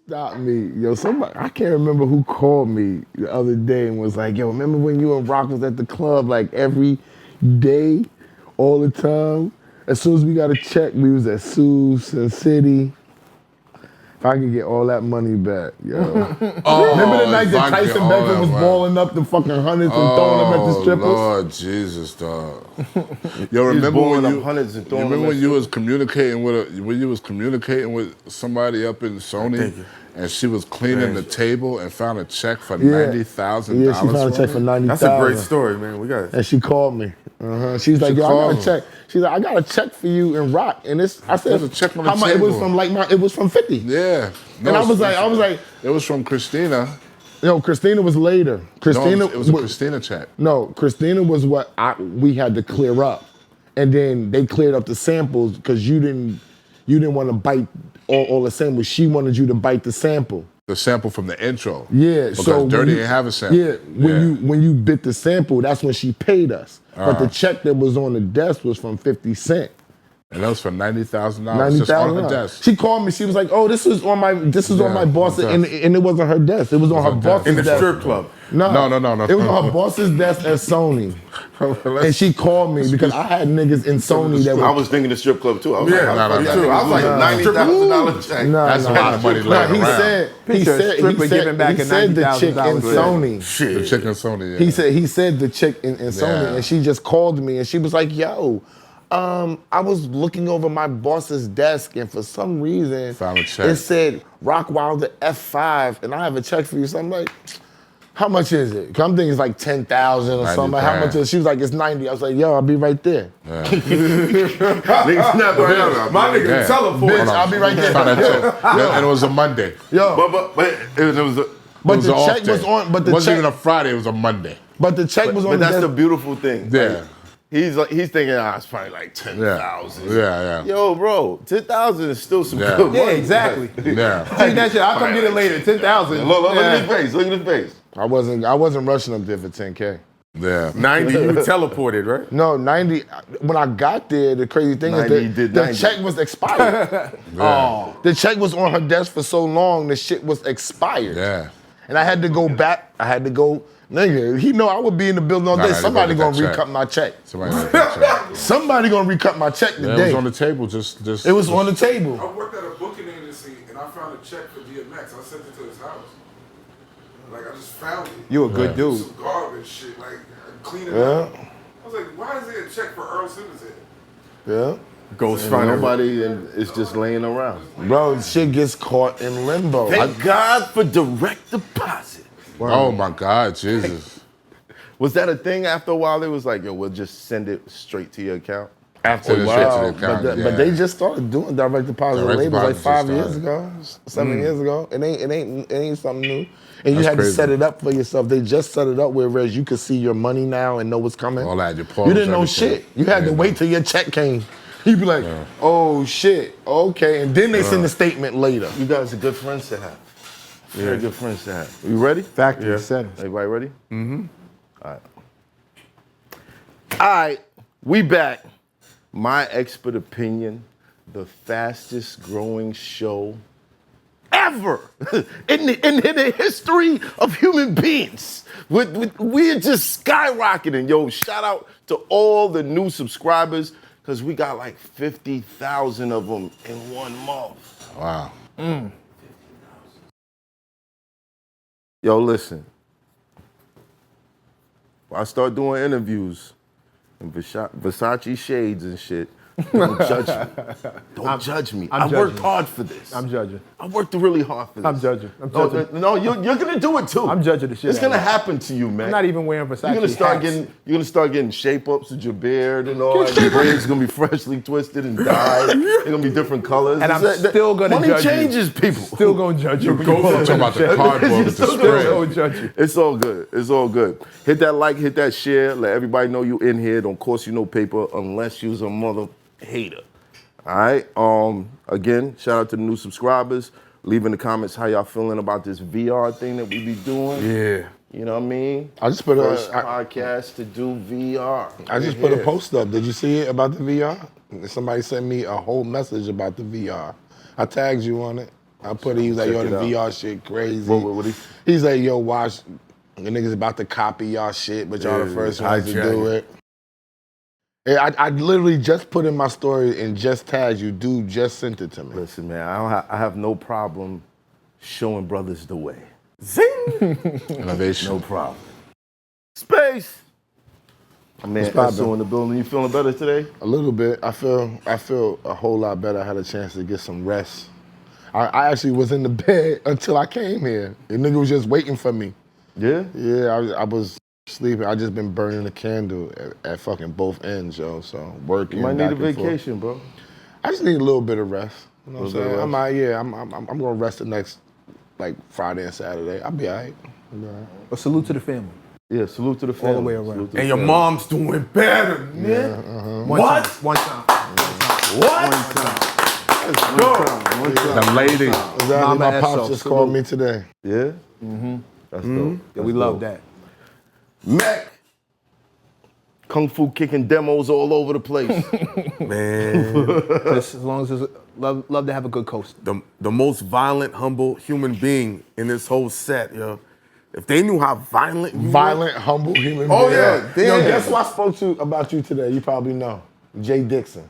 Stop me. Yo, somebody, I can't remember who called me the other day and was like, yo, remember when you and Rock was at the club like every day, all the time? As soon as we got a check, we was at Sin City. If I could get all that money back, yo. Remember the night that Tyson Beckford was balling up the fucking hundreds and throwing them at the strippers? Lord Jesus, dog. Yo, remember when you was communicating with somebody up in Sony, and she was cleaning the table and found a check for $90,000? Yeah, she found a check for $90,000. That's a great story, man. We got it. And she called me. She's like, yo, I got a check. She's like, I got a check for you in Rock, and it's. I said, a check on the how much? It was from it was from 50. Yeah. No, and I was like, it was from Christina. No, Christina was later. Christina, it was a Christina check. No, Christina was what we had to clear up, and then they cleared up the samples because you didn't want to bite all the samples. She wanted you to bite the sample. The sample from the intro. Yeah, because so Dirty didn't have a sample. Yeah, when you bit the sample, that's when she paid us. But the check that was on the desk was from 50 Cent. And that was for $90,000 just on her desk. She called me. She was like, "Oh, this is on my boss," and it wasn't her desk. It was on her boss's desk. In the strip club. No. It was on her boss's desk at Sony. And she called me because I had niggas in Sony that were... I was thinking the strip club too. I was like, $90,000 check. That's a lot of money laying around. He said the chick in Sony. Shit. The chick in Sony, yeah. He said the chick in Sony, and she just called me, and she was like, yo, I was looking over my boss's desk, and for some reason, it said Rockwilder F5, and I have a check for you. So I'm like, how much is it? 'Cause I'm thinking it's like 10,000 or something. Like, how much is it? She was like, it's 90. I was like, yo, I'll be right there. My nigga teleport. Bitch, I'll be right there. And it was a Monday. Yo. But the check was on. But it wasn't even a Friday. It was a Monday. But the check was on. But that's the beautiful thing. Yeah. He's thinking, it's probably like 10,000. Yeah. Yo, bro, 10,000 is still some good money. Yeah, exactly. Yeah. Take that shit. I'll come get it later. 10,000. Look at his face. Look at his face. I wasn't rushing up there for 10K. Yeah. 90, you teleported, right? No, 90. When I got there, the crazy thing is that the check was expired. The check was on her desk for so long, the shit was expired. Yeah. And I had to go back. Nigga, he know I would be in the building all day. Somebody gonna recut my check. Somebody gonna recut my check today. It was on the table. Just. It was on the table. I worked at a booking agency and I found a check for DMX. I sent it to his house. Like I just found it. You a good dude. Some garbage shit. Like cleaning it up. I was like, why is there a check for Earl Simmons here? Yeah. Goes find nobody and it's just laying around. Bro, shit gets caught in limbo. Thank God for direct deposit. Oh my God, Jesus. Was that a thing after a while? It was like, yo, we'll just send it straight to your account? After a while, but they just started doing direct deposit labels like 5 years ago, 7 years ago. It ain't something new. And you had to set it up for yourself. They just set it up whereas you could see your money now and know what's coming. All that, you didn't know shit. You had to wait till your check came. You'd be like, oh shit, okay. And then they send the statement later. You guys are good friends to have. Very good friends to have. You ready? Factory settings. Everybody ready? Mm-hmm. All right, we back. My expert opinion, the fastest growing show ever in the history of human beings. We're just skyrocketing. Yo, shout out to all the new subscribers because we got like 50,000 of them in 1 month. Wow. Yo, listen. When I start doing interviews and Versace shades and shit, don't judge me. Don't judge me. I worked hard for this. I'm judging. I worked really hard for this. I'm judging. No, you're gonna do it too. I'm judging the shit. It's gonna happen to you, man. I'm not even wearing Versace You're gonna start getting shape ups with your beard and all. And your braids gonna be freshly twisted and dyed. They're gonna be different colors. And I'm still gonna judge you. Money changes people. Still gonna judge you. Talking about the cardboard with the spray. Judge you. It's all good. It's all good. Hit that like, hit that share. Let everybody know you in here. Don't cost you no paper unless you's a mother hater. All right. Again, shout out to the new subscribers. Leave in the comments how y'all feeling about this VR thing that we be doing. Yeah. You know what I mean? I just put First podcast to do VR. I just put a post up. Did you see it about the VR? Somebody sent me a whole message about the VR. I tagged you on it. I put it, he was like, yo, the VR shit crazy. What He's like, yo, watch, the niggas about to copy y'all shit, but y'all the first ones to do it. Yeah, I literally just put in my story and just tagged you. Dude just sent it to me. Listen, man, I have no problem showing brothers the way. Zing! Innovation. No problem. Space! Man, ESSO in the building. You feeling better today? A little bit. I feel a whole lot better. I had a chance to get some rest. I actually was in the bed until I came here. The nigga was just waiting for me. Yeah? Yeah, I was sleeping. I just been burning the candle at fucking both ends, yo. So working. You might need a vacation, bro. I just need a little bit of rest. You know what I'm saying? Rest? I'm gonna rest the next like Friday and Saturday. I'll be all right. But salute to the family. Yeah, salute to the family. All the way around. And your mom's doing better, man. What? One time. What? Let's go. The lady. Exactly. My pops just called me today. Yeah? That's dope. Yeah, we love that. MECC. Kung Fu kicking demos all over the place. Man, Just as long as it's love to have a good coast. the most violent, humble human being in this whole set, yo. If they knew how violent you Violent, humble human being. Oh, yeah, Yo, damn. guess who I spoke to about you today? You probably know. Jay Dixon.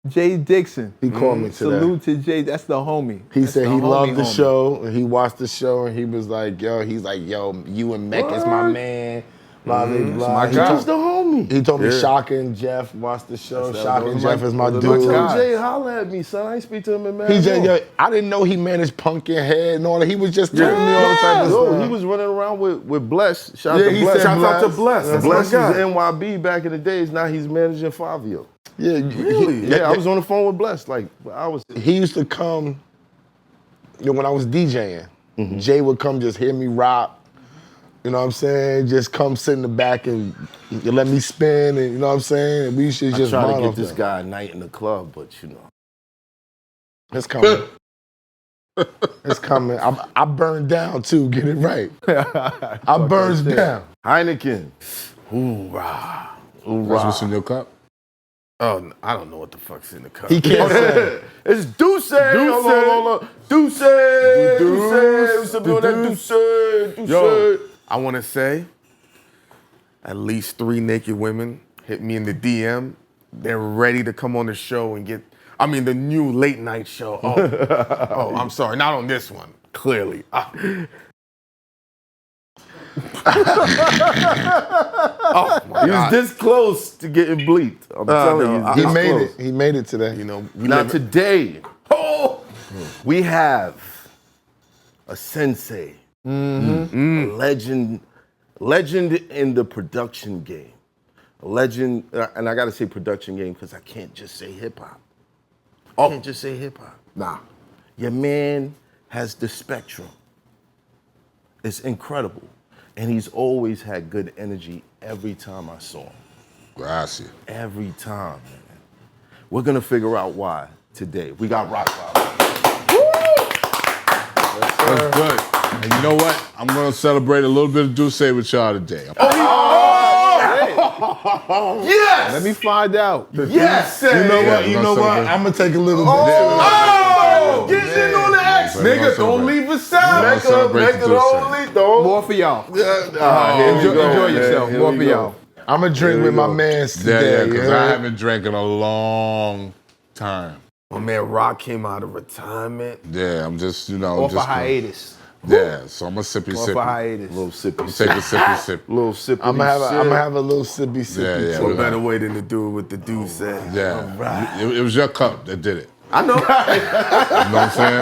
Jay Dixon. He called me today. Salute to Jay. That's the homie. He That's said the he loved the homie. show, and he watched the show, and he was like, yo, you and MECC is my man. Blah, blah, blah. He's the homie. He told me Shaka and Jeff watched the show. Shaka and Jeff is my dude. Tell Jay, holla at me, son. I ain't speak to him in man. He just, yo, I didn't know he managed Pumpkinhead and all that. He was just telling me all the time. No, he was running around with Bless. Shout out to he Bless. said Shout out to Bless. That's Bless my was guy. NYB back in the days. Now he's managing Fabio. Yeah, Really? Yeah, I was on the phone with Bless. Like, I was. He used to come, when I was DJing. Jay would come just hear me rock. You know what I'm saying? Just come sit in the back and you let me spin, and you know what I'm saying? We should just try to bond get off this that. guy a night in the club, but you know. It's coming. It's coming. I burned down too. Get it right. I burns down. Heineken. Hoorah. That's Hoorah. what's in your cup? Oh, I don't know what the fuck's in the cup. He can't say. It's Deuce. Hold on. Deuce. What's up on that Deuce? Yo, I want to say, at least 3 naked women hit me in the DM. They're ready to come on the show and the new late night show. Oh, I'm sorry, not on this one, clearly. He was this close to getting bleeped. I'm telling you. He this made close. it. He made it today. You know, we Now live today, we have a sensei, a legend in the production game. A legend, and I gotta say production game because I can't just say hip hop. I can't just say hip hop. Nah. Your man has the spectrum. It's incredible. And he's always had good energy every time I saw him. Gracias. Every time, man. We're gonna figure out why today. We got Rockwilder. That's good. And you know what? I'm gonna celebrate a little bit of Deuce with y'all today. Yes! Let me find out. Yes! You know Yeah, what? You we're know gonna what? celebrate. I'm gonna take a little bit. Oh! Get in on the X, We're gonna nigga. Don't celebrate. leave us out. We're gonna celebrate Make it the Deuce. only, don't. More for y'all. Enjoy Enjoy yourself. More for y'all. I'm gonna drink with my mans Yeah, today. because yeah. I haven't drank in a long time. My man Rock came out of retirement. Yeah, I'm just, I'm Off a just. hiatus. Yeah, so I'm a sippy Off a sippy. hiatus. Little sippy, Take a sippy sip. little sippy. I'm gonna have a little sippy sippy. Yeah, too. What better way than to do it with the dude said? Yeah, it was your cup that did it. I know. You know what I'm saying?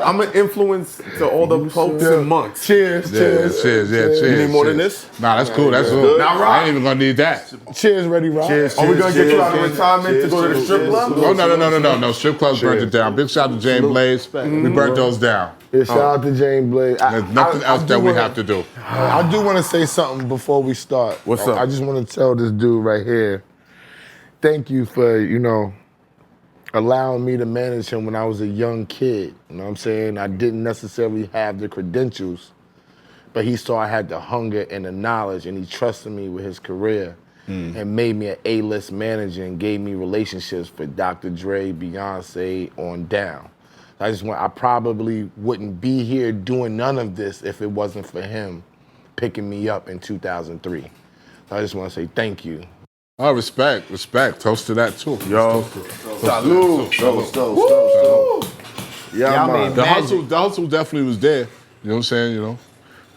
I'm an influence to all the popes and monks. Cheers, Yeah, cheers. cheers, yeah, cheers. You need more than cheers. this? Nah, that's cool, that's cool. Now, Rock. I ain't even gonna need that. Cheers, ready, Rock? Cheers, Are we gonna get you out of cheers, retirement to go to the strip club? Oh, no. Strip clubs burnt it down. Big shout out to Jane Blaze. We burnt those down. Yeah, shout out to Jane Blade. There's nothing else that we have to do. I do want to say something before we start. What's up? I just want to tell this dude right here, thank you for, allowing me to manage him when I was a young kid. You know what I'm saying? I didn't necessarily have the credentials, but he saw I had the hunger and the knowledge, and he trusted me with his career and made me an A-list manager and gave me relationships for Dr. Dre, Beyonce, on down. I probably wouldn't be here doing none of this if it wasn't for him picking me up in 2003. So I just want to say thank you. Oh, respect. Toast to that too. Yo, salute. Yeah, man. The hustle definitely was there. You know what I'm saying? You know,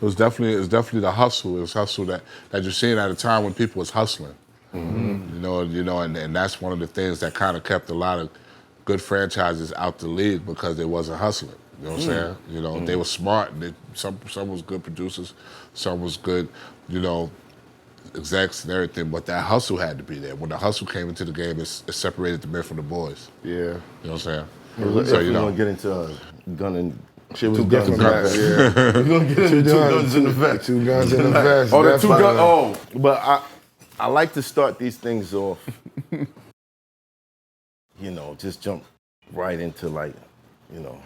it was definitely the hustle. It was hustle that you're seeing at a time when people was hustling. You know, and that's one of the things that kind of kept a lot of good franchises out the league because they wasn't hustling. You know what I'm saying? You know, they were smart. Some was good producers, some was good, you know, execs and everything, but that hustle had to be there. When the hustle came into the game, it separated the men from the boys. Yeah. You know what I'm saying? So, you know, get into gun and shit was two guns different back then. We're gonna get into 2 guns in the vest. 2 guns in the vest. Oh, the 2 guns. Oh, but I like to start these things off. You know, just jump right into like, you know,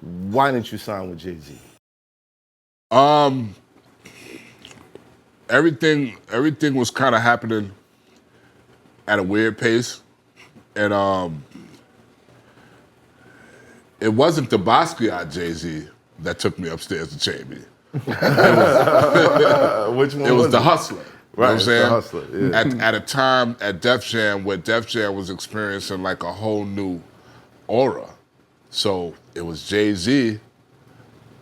why didn't you sign with Jay-Z? Everything was kind of happening at a weird pace, and it wasn't the Basquiat Jay-Z that took me upstairs to Chamber. Which one? It was the Hustler. Right, You know what I'm saying? the Hustler, yeah. At a time at Def Jam where Def Jam was experiencing like a whole new aura. So it was Jay-Z,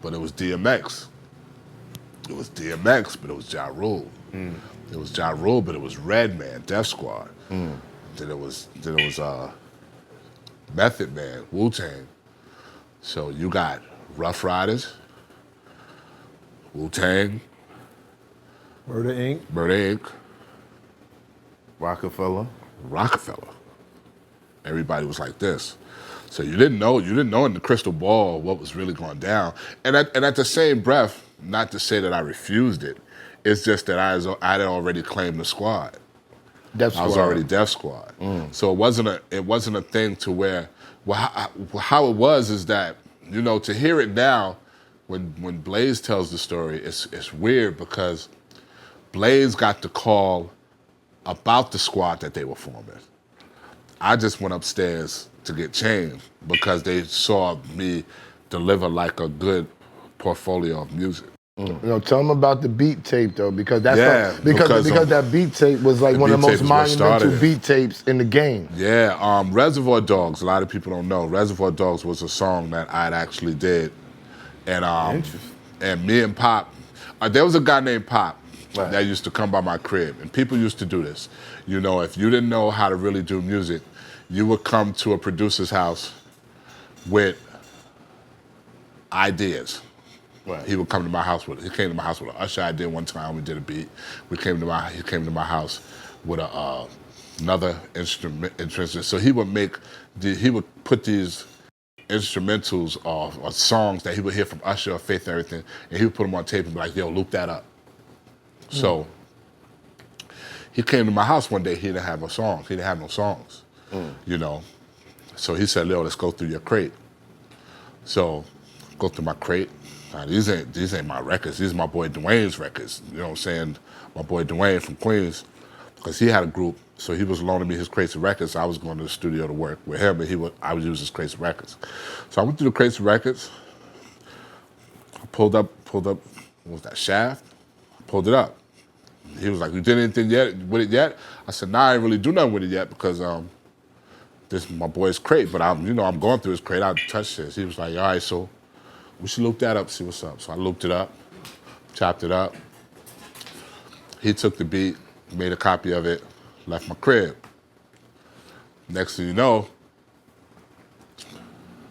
but it was DMX. It was DMX, but it was Ja Rule. It was Ja Rule, but it was Redman, Def Squad. Then it was Method Man, Wu-Tang. So you got Rough Riders, Wu-Tang, Murder Inc. Rockefeller. Everybody was like this. So you didn't know in the crystal ball what was really going down. And at the same breath, not to say that I refused it, it's just that I had already claimed the squad. Def Squad. I was already Def Squad. So it wasn't a thing to where, how it was is that, you know, to hear it now, when Blaze tells the story, it's weird because Blaze got the call about the squad that they were forming. I just went upstairs to get changed because they saw me deliver like a good portfolio of music. You know, tell them about the beat tape though, because that's because that beat tape was like one of the most monumental beat tapes in the game. Yeah, Reservoir Dogs. A lot of people don't know. Reservoir Dogs was a song that I actually did, and me and Pop. There was a guy named Pop that used to come by my crib, and people used to do this. You know, if you didn't know how to really do music, you would come to a producer's house with ideas. Right. He would come to my house he came to my house with an Usher idea one time. We did a beat. He came to my house with another instrument. So he would put these instrumentals or songs that he would hear from Usher or Faith and everything, and he would put them on tape and be like, "Yo, loop that up." So he came to my house one day. He didn't have no songs. He didn't have no songs. You know. So he said, "Leo, let's go through your crate." So go through my crate. Now, these ain't my records. These are my boy Dwayne's records. You know what I'm saying? My boy Dwayne from Queens, because he had a group, so he was loaning me his crates of records. I was going to the studio to work with him, and I would use his crates of records. So I went through the crates of records. I pulled up. What was that, Shaft? I pulled it up. He was like, "You did anything with it yet?" I said, "Nah, I ain't really do nothing with it yet because this is my boy's crate, but I'm going through his crate. I touched this." He was like, "All right, so we should loop that up, see what's up." So I looped it up, chopped it up. He took the beat, made a copy of it, left my crib. Next thing you know,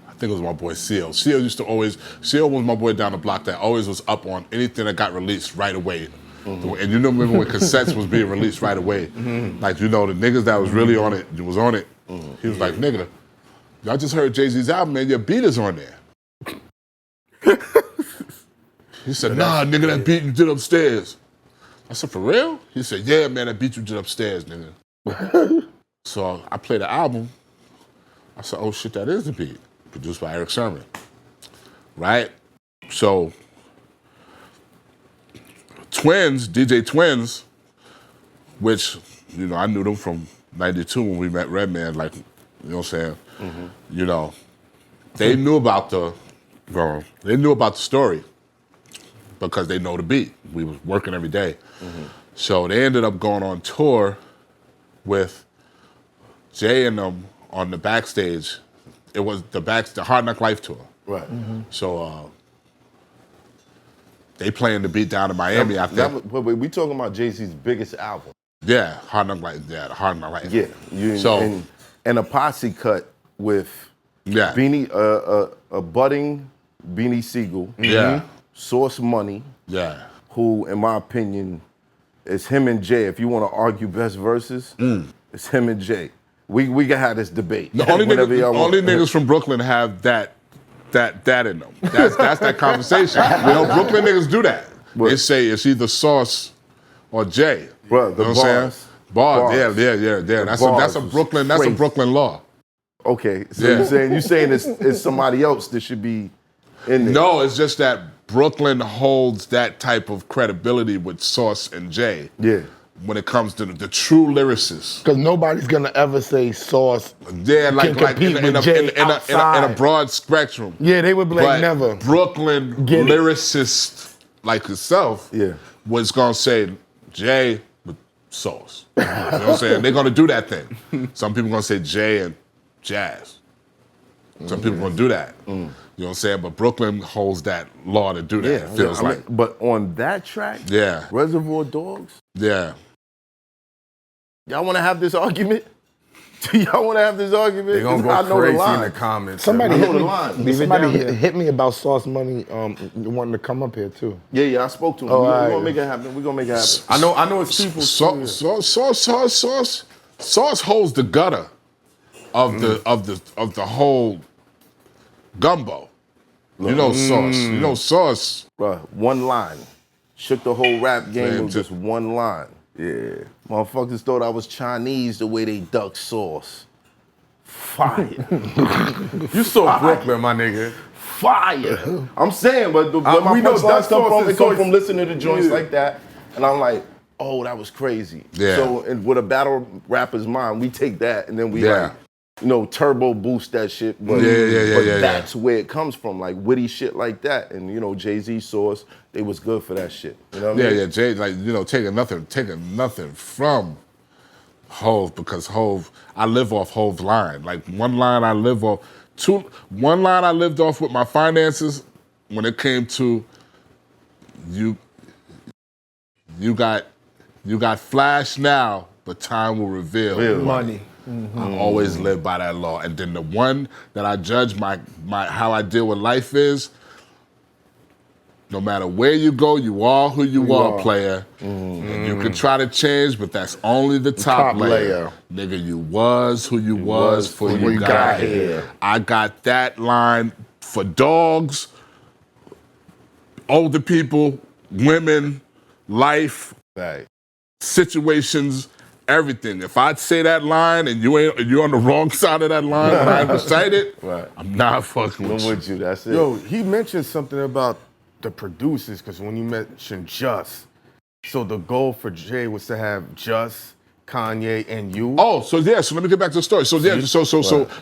I think it was my boy Seal. Seal was my boy down the block that always was up on anything that got released right away. And you know, remember when cassettes was being released right away? Like, you know, the niggas that was really on it, was on it. He was like, "Nigga, y'all just heard Jay-Z's album, man, your beat is on there." He said, "Nah, nigga, that beat you did upstairs." I said, "For real?" He said, "Yeah, man, that beat you did upstairs, nigga." So I played the album. I said, "Oh shit, that is the beat." Produced by Eric Sermon. Right? So DJ Twins, which, you know, I knew them from '92 when we met Redman, like You know what I'm saying? You know, they knew about the story because they know the beat. We was working every day. So they ended up going on tour with Jay and them on the backstage. It was the Hard Knock Life tour. Right. So they playing the beat down in Miami. But we talking about Jay-Z's biggest album. Yeah, Hard Knock Life. Yeah, the Hard Knock Life. Yeah. So and a posse cut with Beanie, a budding Beanie Siegel. Yeah. Source Money. Yeah. Who, in my opinion, is him and Jay. If you want to argue best verses, it's him and Jay. We can have this debate. The only niggas from Brooklyn have that in them. That's that conversation. You know, Brooklyn niggas do that. They say it's either Sauce or Jay. Bro, the you know what I'm saying? Bars. Yeah. That's a Brooklyn law. Okay, so you saying it's somebody else that should be in there? No, it's just that Brooklyn holds that type of credibility with Sauce and Jay. Yeah. When it comes to the true lyricists. Because nobody's gonna ever say Sauce in a broad spectrum. Yeah, they would be like, But never. Brooklyn lyricist like yourself was gonna say Jay with Sauce. You know what I'm saying? They're gonna do that thing. Some people gonna say Jay and Jazz. Some people gonna do that. You know what I'm saying? But Brooklyn holds that law to do that, it feels like. But on that track, Reservoir Dogs, y'all want to have this argument? Do y'all want to have this argument? They're going to go crazy in the comments. Somebody hit me about Sauce Money wanting to come up here, too. Yeah, I spoke to him. We're going to make it happen. I know it's people. Sauce holds the gutter of the whole gumbo. You know Sauce. You know Sauce. Bruh, one line. Shook the whole rap game with just one line. Yeah. Motherfuckers thought I was Chinese the way they duck Sauce. Fire. You saw Brooklyn, my nigga. Fire. I'm saying, but my punchlines come from listening to joints like that, and I'm like, oh, that was crazy. Yeah. So with a battle rapper's mind, we take that and then we like, turbo boost that shit. But, that's where it comes from, like witty shit like that. And Jay-Z, Sauce, they was good for that shit. You know what I mean? Yeah, Jay, taking nothing from Hov, because Hov, I live off Hov's line. Like one line I live off. One line I lived off with my finances when it came to you got flash now, but time will reveal money. I always live by that law. And then the one that I judge my how I deal with life is, no matter where you go, you are who you are, player. And you can try to change, but that's only the top layer. Nigga, you was who you was before you got here. I got that line for dogs, older people, women, life, situations, everything. If I'd say that line and you're on the wrong side of that line when I recite it, I'm not fucking with you. That's it. Yo, he mentioned something about the producers, because when you mentioned Just, so the goal for Jay was to have Just, Kanye, and you. Oh, so let me get back to the story. So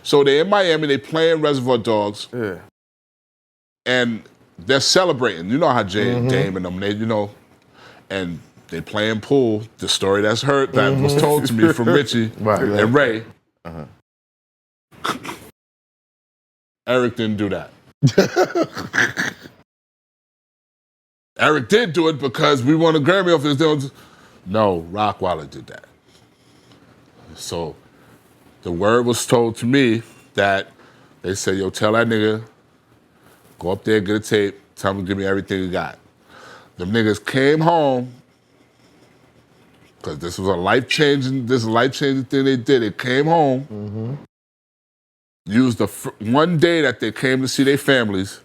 so they're in Miami, they playing Reservoir Dogs. Yeah. And they're celebrating. You know how Jay and Dame and them, and they playing pool. The story that was told to me from Richie and Ray. Eric didn't do that. Eric did do it because we won a Grammy off this. No, Rockwilder did that. So the word was told to me that they said, yo, tell that nigga, go up there, get a tape, tell him to give me everything you got. Them niggas came home, because this was a life-changing thing they did. They came home, used the one day that they came to see their families.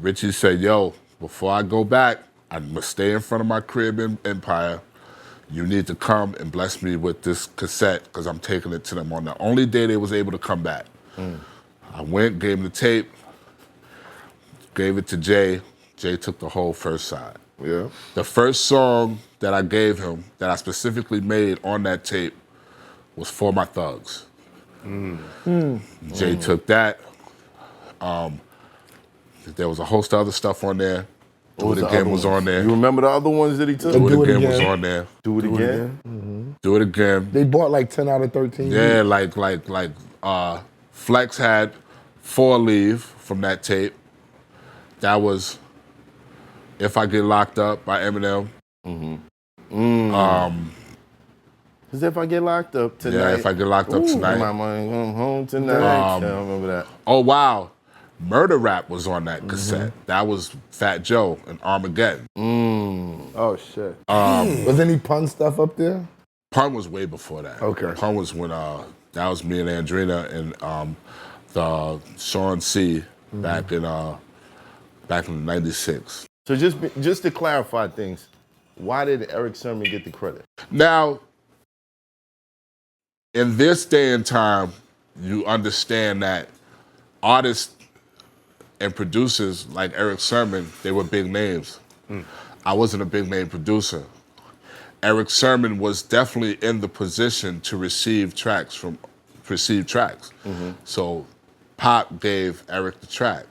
Richie said, yo, before I go back, I must stay in front of my crib in Empire. You need to come and bless me with this cassette, because I'm taking it to them on the only day they was able to come back. I went, gave him the tape, gave it to Jay. Jay took the whole first side. Yeah. The first song that I gave him, that I specifically made on that tape, was For My Thugs. Jay took that. There was a host of other stuff on there. Do It Again was on there. You remember the other ones that he took? Do It Again was on there. Do It Again? Do It Again. They bought like 10 out of 13. Yeah, like Flex had 4 Leave from that tape. That was If I Get Locked Up by Eminem. Because If I Get Locked Up tonight. Yeah, If I Get Locked Up tonight. My money come home tonight. I don't remember that. Oh, wow. Murder Rap was on that cassette. That was Fat Joe and Armageddon. Oh shit. Was any pun stuff up there? Pun was way before that. Okay. Pun was when that was me and Andrina and the Sean C back in '96. So just to clarify things, why did Eric Sermon get the credit? Now, in this day and time, you understand that artists and producers like Eric Sermon, they were big names. I wasn't a big name producer. Eric Sermon was definitely in the position to receive tracks from received tracks. So Pop gave Eric the track.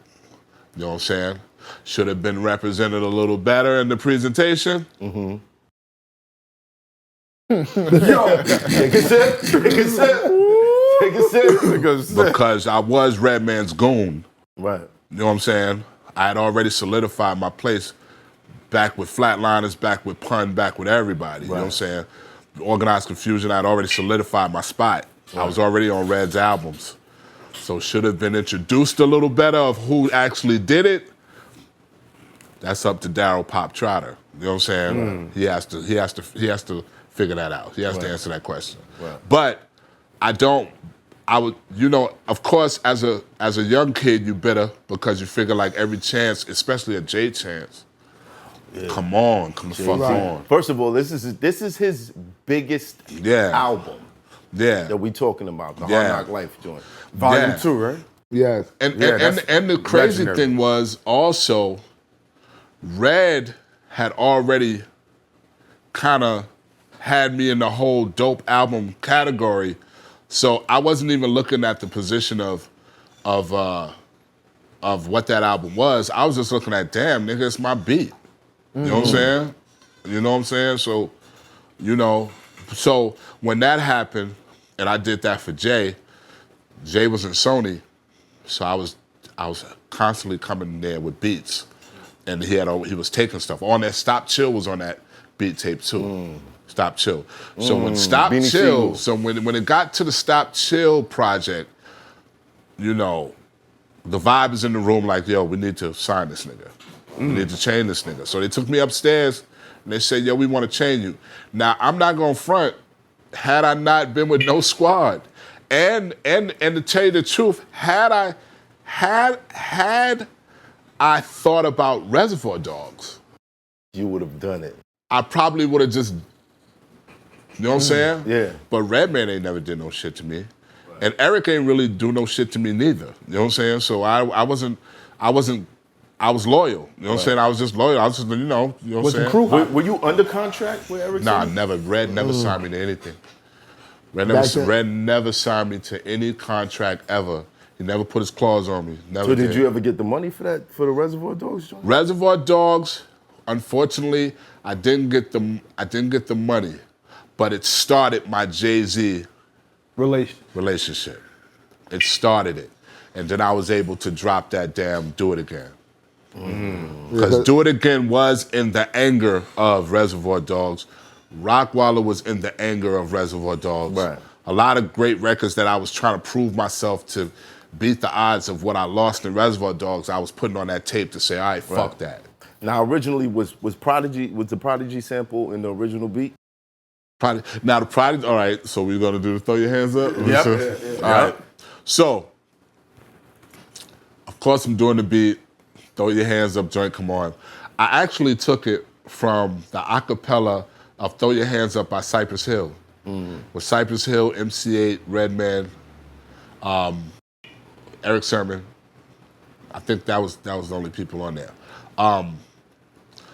You know what I'm saying? Should have been represented a little better in the presentation. Yo, take a sip, take a sip, take a sip. Because I was Redman's goon. Right. You know what I'm saying? I had already solidified my place back with Flatliners, back with Pun, back with everybody. You know what I'm saying? Organized Confusion, I had already solidified my spot. I was already on Red's albums. So should have been introduced a little better of who actually did it. That's up to Daryl Pop Trotter. You know what I'm saying? He has to figure that out. He has to answer that question. But of course, as a young kid, you bitter because you figure like every chance, especially a Jay chance. Come on, come the fuck on. First of all, this is his biggest album. That we talking about, the Hard Knock Life joint. Volume 2, right? Yes. And the crazy thing was also, Red had already kind of had me in the whole dope album category. So I wasn't even looking at the position of what that album was. I was just looking at, damn, nigga, it's my beat. You know what I'm saying? You know what I'm saying? So, so when that happened, and I did that for Jay was in Sony, so I was constantly coming in there with beats, and he was taking stuff. On that Stop Chill was on that beat tape too. Stop Chill. So when Stop Chill, so when it got to the Stop Chill project, the vibe is in the room like, yo, we need to sign this nigga. We need to chain this nigga. So they took me upstairs and they said, yo, we want to chain you. Now, I'm not gonna front, had I not been with No Squad, and to tell you the truth, had I thought about Reservoir Dogs, you would have done it. I probably would have just, you know what I'm saying? Yeah. But Redman ain't never did no shit to me. Right. And Eric ain't really do no shit to me neither. You know what I'm saying? So I was loyal. You know what I'm saying? I was just loyal. I was just, you know what I'm saying? Were you under contract with Eric? Nah, never. Red never signed me to anything. Red never signed me to any contract ever. He never put his claws on me. Never. So did you ever get the money for that, for the Reservoir Dogs joint? Reservoir Dogs, unfortunately, I didn't get the money, but it started my Jay-Z relationship. It started it. And then I was able to drop that damn Do It Again. Because Do It Again was in the anger of Reservoir Dogs. Rockwilder was in the anger of Reservoir Dogs. Right. A lot of great records that I was trying to prove myself to beat the odds of what I lost in Reservoir Dogs, I was putting on that tape to say, all right, fuck that. Now, originally, was the Prodigy sample in the original beat? Now, the Prodigy, all right, so we're going to do the Throw Your Hands Up? Yep. All right. So, of course, I'm doing the beat, Throw Your Hands Up joint, come on. I actually took it from the acapella of Throw Your Hands Up by Cypress Hill. With Cypress Hill, MC8, Redman, Eric Sermon. I think that was the only people on there.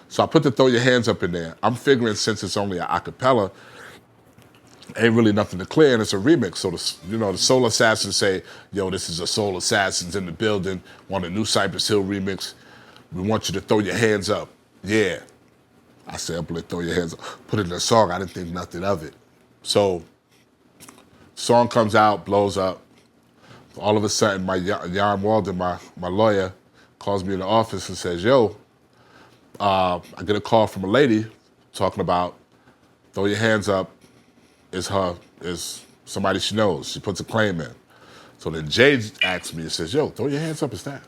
So I put the Throw Your Hands Up in there. I'm figuring since it's only an acapella, ain't really nothing to clear, and it's a remix. So the Soul Assassins say, yo, this is a Soul Assassins in the building on the new Cypress Hill remix. We want you to throw your hands up. Yeah. I sampled it, throw your hands up. Put it in a song, I didn't think nothing of it. So, song comes out, blows up. All of a sudden, my Jan Walden, my lawyer, calls me in the office and says, yo, I get a call from a lady talking about throw your hands up is somebody she knows. She puts a claim in. So then Jay asks me and says, yo, throw your hands up, is that?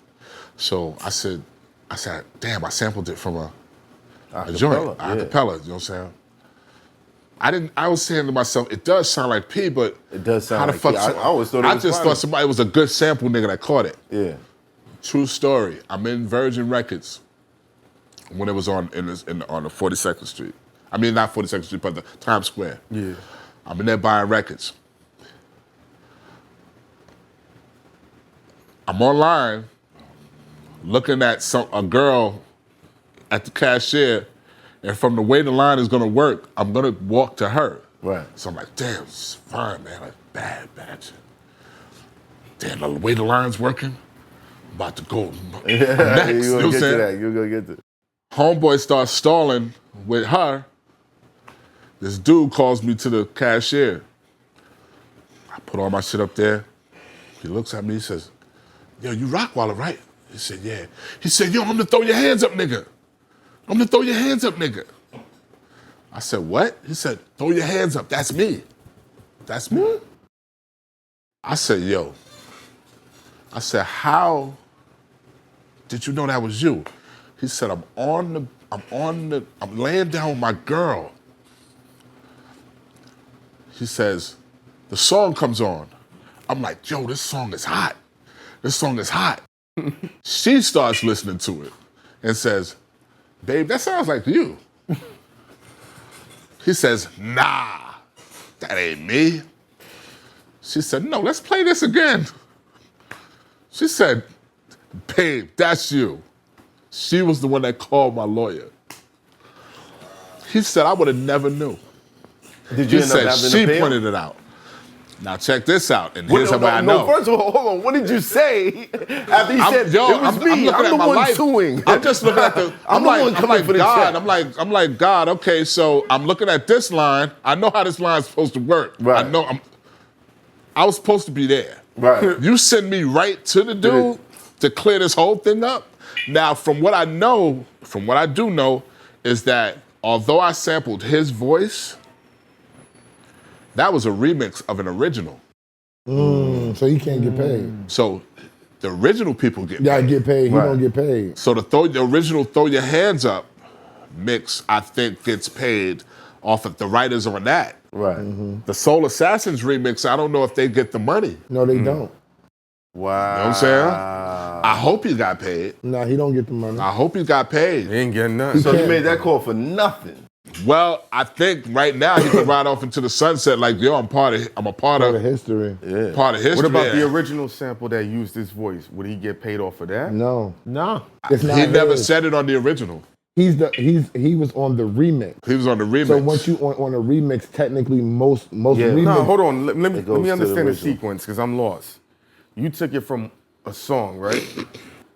So I said, damn, I sampled it from a joint, acapella, you know what I'm saying? I was saying to myself, it does sound like P, but it does sound how the like fuck? P. I always thought it was just thought somebody was a good sample nigga that caught it. Yeah. True story. I'm in Virgin Records when it was on the 42nd Street. I mean, not 42nd Street, but the Times Square. Yeah. I'm in there buying records. I'm online looking at a girl at the cashier, and from the way the line is gonna work, I'm gonna walk to her. Right. So I'm like, damn, it's fine, man. Like, bad shit. Damn, the way the line's working, I'm about to go next. You're You know gonna what I'm get to saying? that. You're gonna get to. Homeboy starts stalling with her. This dude calls me to the cashier. I put all my shit up there. He looks at me, he says, yo, you Rockwilder, right? He said, yeah. He said, yo, I'm gonna throw your hands up, nigga. I'm gonna throw your hands up, nigga. I said, what? He said, throw your hands up, that's me. That's me. I said, yo. I said, how did you know that was you? He said, I'm laying down with my girl. He says, the song comes on. I'm like, yo, this song is hot. This song is hot. She starts listening to it and says, babe, that sounds like you. He says, nah, that ain't me. She said, no, let's play this again. She said, babe, that's you. She was the one that called my lawyer. He said, I would have never knew. Did you He end up said having she to pay pointed it out. Now check this out, and here's how I know. No, first of all, hold on. What did you say after you said it was me? I'm looking I'm at the my one life. suing. I'm just looking at the. I'm the one coming for the God. check. I'm like God. Okay, so I'm looking at this line. I know how this line's supposed to work. Right. I was supposed to be there. Right. You send me right to the dude to clear this whole thing up. Now, from what I do know, is that although I sampled his voice, that was a remix of an original. So he can't get paid. So the original people get paid. Y'all get paid, he don't get paid. So the original Throw Your Hands Up mix, I think, gets paid off of the writers on that. Right. Mm-hmm. The Soul Assassins remix, I don't know if they get the money. No, they don't. Wow. You know what I'm saying? I hope he got paid. No, he don't get the money. I hope he got paid. He ain't getting nothing. So you made that call for nothing. Well, I think right now he can ride off into the sunset like, yo, I'm a part of Part of history. Yeah. part of history. What about Yeah. the original sample that used his voice? Would he get paid off for that? No. No. It's not He never his. said it on the original. He was on the remix. He was on the remix. So once you on a remix, technically most remix. No, hold on. Let me goes to the understand the original. sequence because I'm lost. You took it from a song, right?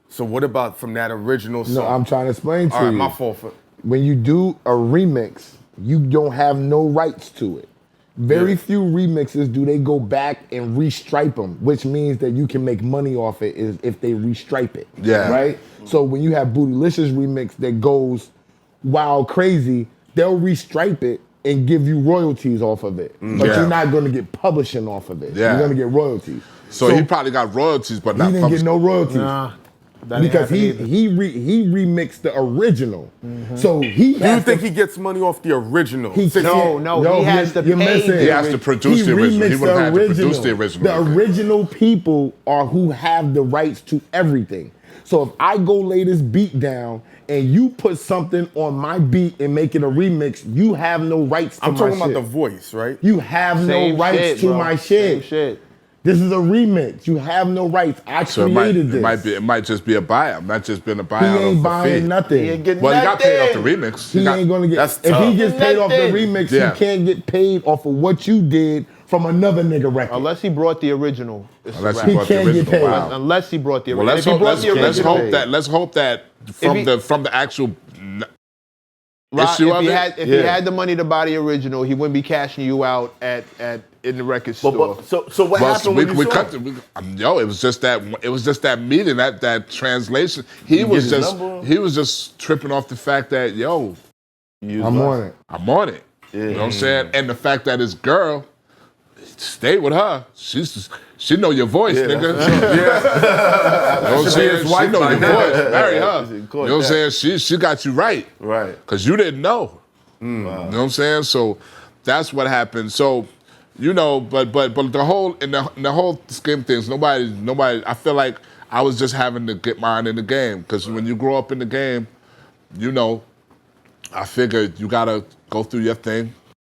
So what about from that original song? No, I'm trying to explain to All right, you. my fault for. When you do a remix, you don't have no rights to it. Very few remixes do they go back and restripe them, which means that you can make money off it is if they restripe it. Yeah. Right? So when you have Bootylicious remix that goes wild crazy, they'll restripe it and give you royalties off of it. But Yeah. you're not gonna get publishing off of it. Yeah. You're gonna get royalties. So he probably got royalties, but he not didn't published. get no royalties. Nah. That ain't Because he happening either. he remixed the original. So he Do you think he gets money off the original? he Since No, he has to you're pay missing. He has to produce the original. He remixed would have had the to produce the original. The original people are who have the rights to everything. So if I go lay this beat down and you put something on my beat and make it a remix, you have no rights to I'm my talking shit. about the voice, right? You have Same no rights shit, to bro. my Same shit. shit. This is a remix. You have no rights. I created this. It might just be a buyout. It might just been a He buyout. ain't buying nothing. He ain't getting Well, he got paid off the nothing. remix. He ain't gonna get. That's If tough. he gets paid off the Nothing. remix, Yeah. he can't get paid off of what you did from another nigga record. Unless he brought the original. It's Unless a he wrap. brought the can't get original. paid. Wow. Unless he brought the Well, original. let's If he hope, brought the original, let's hope that from If he- the actual Rob, issue if of he it. had, if he had the money to buy the original, he wouldn't be cashing you out in the record store. So what happened when you saw him? It was just that meeting, that translation. He was just tripping off the fact that I'm on it. I'm on it. Yeah. You know what I'm saying? And the fact that his girl stayed with her. She know your voice, nigga. You know what I'm saying? She know your voice. Marry her. You know what I'm saying? She got you right. Right. Because you didn't know. You know what I'm saying? So that's what happened. So, but the whole in the whole scheme of things, nobody. I feel like I was just having to get mine in the game. Because when you grow up in the game, I figured you gotta go through your thing.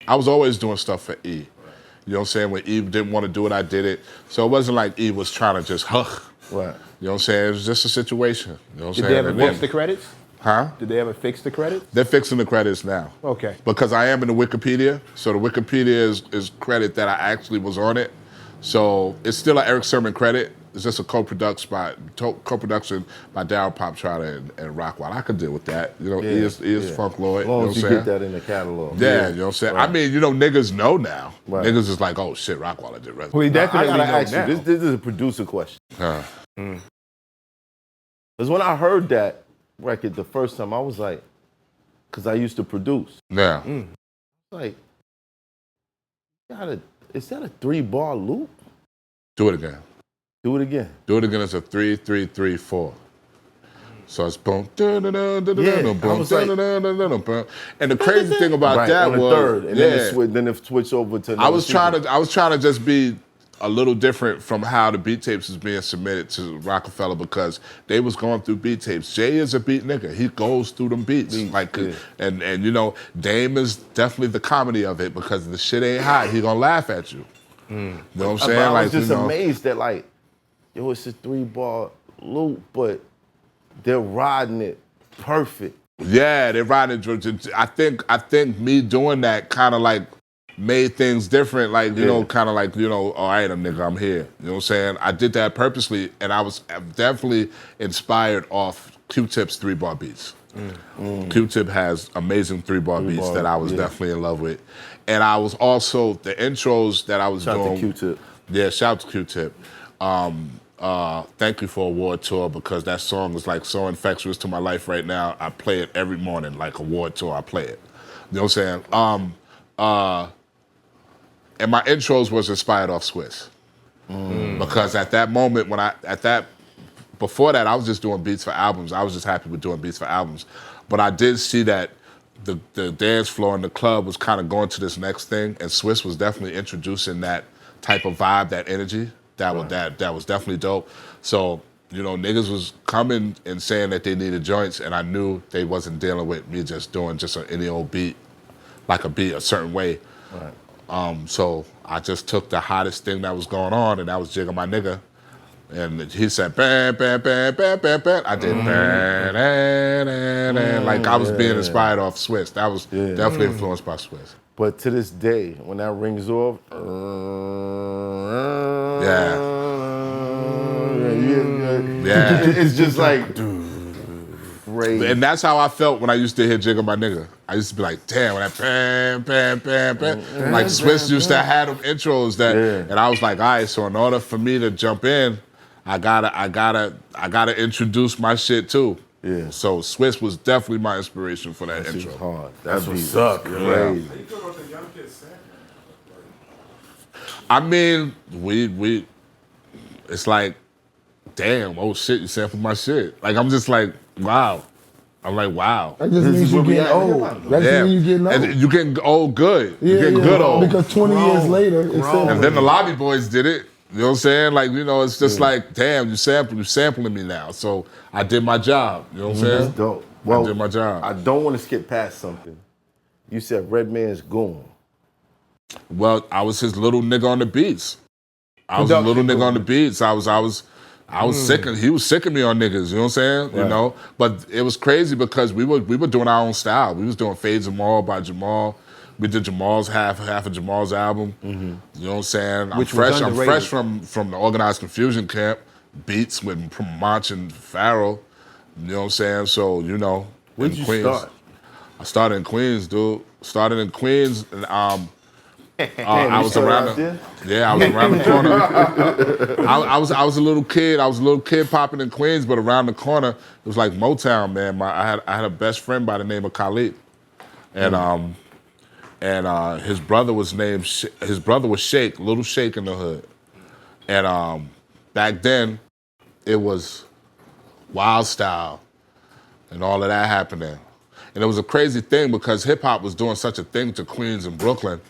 I was always doing stuff for E. You know what I'm saying? When Eve didn't want to do it, I did it. So it wasn't like Eve was trying to just Right. You know what I'm saying? It was just a situation. You know what I'm Did saying? they ever And fix then- the credits? Huh? Did they ever fix the credits? They're fixing the credits now. Okay. Because I am in the Wikipedia. So the Wikipedia is credit that I actually was on it. So it's still an Eric Sermon credit. It's just a co-production by Daryl Pop Trotter and Rockwilder. I could deal with that. He is Funk Lloyd. As long you know as you what I'm get saying? that in the catalog. Yeah, you know what I'm saying? Right. I mean, niggas know now. Right. Niggas is like, oh shit, Rockwilder did Reservoir. Well, he I definitely gotta know ask now. you. This is a producer question. Huh. Because when I heard that record the first time, I was like, because I used to produce. Yeah. Like, is that a 3-bar loop? Do it again. Do it again. Do it again. It's a 3-3-3-4. So it's boom, boom, I boom, was like- boom. And the crazy thing about that on the was, third, and then it switched over to. I was trying to just be a little different from how the beat tapes was being submitted to Rockefeller because they was going through beat tapes. Jay is a beat nigga. He goes through them beats. And Dame is definitely the comedy of it because if the shit ain't hot, he gonna laugh at you. You know what I'm saying? I was just amazed that it's a 3-bar loop, but they're riding it perfect. Yeah, they're riding. I think me doing that kind of made things different. All right, nigga, I'm here. You know what I'm saying? I did that purposely, and I was definitely inspired off Q-Tip's 3-bar beats. Q-Tip has amazing 3-bar beats that I was definitely in love with. And I was also, the intros that I was doing. Shout out to Q-Tip. Yeah, shout out to Q-Tip. Thank You for Award Tour because that song is so infectious to my life right now. I play it every morning like Award Tour. I play it. You know what I'm saying? And my intros was inspired off Swiss. Because at that moment before that, I was just doing beats for albums. I was just happy with doing beats for albums. But I did see that the dance floor in the club was kind of going to this next thing, and Swiss was definitely introducing that type of vibe, that energy. That was definitely dope. So, niggas was coming and saying that they needed joints, and I knew they wasn't dealing with me just doing any old beat, a certain way. Right. So I just took the hottest thing that was going on, and that was Jigga My Nigga. And he said, bam, bam, bam, bam, bam, bam. I did bam, bam, bam, like I was being inspired off Swiss. That was definitely influenced by Swiss. But to this day, when that rings off, it's just like, crazy. And that's how I felt when I used to hear Jigga My Nigga. I used to be like, damn, when that bam, bam, bam, bam. Like Swiss used to have them intros and I was like, all right, so in order for me to jump in, I gotta introduce my shit too. Yeah. So Swiss was definitely my inspiration for that That intro. shit's hard. That's what's up, crazy. How you feel about the young kids saying I mean, we it's like, damn, oh shit, you sampled my shit. Like I'm just like, wow. I'm like, wow. That just means you're getting old. That just means you're getting old. And you getting old good. You getting good old. Because 20 years later, it's still. And then the Lobby Boys did it. You know what I'm saying? Like, it's just like, damn, you're sampling me now. So I did my job. You know what I'm saying? That's dope. Well, I did my job. I don't want to skip past something. You said Redman's goon. Well, I was his little nigga on the beats. I was a little nigga on the beats. I was sick of, he was sick of me on niggas, you know what I'm saying? Right. You know? But it was crazy because we were doing our own style. We was doing Fades of Jamal by Jamal. We did Jamal's half of Jamal's album. You know what I'm saying? I'm fresh from the Organized Confusion camp, beats with Monch and Farrell. You know what I'm saying? So, you know, where'd you start? I started in Queens, dude. Started in Queens, and I was around the corner. I was a little kid. I was a little kid popping in Queens, but around the corner it was like Motown, man. I had a best friend by the name of Khalid, and his brother was Sheikh, Little Sheikh in the hood, and back then it was Wild Style and all of that happening. And it was a crazy thing because hip hop was doing such a thing to Queens and Brooklyn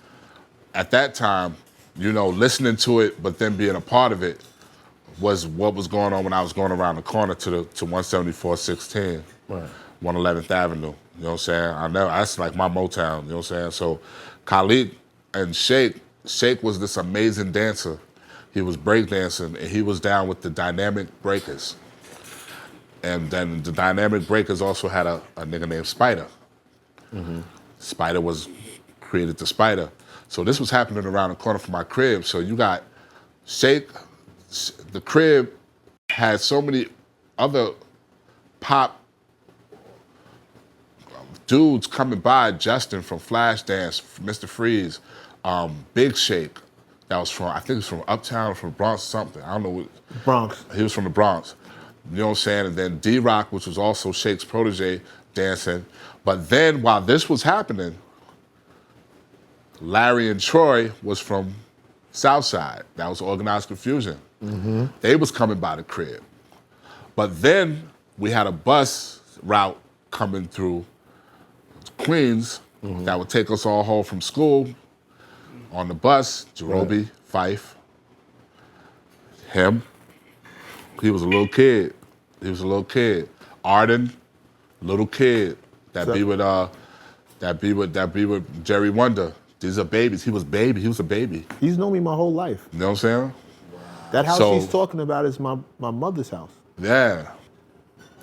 at that time, you know, listening to it, but then being a part of it was what was going on when I was going around the corner to 174-16, right. 111th Avenue. You know what I'm saying? That's like my Motown, you know what I'm saying? So Khalid and Sheikh was this amazing dancer. He was breakdancing, and he was down with the Dynamic Breakers. And then the Dynamic Breakers also had a nigga named Spider. Spider created the Spider. So this was happening around the corner from my crib. So you got Sheikh, the crib had so many other pop dudes coming by, Justin from Flashdance, Mr. Freeze, Big Sheikh, that was from, I think it was from Uptown or from Bronx something. I don't know what. Bronx. He was from the Bronx. You know what I'm saying? And then D-Rock, which was also Sheikh's protege, dancing. But then while this was happening, Larry and Troy was from Southside. That was Organized Confusion. They was coming by the crib. But then we had a bus route coming through Queens that would take us all home from school. On the bus, Jerobi, Fife, him. He was a little kid. Arden, little kid. That be with Jerry Wonder. These are babies. He was a baby. He's known me my whole life. You know what I'm saying? That house he's talking about is my mother's house. Yeah.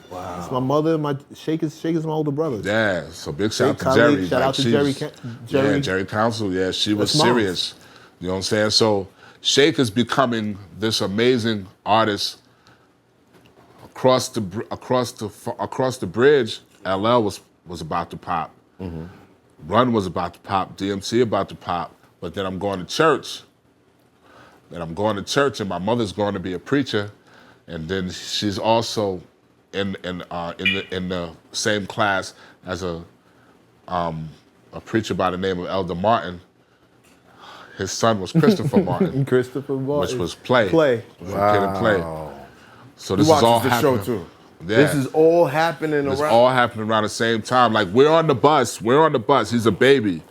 Wow. It's my mother, Sheikh is my older brother. Yeah, so big shout out to Jerry. Shout out to Jerry. Yeah, Jerry Council, yeah, she was serious. You know what I'm saying? So Sheikh is becoming this amazing artist. Across the bridge, LL was about to pop. Run was about to pop, DMC about to pop, but then I'm going to church. And my mother's going to be a preacher, and then she's also in the same class as a preacher by the name of Elder Martin. His son was Christopher Martin. Which was Play. Wow. Kid and Play. So this is all happening. Show too. Yeah. This is all happening around. It's all happening around the same time. Like we're on the bus. He's a baby,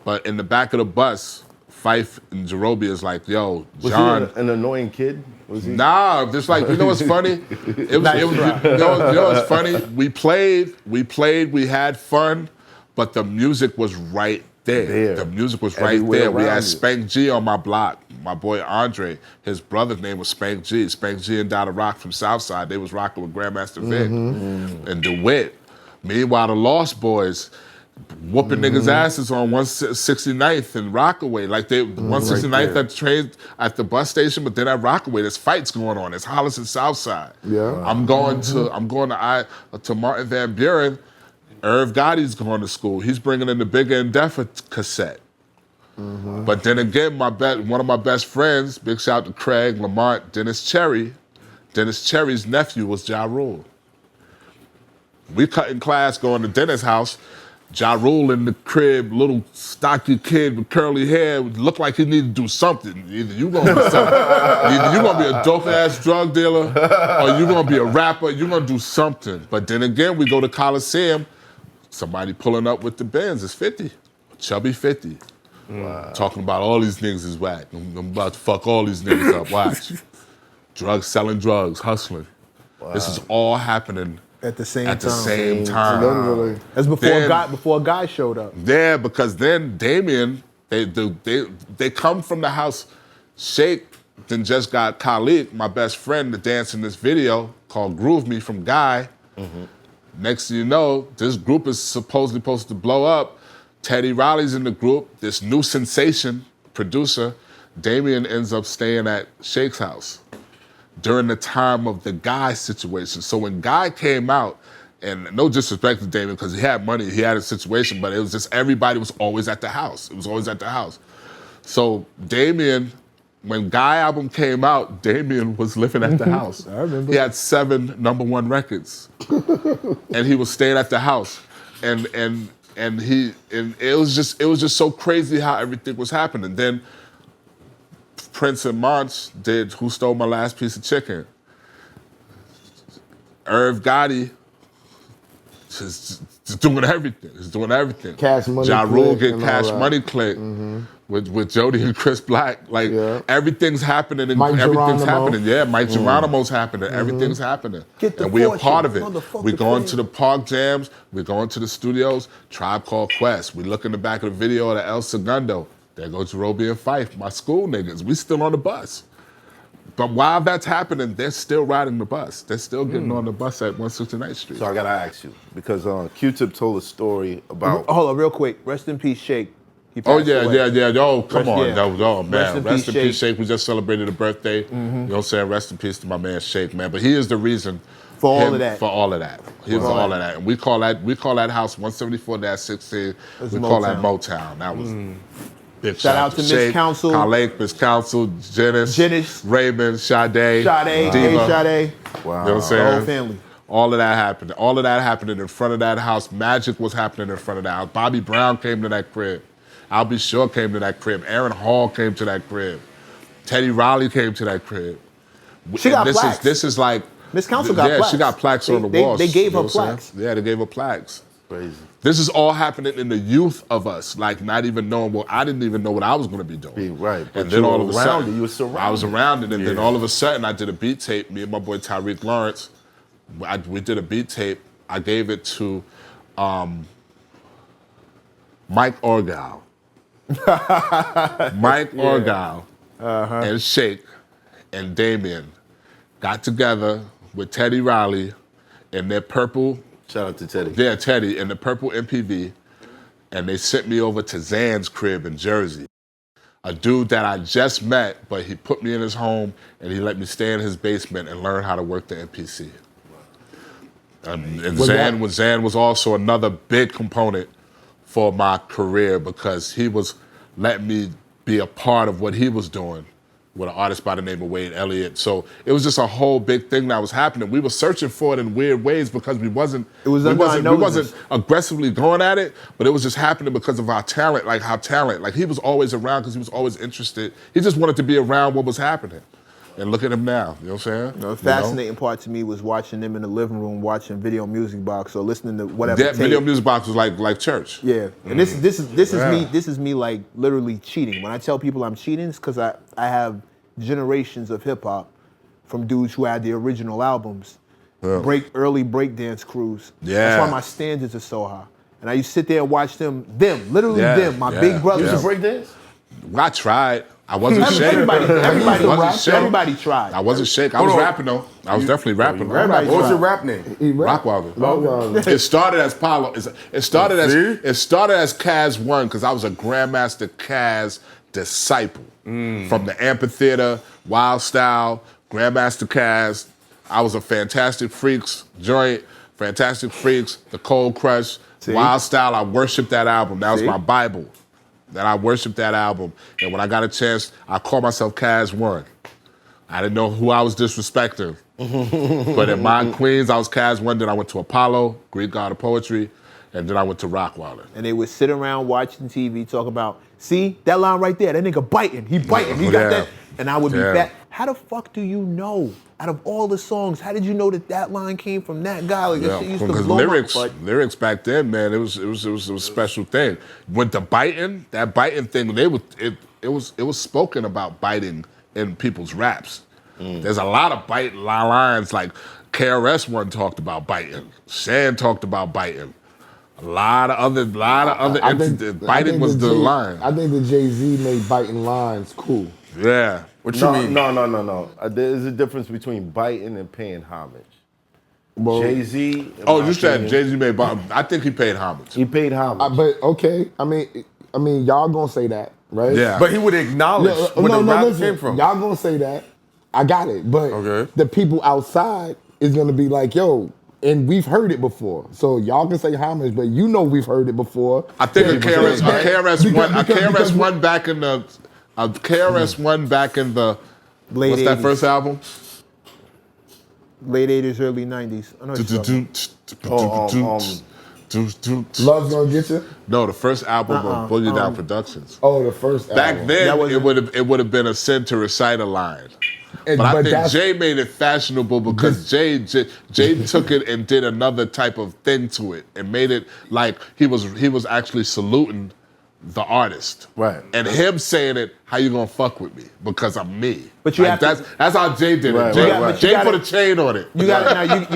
but in the back of the bus, Fife and Jerobi is like, "Yo, John." Was he an annoying kid? Was he? Nah, just like you know what's funny? You know what's funny? We played. We had fun, but the music was right there. The music was right there. We had Spank G on my block. My boy Andre, his brother's name was Spank G. Spank G and Dada Rock from Southside. They was rocking with Grandmaster Vic and DeWitt. Meanwhile, the Lost Boys whooping niggas' asses on 169th and Rockaway. Like 169th at the train at the bus station, but then at Rockaway, there's fights going on. There's Hollis and Southside. Yeah. I'm going to Martin Van Buren. Irv Gotti's going to school. He's bringing in the Bigger Endeavor cassette. But then again, one of my best friends, big shout out to Craig, Lamont, Dennis Cherry. Dennis Cherry's nephew was Ja Rule. We cut in class going to Dennis' house. Ja Rule in the crib, little stocky kid with curly hair, looked like he needed to do something. Either you gonna do something, either you gonna be a dope ass drug dealer, or you gonna be a rapper. You gonna do something. But then again, we go to Coliseum. Somebody pulling up with the Benz is 50, chubby 50. Wow. Talking about all these niggas is whack. I'm about to fuck all these niggas up. Watch. Selling drugs, hustling. Wow. This is all happening at the same time. Literally. That's before a guy showed up. Yeah, because then Damien, they come from the house. Sheikh then just got Khalid, my best friend, to dance in this video called Groove Me from Guy. Next thing you know, this group is supposedly supposed to blow up. Teddy Riley's in the group. This new sensation producer, Damien, ends up staying at Shake's house during the time of the Guy situation. So when Guy came out, and no disrespect to Damien because he had money, he had a situation, but it was just everybody was always at the house. It was always at the house. So Damien, when Guy album came out, Damien was living at the house. I remember. He had 7 #1 records, and he was staying at the house, and it was just so crazy how everything was happening. Then Prince and March did Who Stole My Last Piece of Chicken. Irv Gotti just doing everything. He's doing everything. Cash Money Ja Rule Click get and Cash all that. Money Click with Jody and Chris Black. Like everything's happening and Mike everything's Geronimo. happening. Yeah, Mike Geronimo's happening. Everything's happening. Get the And we are fortune, part of it. motherfucker, We going please. to the park jams. We going to the studios. Tribe Called Quest. We look in the back of the video of the El Segundo. There goes Roby and Fife, my school niggas. We still on the bus. But while that's happening, they're still riding the bus. They're still getting on the bus at 169th Street. So I gotta ask you, because Q-Tip told a story about... Hold on, real quick. Rest in peace, Shake. He Oh, passed yeah. away. Oh, come on. yeah. No, man. Rest in peace, Shake. Shake. We just celebrated a birthday. You know what I'm saying? Rest in peace to my man, Shake, man. But he is the reason For all of that. For all of that. He was all of that. And we call that house 174-16. We call that Motown. That was big Shout out to Miss Shake, Council. Khaled, Miss Council, Janice, Raymond, Sade, Sade, Diva. hey, Sade. Wow. You know what I'm The saying? whole family. All of that happened. All of that happened in front of that house. Magic was happening in front of that house. Bobby Brown came to that crib. Albie Shore came to that crib. Aaron Hall came to that crib. Teddy Riley came to that crib. She got plaques. This is like... Miss Council got yeah, plaques. she got plaques on the They walls. gave you know her what I'm plaques. saying? Yeah, they gave her plaques. Crazy. This is all happening in the youth of us, like not even knowing what I didn't even know what I was going to be doing. Right, but And then you all were of a around sudden, it, you were surrounded. I was around it, and then all of a sudden, I did a beat tape. Me and my boy Tyreek Lawrence, we did a beat tape. I gave it to Mike Orgal. Mike Orgal and Shake and Damien got together with Teddy Riley in their purple. Shout out to Teddy. Yeah, Teddy in the purple MPV, and they sent me over to Zan's crib in Jersey. A dude that I just met, but he put me in his home and he let me stay in his basement and learn how to work the MPC. And Zan was also another big component for my career because he was letting me be a part of what he was doing with an artist by the name of Wade Elliott. So it was just a whole big thing that was happening. We were searching for it in weird ways because we wasn't aggressively going at it, but it was just happening because of our talent, like he was always around because he was always interested. He just wanted to be around what was happening. And look at him now, you know what I'm saying? The fascinating part to me was watching them in the living room, watching Video Music Box or listening to whatever. That Video Music Box was like church. Yeah, and this is me like literally cheating. When I tell people I'm cheating, it's because I have generations of hip hop from dudes who had the original albums, early breakdance crews. Yeah, that's why my standards are so high. And I used to sit there and watch them, my big brothers. You used to breakdance? I tried. I wasn't Shake. Everybody tried. I wasn't Shake. I was rapping though. I was definitely rapping. What was your rap name? Rockwilder. It started as Paulo. It started as Kaz 1 because I was a Grandmaster Kaz disciple from the Amphitheater, Wild Style, Grandmaster Kaz. I was a Fantastic Freaks joint, Fantastic Freaks, The Cold Crush, Wild Style. I worshiped that album. That was my Bible. That I worshiped that album. And when I got a chance, I called myself Kaz 1. I didn't know who I was disrespecting. But in my Queens, I was Kaz 1. Then I went to Apollo, Greek God of Poetry, and then I went to Rockwilder. And they would sit around watching TV, talk about, see, that line right there, that nigga biting, he biting, he got that. And I would be back. How the fuck do you know? Out of all the songs, how did you know that line came from that guy? Like, that shit used to blow lyrics back then, man, it was a special thing. With the biting, that biting thing, it was spoken about biting in people's raps. There's a lot of bite lines, like KRS-One talked about biting, Shan talked about biting. A lot of other biting was the line. I think that Jay-Z made biting lines cool. Yeah. What you mean? No. There's a difference between biting and paying homage. Well, Jay-Z. Oh, you said Jay-Z made bomb. I think he paid homage. He paid homage. but okay, I mean, y'all gonna say that, right? Yeah. But he would acknowledge where the rap came from. Y'all gonna say that. I got it. But Okay. the people outside is gonna be like, yo, and we've heard it before. So y'all can say homage, but you know we've heard it before. I think a Because- KRS-One back in the Late what's that 80s. first album? Late 80s, early 90s. I know what you're talking about. Love's Gonna Get You? No, the first album of Boogie Down Productions. Oh, the first Back album. then, wasn't- it would have been a sin to recite a line. And- But I think that's- Jay made it fashionable because Jay took it and did another type of thing to it and made it like he was actually saluting the artist. Right. And him saying it, how you gonna fuck with me? Because I'm me. But you Like, have to- that's how Jay did it. Right, Jay, right, right. Jay You gotta- put a chain on it. You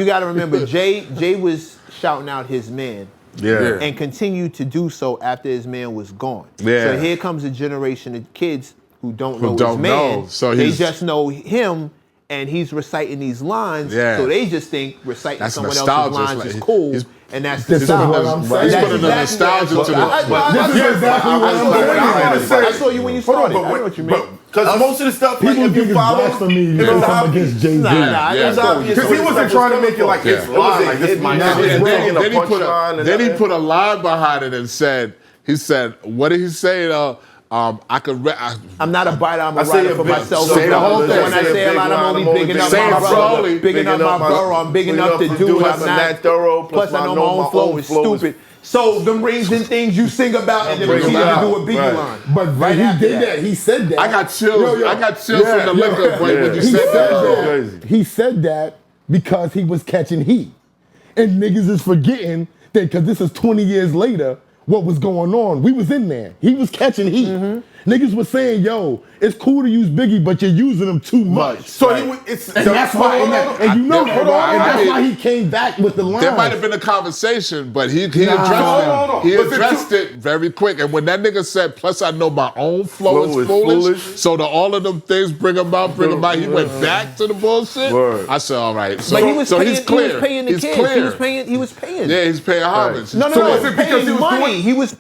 got to remember, Jay was shouting out his man. Yeah. And continued to do so after his man was gone. Yeah. So here comes a generation of kids who don't know don't his man. know. So they he's- just know him, and he's reciting these lines. Yeah. So they just think reciting That's someone nostalgia. else's lines It's is like- cool, he's- and that's the This is style. what I'm saying. He's That's putting the nostalgia to the. This is exactly what I'm saying. I saw you when you started. I know what you mean. Because most of the stuff, like, People if think you it's follow, blasphemy it to was come obvious. against Jay-Z. Yeah. It was obvious. Because he where wasn't the trying to stuff make was it like coming his from. It wasn't line, like, this is my hidden. shit. It And wasn't then, a then he put punchline a, and then he nothing. put a line behind it and said, what did he say? I could. I'm not a biter, I'm a I say writer a for big- myself. say the whole thing. When I say a lot, I'm only bigging up Say my it brother. slowly. Bigging up my borough, I'm big enough to do it. I'm not thorough. Plus, I know my own flow is stupid. So them rings and things you sing about, and then Bring proceed them to out. do a biggie Right. line. But Right he after did that. He said that. I got chills. Yo, yo. I got chills Yeah, from the yo. liquor when you He said said that. Crazy. that. He said that because he was catching heat. And niggas is forgetting that because this is 20 years later, what was going on. We was in there. He was catching heat. Niggas was saying, yo, it's cool to use Biggie, but you're using him too much. So he was, it's And that's why, and you know that, hold on, right? And I that's mean, why he came back with the line. There might have been a conversation, but he addressed hold on. it. He Was it addressed it very quick. And when that nigga said, plus I know my own flow is foolish, so to all of them things, bring him out. He went back to the bullshit. Word. I said, all right. So, But he was so paying, he's clear. He was paying the he's kids. clear. He was paying. Yeah, he's paying homage. No, So no, was no. it because he was money? doing- He was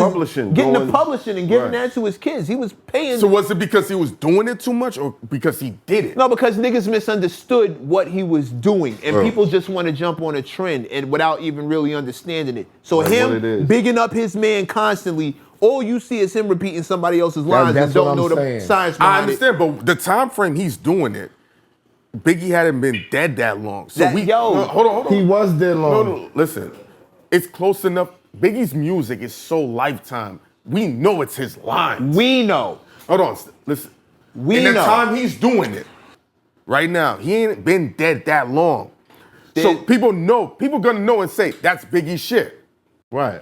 Publishing, getting going- the publishing and giving Right. that to his kids. He was paying. So was it because he was doing it too much or because he did it? No, because niggas misunderstood what he was doing, and people just want to jump on a trend and without even really understanding it. So That's what it him is. bigging up his man constantly, all you see is him repeating somebody else's lines that's and don't what know I'm the saying. science I behind it. understand, but the time frame he's doing it, Biggie hadn't been dead that long. So That- yo. no, hold on. He was dead long. No, listen. It's close enough. Biggie's music is so lifetime. We know it's his lines. We know. Hold on, listen. We In the know. time he's doing it, right now, he ain't been dead that long. So Did- people gonna know and say, that's Biggie's shit. Right.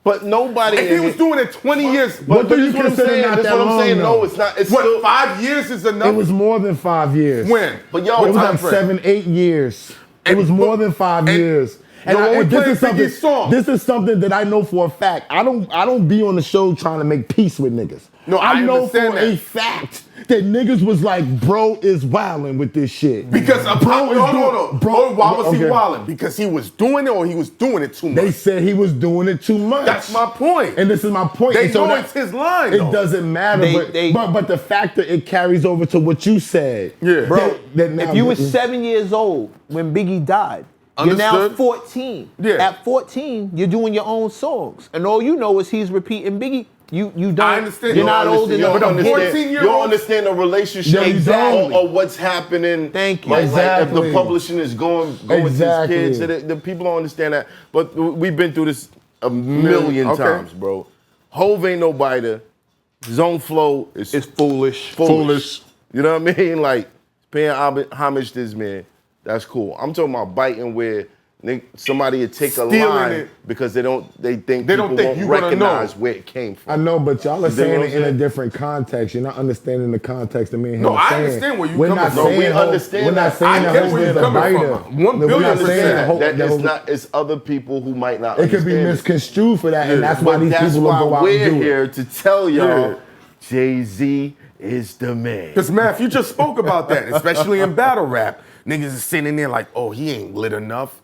But nobody. If he was doing it 20 years, What do you That's what I'm consider saying. not That's that what I'm long, saying. though? No, it's not. It's what, still. 5 years is enough? It was more than 5 years. When? But yo, It was time like frame? 7, 8 years. It And- was more than 5 and- years. Yo, when we and playing Biggie's song. this is something that I know for a fact. I don't be on the show trying to make peace with niggas. No, I know for understand that. a fact that niggas was like, bro is wilding with this shit. Because Bro is doing- why was he okay. wilding? Because he was doing it or he was doing it too much? They said he was doing it too much. That's my point. And this is my point. They And so know that- it's his line, It though. doesn't matter. They- but the fact that it carries over to what you said. Yeah. Bro, that now- if you were 7 years old when Biggie died, you're now Understood. 14. Yeah. At 14, you're doing your own songs. And all you know is he's repeating Biggie. You don't. I understand. You're You not don't old understand. enough. But to the get it. 14-year-old You don't understand the relationship Exactly. or what's happening. Thank you. Like, if Exactly. the publishing is going Exactly. with his kids, the people don't understand that. But we've been through this a million Okay. times, bro. Hov ain't no biter. His own flow is It's foolish. Foolish. You know what I mean? Like paying homage to this man. That's cool. I'm talking about biting where somebody would take a Stealing line it. because they don't think They people don't think won't you gonna recognize know. where it came from. I know, but y'all are You dig what saying I'm it in a saying? different context. You're not understanding the context of me and him. No, I saying. understand where you We're coming not from. saying No, we Hov- understand We're not that. saying I that get Hov where is you're a coming biter. from. 1 We're billion not saying percent. that Hov- That that it's Hov- not. It's other people who might not. It could be understand misconstrued for that, and that's why But these that's people will why go out we're and do here it. to tell y'all Jay-Z is the man. Because, Math, you just spoke about that, especially in battle rap. Niggas is sitting there like, oh, he ain't lit enough.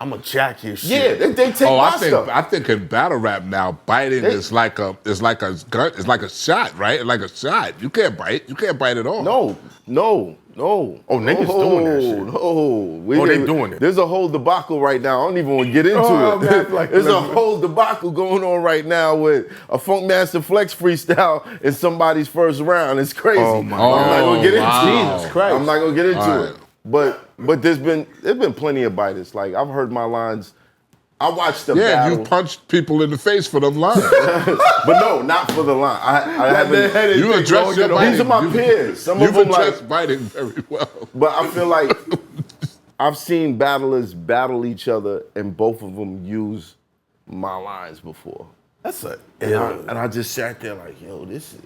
I'm gonna jack his shit. Yeah, they take my stuff. I think in battle rap now, biting is like a gun, it's like a shot, right? Like a shot. You can't bite. You can't bite at all. No. Oh, niggas doing that shit. No. They doing it. There's a whole debacle right now. I don't even want to get into it. Man, There's a whole debacle going on right now with a Funkmaster Flex freestyle in somebody's first round. It's crazy. Oh, my I'm not gonna get into wow. it. Jesus Christ. I'm not gonna get into All it. But there's been plenty of biters. Like I've heard my lines. I watched the battle. You punched people in the face for them lines. But no, not for the line. I haven't. You address your biting. These are my peers. Some of You've them addressed biting very well. But I feel like I've seen battlers battle each other, and both of them use my lines before. That's it. And I just sat there like, yo, this is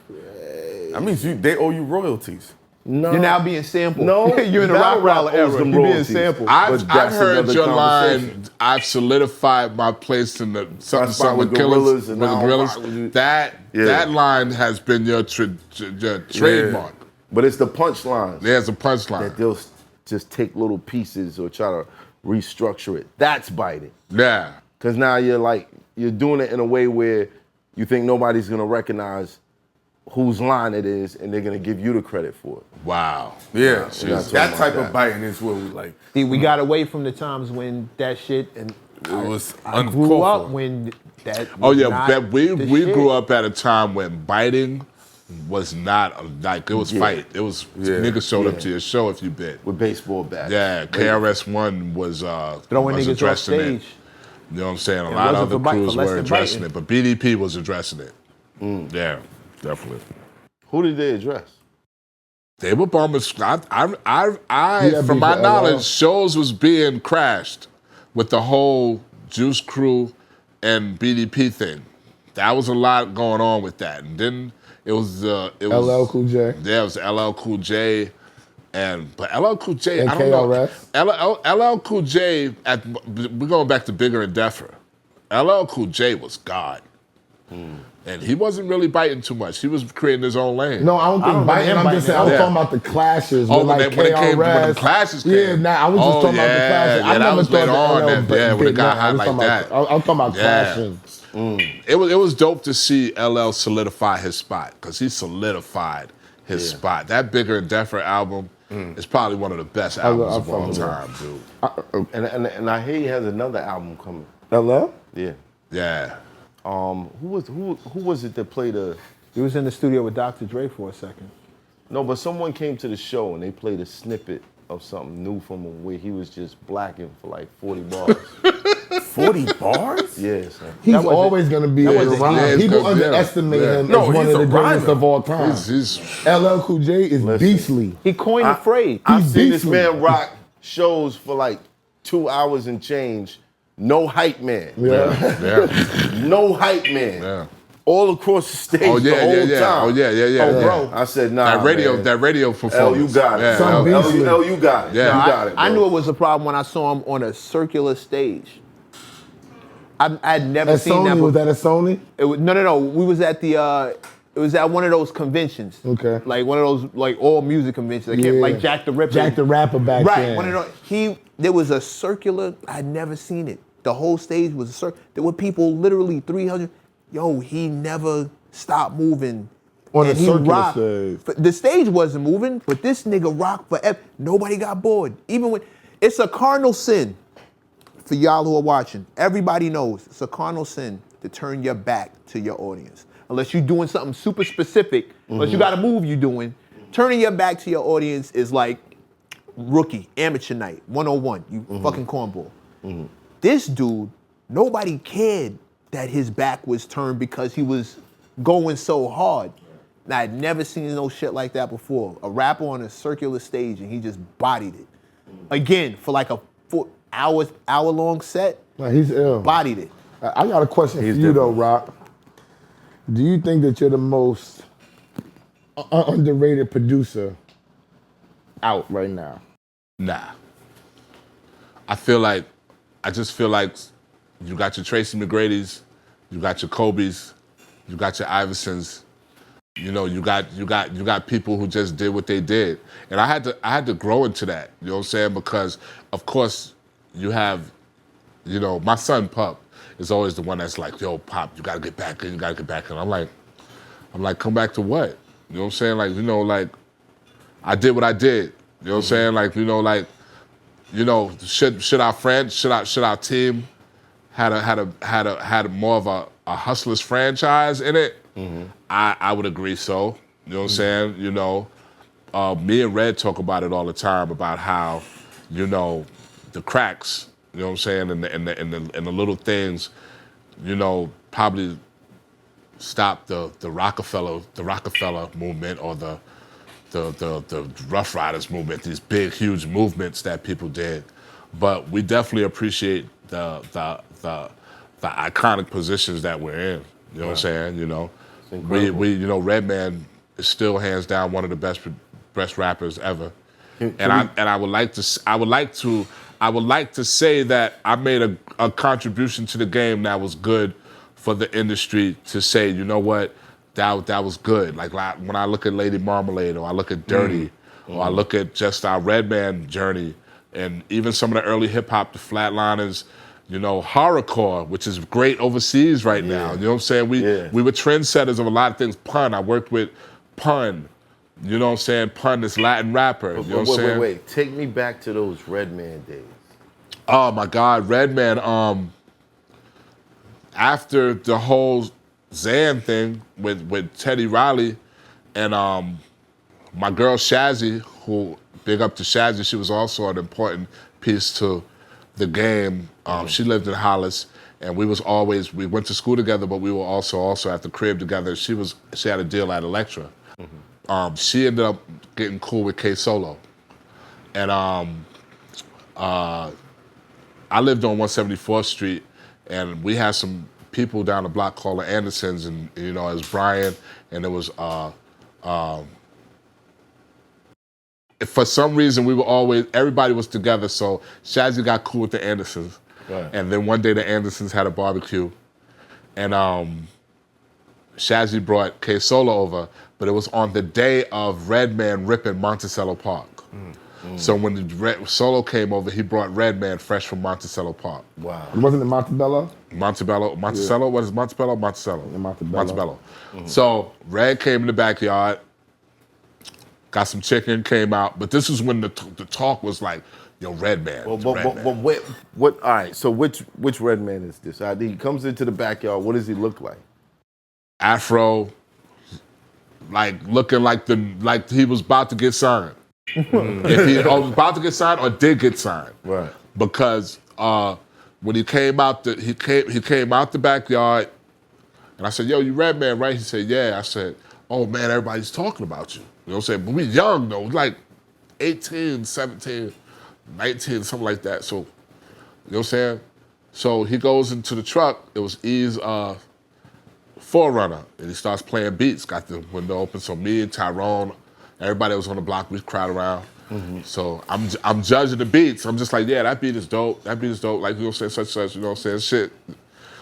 crazy. That means they owe you royalties. No. You're now being sampled. No, You're in the battle rap Rockwilder era. owes them You're being royalties. sampled. I've that's heard another your conversation. line. I've solidified my place in the something with with Killers Gorillas with and the now Gorillas. Rock with you. That line has been your trademark. But it's the punchlines There's a punchline. that they'll just take little pieces or try to restructure it. That's biting. Yeah. Because now you're doing it in a way where you think nobody's gonna recognize whose line it is, and they're gonna give you the credit for it. Wow. Yeah, Jesus. that type that. of biting is what we like. See, we got away from the times when that shit, and It was I grew uncalled up for. when that. Oh was yeah, not that we the we shit. grew up at a time when biting was not like it was fight. It was niggas showed up to your show if you bit. With baseball bats. Yeah, KRS-One was Throwing was niggas off addressing it. stage. You know what I'm saying? A It lot wasn't of for other bite- for crews less were than addressing biting. it, but BDP was addressing it. Yeah, definitely. Who did they address? They were bombers. Yeah, From my because knowledge, shows was being crashed with the whole Juice Crew and BDP thing. That was a lot going on with that, and then it was LL Cool J. Yeah, it was LL Cool J, but LL Cool J And I don't know. KRS. LL Cool J we're going back to Bigger and Deffer. LL Cool J was God. And he wasn't really biting too much. He was creating his own lane. No, I don't think biting. I'm just saying. I was Yeah. talking about the clashes. Oh, with when like they- when it came- when KRS. the clashes came. Yeah, nah, I was just talking about the clashes. Yeah, I that never was thought later that on LL that- yeah, when it bit got nothing. hot I was like talking that. about- I was talking about Yeah. clashing. It was dope to see LL solidify his spot because he solidified his spot. That Bigger and Deffer album is probably one of the best albums of all time, dude. And I hear he has another album coming. LL? Yeah. Yeah. Who was it that played a? He was in the studio with Dr. Dre for a second. No, but someone came to the show and they played a snippet of something new from him where he was just blacking for like 40 bars. 40 bars? Yeah, son. He's wasn't- always going to be that a wasn't- rhyme. yeah, People because- yeah. underestimate Yeah. him No, as one he's of the a greatest rhymer. of all time. He's LL Cool J is beastly. He coined the phrase. I've He's seen this beastly. man rock shows for like 2 hours and change. No hype man. yeah. No hype man. Yeah. All across the stage Oh the yeah, whole yeah. time. Oh yeah. Oh, bro. I said, nah, That radio, man. that radio performance. L, you got it. Yeah, Some L- beast. L, you got it. Yeah. You No, got it, bro. I knew it was a problem when I saw him on a circular stage. I'd never At seen Sony, that. was that at Sony? It was, no. We was at the. It was at one of those conventions. Okay. Like one of those like all music conventions. I can't, Yeah. like Jack the Ripper. Jack the Rapper back Right. then. One of those. There was a circular. I'd never seen it. The whole stage was a circle. There were people literally 300. Yo, he never stopped moving. On And a he circular rocked. stage. The stage wasn't moving, but this nigga rocked forever. Nobody got bored. Even when it's a cardinal sin for y'all who are watching. Everybody knows it's a cardinal sin to turn your back to your audience. Unless you're doing something super specific, unless you got a move you're doing, turning your back to your audience is like rookie, amateur night, 101. You fucking cornball. This dude, nobody cared that his back was turned because he was going so hard. Now, I'd never seen no shit like that before. A rapper on a circular stage and he just bodied it. Again, for like a hour-long set, Nah, he's ill. bodied it. I got a question for you though, Rock. Do you think that you're the most underrated producer out right now? Nah. I just feel like you got your Tracy McGrady's, you got your Kobe's, you got your Iversons, you know, you got people who just did what they did, and I had to grow into that. You know what I'm saying? Because of course you have, you know, my son Pup is always the one that's like, yo, Pop, you gotta get back in, you gotta get back in. I'm like, come back to what? You know what I'm saying? Like, you know, like I did what I did. You know what I'm saying? Like, you know, like, you know, should our team had more of a hustlers franchise in it? I would agree so. You know what I'm saying? You know, me and Red talk about it all the time about how, you know, the cracks, you know what I'm saying, and the little things, you know, probably stop the Rockefeller movement or the Rough Riders movement, these big, huge movements that people did. But we definitely appreciate the iconic positions that we're in. You know what I'm saying? You know, we you know, Redman is still hands down one of the best rappers ever. I would like to say that I made a contribution to the game that was good for the industry to say, you know what, that was good. Like when I look at Lady Marmalade, or I look at Dirty, or I look at just our Redman journey, and even some of the early hip hop, the Flatliners, you know, horrorcore, which is great overseas right now. You know what I'm saying? We were trendsetters of a lot of things. Pun, I worked with Pun. You know what I'm saying? Pun, this Latin rapper. You know what I'm saying? Wait. Take me back to those Redman days. Oh my God, Redman. After the whole Zan thing with Teddy Riley and my girl Shazzy, who, big up to Shazzy, she was also an important piece to the game. She lived in Hollis, and we went to school together, but we were also at the crib together. She had a deal at Elektra. She ended up getting cool with K Solo, and I lived on 174th Street, and we had some people down the block called the Andersons, and you know, it was Brian, and it was for some reason everybody was together, so Shazzy got cool with the Andersons. Right. And then one day the Andersons had a barbecue, and Shazzy brought K Solo over, but it was on the day of Redman ripping Monticello Park. So when Solo came over, he brought Redman fresh from Monticello Park. Wow. Wasn't it Montebello? Monticello? Yeah. What is Montebello? Monticello. Yeah, Montebello. So Red came in the backyard, got some chicken, came out, but this is when the talk was like, yo, Redman. What? All right. So which Redman is this? He comes into the backyard. What does he look like? Afro, like looking like he was about to get signed. If he was about to get signed or did get signed, right? Because when he came out the backyard, and I said, "Yo, you Redman, right?" He said, "Yeah." I said, "Oh man, everybody's talking about you." You know what I'm saying? But we young though, like 18, 17, 19, something like that. So, you know what I'm saying? So he goes into the truck. It was E's Forerunner, and he starts playing beats. Got the window open, so me and Tyrone, everybody that was on the block, we crowd around. So I'm judging the beats. I'm just like, yeah, that beat is dope. That beat is dope. Like, you know what I'm saying, such, you know what I'm saying, shit.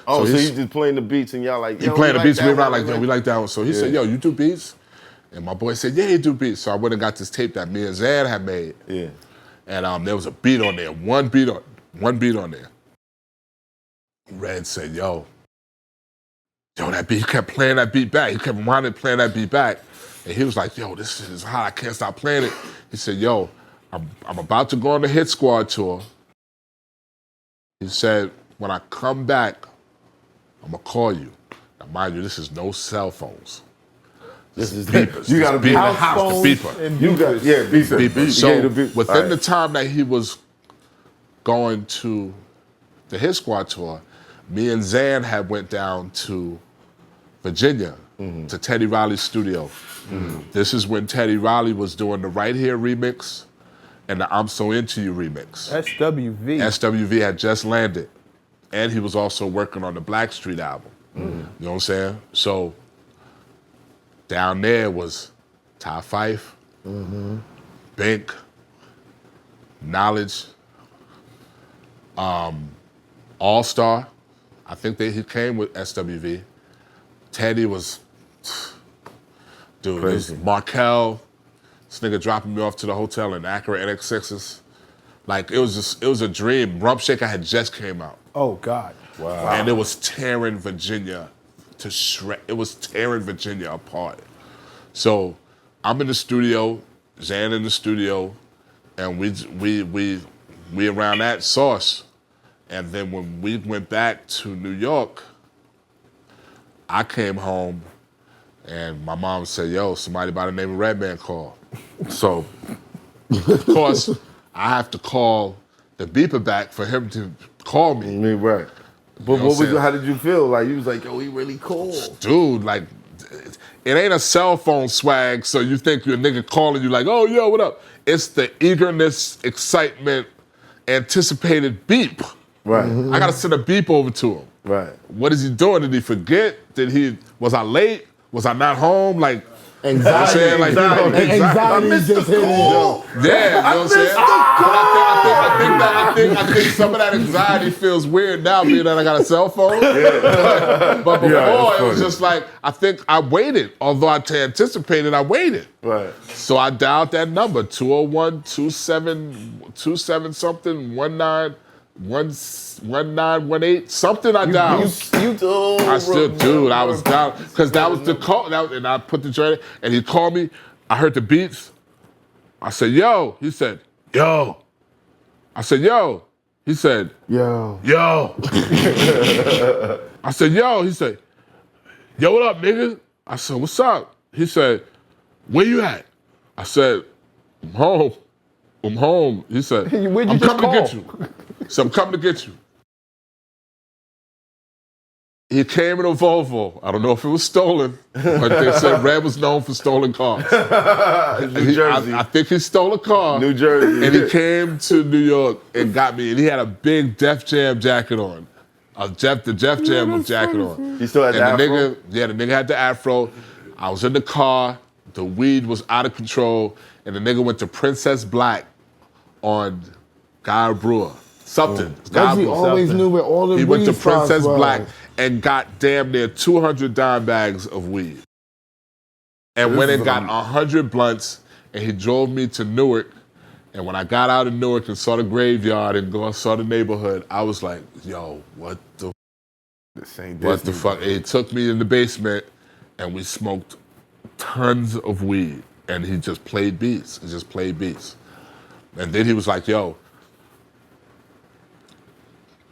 Oh, so he's just playing the beats and y'all like, yo, he playing the like beats, we around one, like, yo, we like that one. So he said, yo, you do beats? And my boy said, yeah, he do beats. So I went and got this tape that me and Zan had made. Yeah. And there was a beat on there, one beat on there. Red said, yo, that beat, he kept playing that beat back. He kept wanting to play that beat back. And he was like, yo, this shit is hot, I can't stop playing it. He said, yo, I'm about to go on the Hit Squad tour. He said, when I come back, I'm gonna call you. Now, mind you, this is no cell phones. This is beepers. You gotta be in the house. The beeper. You got, beeper. So within the time that he was going to the Hit Squad tour, me and Zan had went down to Virginia to Teddy Riley's studio. This is when Teddy Riley was doing the Right Here remix and the I'm So Into You remix. SWV. SWV had just landed. And he was also working on the Blackstreet album. You know what I'm saying? So down there was Ty Fife, Bink, Knowledge, All Star. I think he came with SWV. Teddy was Dude, this Markel, this nigga dropping me off to the hotel in Acura NX6s. Like, it was a dream. Rump Shaker had just came out. Oh, God. Wow. And it was tearing Virginia to shred. It was tearing Virginia apart. So I'm in the studio, Zan in the studio, and we around that sauce. And then when we went back to New York, I came home and my mom said, yo, somebody by the name of Redman called. So, of course, I have to call the beeper back for him to call me. Right. But how did you feel? Like, you was like, yo, he really cool. Dude, like, it ain't a cell phone swag, so you think your nigga calling you like, oh, yo, what up? It's the eagerness, excitement, anticipated beep. Right. I gotta send a beep over to him. Right. What is he doing? Did he forget? Was I late? Was I not home? Like, Anxiety. You know what I'm saying? Like, Anxiety just hit him. Yeah, you know what I'm saying? I think some of that anxiety feels weird now, being that I got a cell phone. But before, it was just like, I think I waited. Although I anticipated, I waited. Right. So I dialed that number, 201-27 something, 1918, something I dialed. I was down, because that was the call, and I put the joint in, and he called me, I heard the beats, I said, yo, he said, yo. I said, yo. He said, Yo. I said, yo. He said, yo, what up, nigga? I said, what's up? He said, where you at? I said, I'm home. I'm home. He said, I'm coming to get you. So I'm coming to get you. He came in a Volvo. I don't know if it was stolen, but they said Red was known for stolen cars. New Jersey. I think he stole a car. New Jersey. And he came to New York and got me. And he had a big Def Jam jacket on. The Def Jam jacket on. He still had the afro? the nigga had the afro. I was in the car. The weed was out of control. And the nigga went to Princess Black on Guy Brewer. Something. Reggie always knew where all the He went to weed spots Princess was. Black and got damn near 200 dime bags of weed. And went and got 100 blunts, and he drove me to Newark. And when I got out of Newark and saw the graveyard and saw the neighborhood, I was like, yo, what the fuck? And he took me in the basement, and we smoked tons of weed. And he just played beats. And then he was like, yo,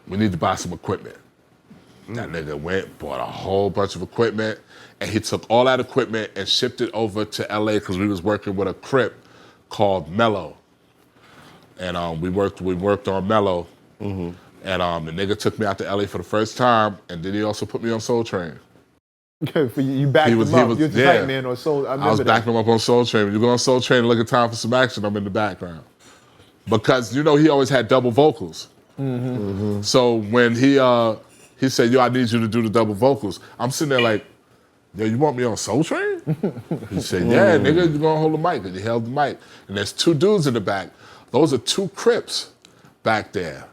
we need to buy some equipment. That nigga went, bought a whole bunch of equipment, and he took all that equipment and shipped it over to LA because we was working with a Crip called Mello. And we worked on Mello. And the nigga took me out to LA for the first time, and then he also put me on Soul Train. You backed him up. You're the type man on Soul. I was backing him up on Soul Train. When you go on Soul Train and look at Time for Some Action, I'm in the background. Because, you know, he always had double vocals. So when he said, yo, I need you to do the double vocals, I'm sitting there like, yo, you want me on Soul Train? He said, yeah, nigga, you're gonna hold the mic. And he held the mic. And there's two dudes in the back. Those are two Crips back there.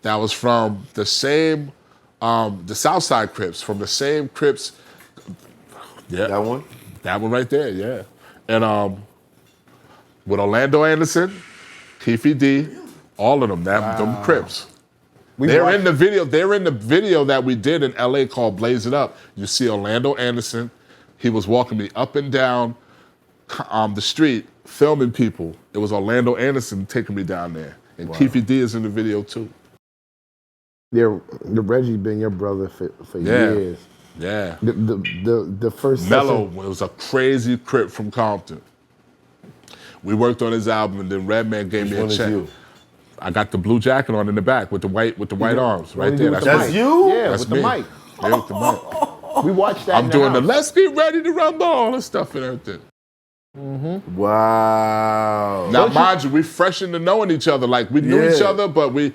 That was from the same, the Southside Crips, from the same Crips. Yeah. That one? That one right there, yeah. And with Orlando Anderson, Keefy D, all of them, them Crips. They're in the video that we did in LA called Blaze It Up. You see Orlando Anderson. He was walking me up and down the street, filming people. It was Orlando Anderson taking me down there. And Keefy D is in the video too. Yeah, the Reggie been your brother for years. Yeah. The first Mello was a crazy Crip from Compton. We worked on his album, and then Redman gave me a check. I got the blue jacket on in the back with the white arms right there. That's you? Yeah, That's with the me. mic. Yeah, with the mic. We watched that. I'm doing the let's get ready to rumble, all this stuff and everything. Wow. Now, mind you, we fresh into knowing each other. Like, we knew each other, but and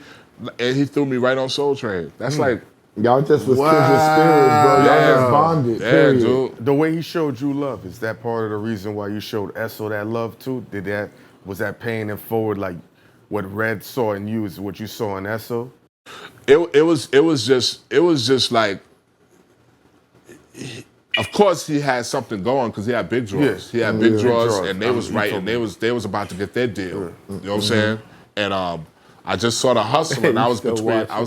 he threw me right on Soul Train. That's like, y'all just was kindred spirits, bro. Y'all just bonded. yeah, period. dude. The way he showed you love, is that part of the reason why you showed ESSO that love too? Was that paying it forward, like what Red saw in you is what you saw in ESSO? It was just like, of course, he had something going because he had big draws. He had big draws, and they was writing. They was about to get their deal. You know what I'm saying? And I just saw the hustle, and I was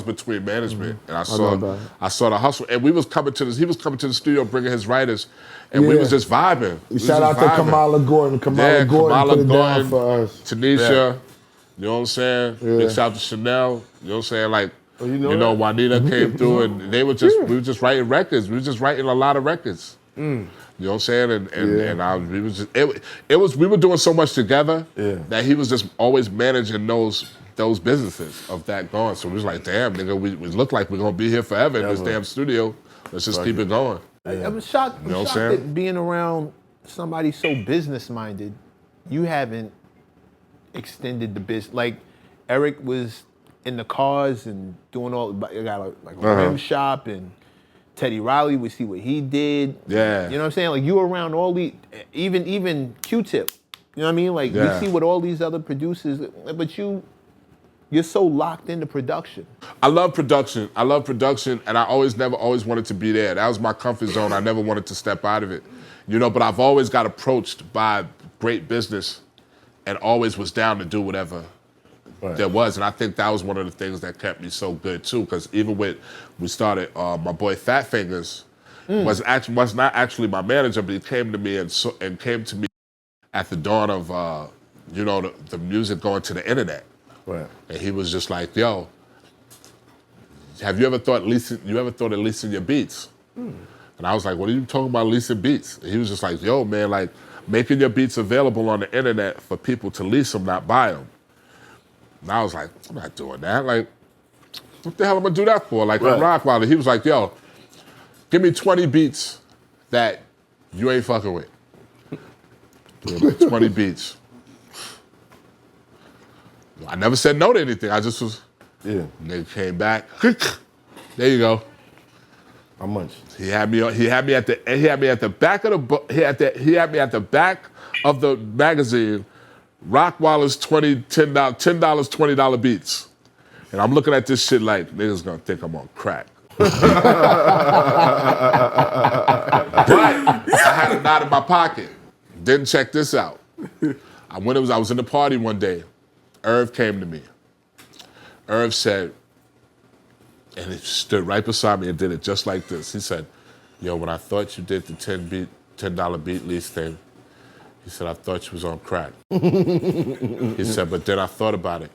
between management, and I saw the hustle, and we was coming to this. He was coming to the studio, bringing his writers, and we was just vibing. Shout out to Kamala Gordon. Kamala Gordon put it down for us. Tanisha, you know what I'm saying? Big shout out to Chanel. You know what I'm saying? Like. You know, Juanita came through, and we were just writing records. We were just writing a lot of records. You know what I'm saying? We were doing so much together that he was just always managing those businesses of that going. So we was like, damn, nigga, we look like we're gonna be here forever in this damn studio. Let's just keep it going. I'm shocked. I'm shocked that being around somebody so business minded, you haven't extended the business. Like Eric was in the cars and doing all, you got a rim shop, and Teddy Riley, we see what he did. Yeah. You know what I'm saying? Like you were around all the, even Q-Tip. You know what I mean? Like you see what all these other producers, but you're so locked into production. I love production, and I never wanted to be there. That was my comfort zone. I never wanted to step out of it. You know, but I've always got approached by great business and always was down to do whatever there was, and I think that was one of the things that kept me so good too. Because even when we started, my boy Fat Fingers was not actually my manager, but he came to me and came to me at the dawn of the music going to the internet. Right. And he was just like, "Yo, have you ever thought of leasing your beats?" And I was like, "What are you talking about leasing beats?" And he was just like, "Yo, man, like making your beats available on the internet for people to lease them, not buy them." And I was like, I'm not doing that. Like, what the hell am I gonna do that for? Like, on Rockwilder, he was like, yo, give me 20 beats that you ain't fucking with. 20 beats. I never said no to anything. I just was, nigga came back. There you go. How much? He had me at the back of the magazine. Rockwilder's $10, $20 beats. And I'm looking at this shit like, niggas gonna think I'm on crack. But I had a knot in my pocket. Didn't check this out. I was in the party one day. Irv came to me. Irv said, and he stood right beside me and did it just like this. He said, yo, when I thought you did the $10 beat lease thing, he said, I thought you was on crack. He said, but then I thought about it.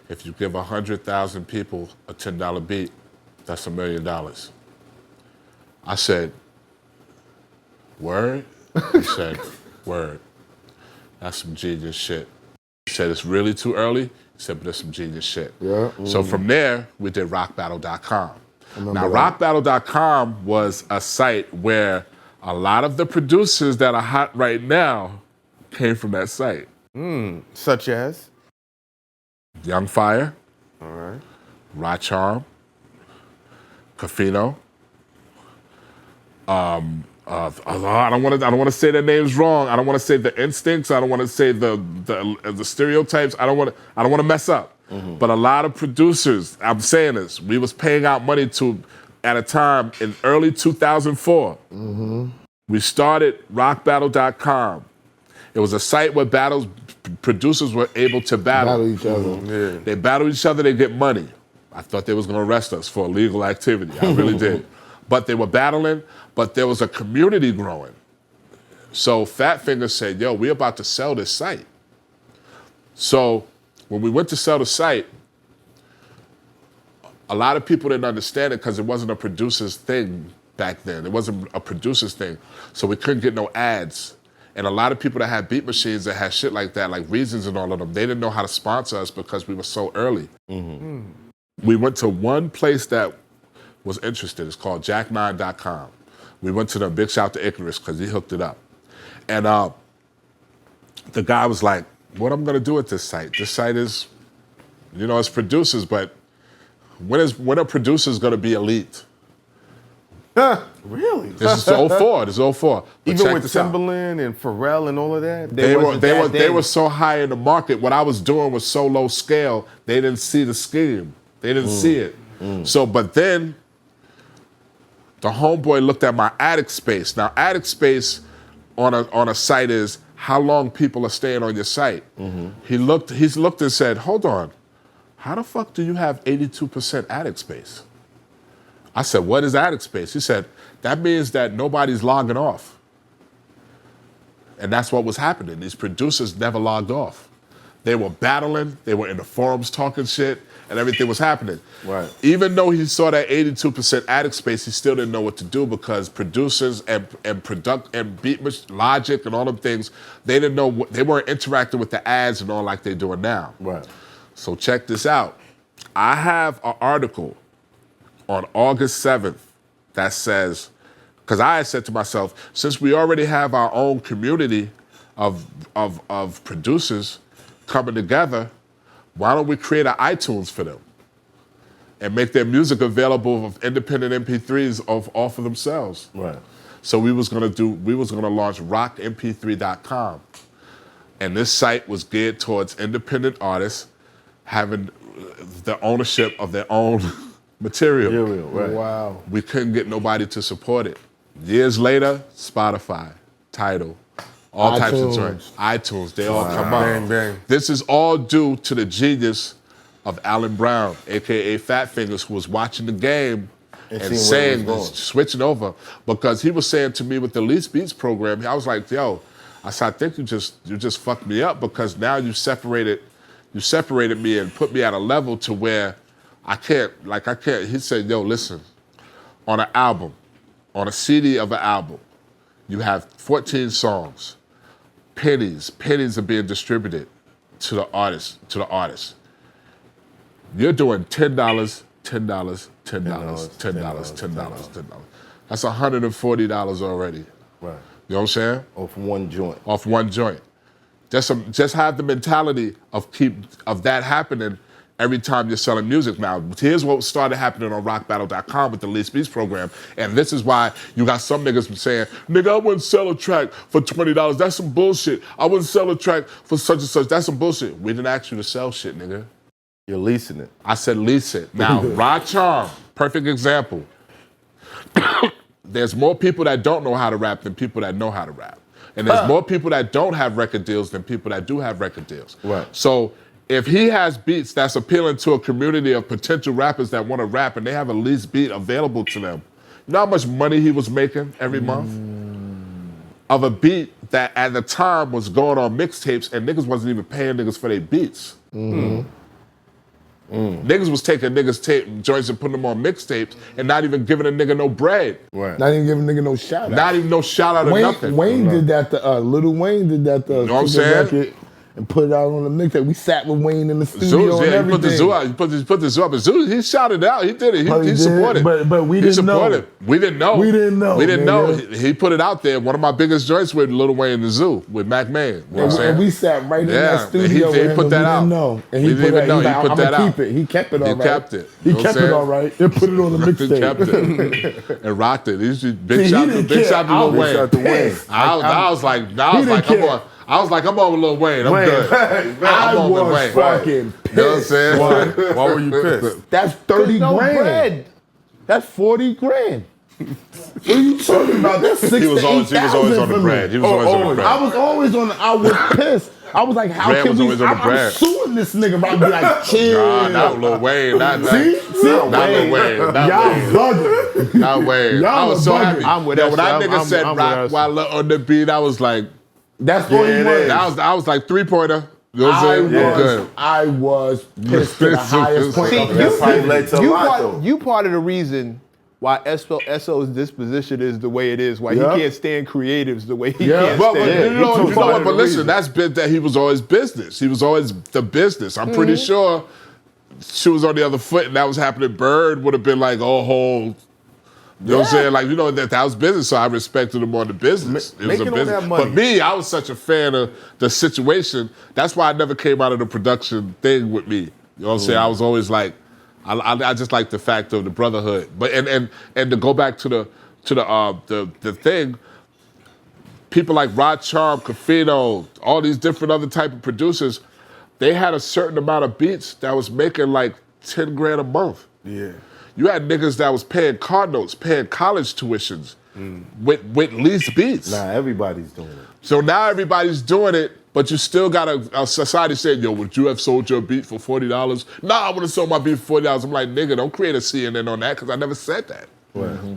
If you give 100,000 people a $10 beat, that's $1 million. I said, word? He said, word. That's some genius shit. He said, it's really too early. He said, but it's some genius shit. Yeah. So from there, we did rockbattle.com. Now, rockbattle.com was a site where a lot of the producers that are hot right now came from that site. Such as? Young Fire. All right. Rod Charm. Cafino. I don't want to say their names wrong. I don't want to say the instincts. I don't want to say the stereotypes. I don't want to mess up. But a lot of producers, I'm saying this, we was paying out money to at a time in early 2004. We started rockbattle.com. It was a site where producers were able to battle each other. They battle each other, they get money. I thought they was gonna arrest us for illegal activity. I really did. But they were battling, but there was a community growing. So Fat Finger said, yo, we're about to sell this site. So when we went to sell the site, a lot of people didn't understand it because it wasn't a producer's thing back then. It wasn't a producer's thing. So we couldn't get no ads. And a lot of people that had beat machines that had shit like that, like Reasons and all of them, they didn't know how to sponsor us because we were so early. We went to one place that was interested. It's called jack9.com. We went to them, big shout to Icarus because he hooked it up. And the guy was like, what I'm gonna do at this site? This site is, it's producers, but when are producers gonna be elite? Really? This is 04. This is 04. But even with Timberland and Pharrell and all of that? They were so high in the market. What I was doing was so low scale, they didn't see the scheme. They didn't see it. So, but then the homeboy looked at my attic space. Now, attic space on a site is how long people are staying on your site. He's looked and said, hold on, how the fuck do you have 82% attic space? I said, what is attic space? He said, that means that nobody's logging off. And that's what was happening. These producers never logged off. They were battling, they were in the forums talking shit, and everything was happening. Right. Even though he saw that 82% attic space, he still didn't know what to do because producers and beat logic and all them things, they didn't know they weren't interacting with the ads and all like they're doing now. Right. So check this out. I have an article on August 7th that says, because I had said to myself, since we already have our own community of producers coming together, why don't we create an iTunes for them and make their music available of independent MP3s off of themselves? Right. So we was gonna launch rockmp3.com, and this site was geared towards independent artists having the ownership of their own material. Right. Wow. We couldn't get nobody to support it. Years later, Spotify, Tidal, all types of joints. iTunes, they all come up. Bang, bang. This is all due to the genius of Alan Brown, AKA Fat Fingers, who was watching the game and saying, switching over, because he was saying to me with the Least Beats program, I was like, yo, I think you just fucked me up because now you separated me and put me at a level to where I can't. He said, yo, listen, on an album, on a CD of an album, you have 14 songs. Pennies are being distributed to the artist. You're doing $10, $10, $10. That's $140 already. Right. You know what I'm saying? Off one joint. Just have the mentality of that happening every time you're selling music. Now, here's what started happening on rockbattle.com with the Least Beats program. And this is why you got some niggas saying, nigga, I wouldn't sell a track for $20. That's some bullshit. I wouldn't sell a track for such and such. That's some bullshit. We didn't ask you to sell shit, nigga. You're leasing it. I said lease it. Now, Rod Charm, perfect example. There's more people that don't know how to rap than people that know how to rap. And there's more people that don't have record deals than people that do have record deals. Right. So if he has beats that's appealing to a community of potential rappers that want to rap and they have a lease beat available to them, you know how much money he was making every month? Of a beat that at the time was going on mixtapes and niggas wasn't even paying niggas for their beats. Niggas was taking niggas tape joints and putting them on mixtapes and not even giving a nigga no bread. Right. Not even giving a nigga no shout out. Not even no shout out or nothing. Wayne did that to Lil Wayne did that to You know what I'm saying? And put it out on the mixtape. We sat with Wayne in the studio and everything. He put the zoo out. He put the zoo up. Zoo, he shouted it out. He did it. He supported. But we didn't know. We didn't know. We didn't know. We didn't know. Nigga. He put it out there. One of my biggest joints with Lil Wayne in the zoo with MR.MECC. You know what I'm saying? And we sat right in that studio with him. He put that out. Know. And he didn't even know. He put that out. Keep it. He kept it all right. He kept it. He kept it all right. And put it on the mixtape. He kept it. And rocked it. Big shout to Lil Wayne. I was like, I'm on with Lil Wayne. I'm good. I was fucking pissed. You know what I'm saying? Why were you pissed? That's 30 no grand. bread. That's 40 grand. What are you talking about? That's 6 He was always on the bread. He was always on the bread. I was always on the, I was pissed. I was like, how Brad can was we, always on the I'm bread. suing this nigga, but I'd be like, chill. Not Lil Wayne. Not See? Lil Wayne. Y'all bugging. Not Wayne. Y'all I was so bugging. happy. I'm with Yo, us. when that nigga I'm said with rock us. while on the beat, I was like, That's all he was. I was like 3-pointer. You know what I'm saying? I was pissed to the highest point. See, of this. you part of the reason why ESSO's disposition is the way it is, why he can't stand creatives the way he can't But stand. you know what? But listen, that's been that he was always business. He was always the business. I'm pretty sure she was on the other foot and that was happening. Bird would have been like, you know what I'm saying? Like, you know, that was business, so I respected him on the business. It was Making a all business. that money. But me, I was such a fan of the situation. That's why I never came out of the production thing with me. You know what I'm saying? I was always like, I just like the fact of the brotherhood. But and to go back to the thing, people like Rod Charm, Cafino, all these different other type of producers, they had a certain amount of beats that was making like 10 grand a month. Yeah. You had niggas that was paying car notes, paying college tuitions with leased beats. Nah, everybody's doing it. So now everybody's doing it, but you still got a society saying, yo, would you have sold your beat for $40? Nah, I would have sold my beat for $40. I'm like, nigga, don't create a CNN on that because I never said that.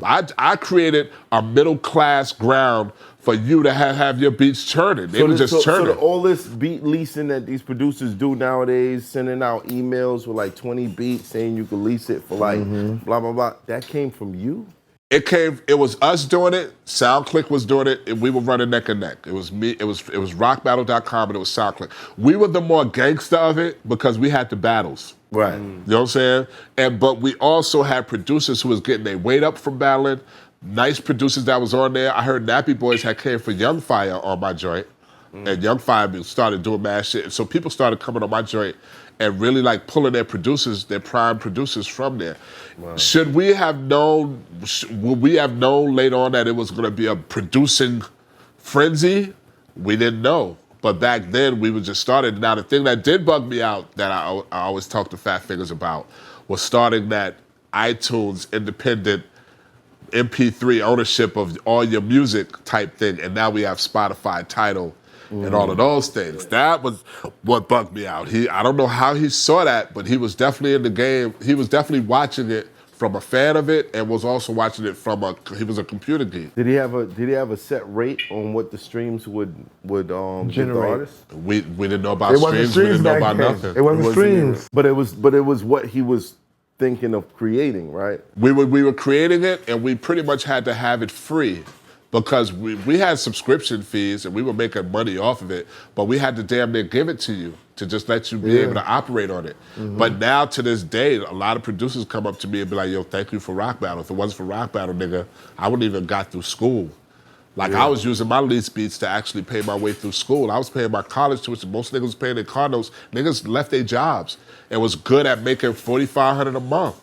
I created a middle class ground for you to have your beats churning. They were just churning. So all this beat leasing that these producers do nowadays, sending out emails with like 20 beats saying you can lease it for like blah, blah, blah, that came from you? It was us doing it, SoundClick was doing it, and we were running neck and neck. It was me, it was rockbattle.com, and it was SoundClick. We were the more gangster of it because we had the battles. Right. You know what I'm saying? But we also had producers who was getting their weight up from battling, nice producers that was on there. I heard Nappy Boys had came for Young Fire on my joint, and Young Fire started doing mad shit. And so people started coming on my joint and really like pulling their producers, their prime producers from there. Wow. Should we have known, would we have known later on that it was gonna be a producing frenzy? We didn't know. But back then, we were just started. Now, the thing that did bug me out that I always talk to Fat Fingers about was starting that iTunes independent MP3 ownership of all your music type thing. And now we have Spotify Tidal and all of those things. That was what bugged me out. I don't know how he saw that, but he was definitely in the game. He was definitely watching it from a fan of it, and was also watching it from he was a computer geek. Did he have a set rate on what the streams would generate? The artists? We didn't know about streams. We didn't know about nothing. It wasn't streams. But it was what he was thinking of creating, right? We were creating it, and we pretty much had to have it free because we had subscription fees and we were making money off of it, but we had to damn near give it to you to just let you be able to operate on it. But now to this day, a lot of producers come up to me and be like, yo, thank you for Rock Battle. If it wasn't for Rock Battle, nigga, I wouldn't even got through school. Like I was using my lease beats to actually pay my way through school. I was paying my college tuition. Most niggas was paying their car notes. Niggas left their jobs and was good at making $4,500 a month.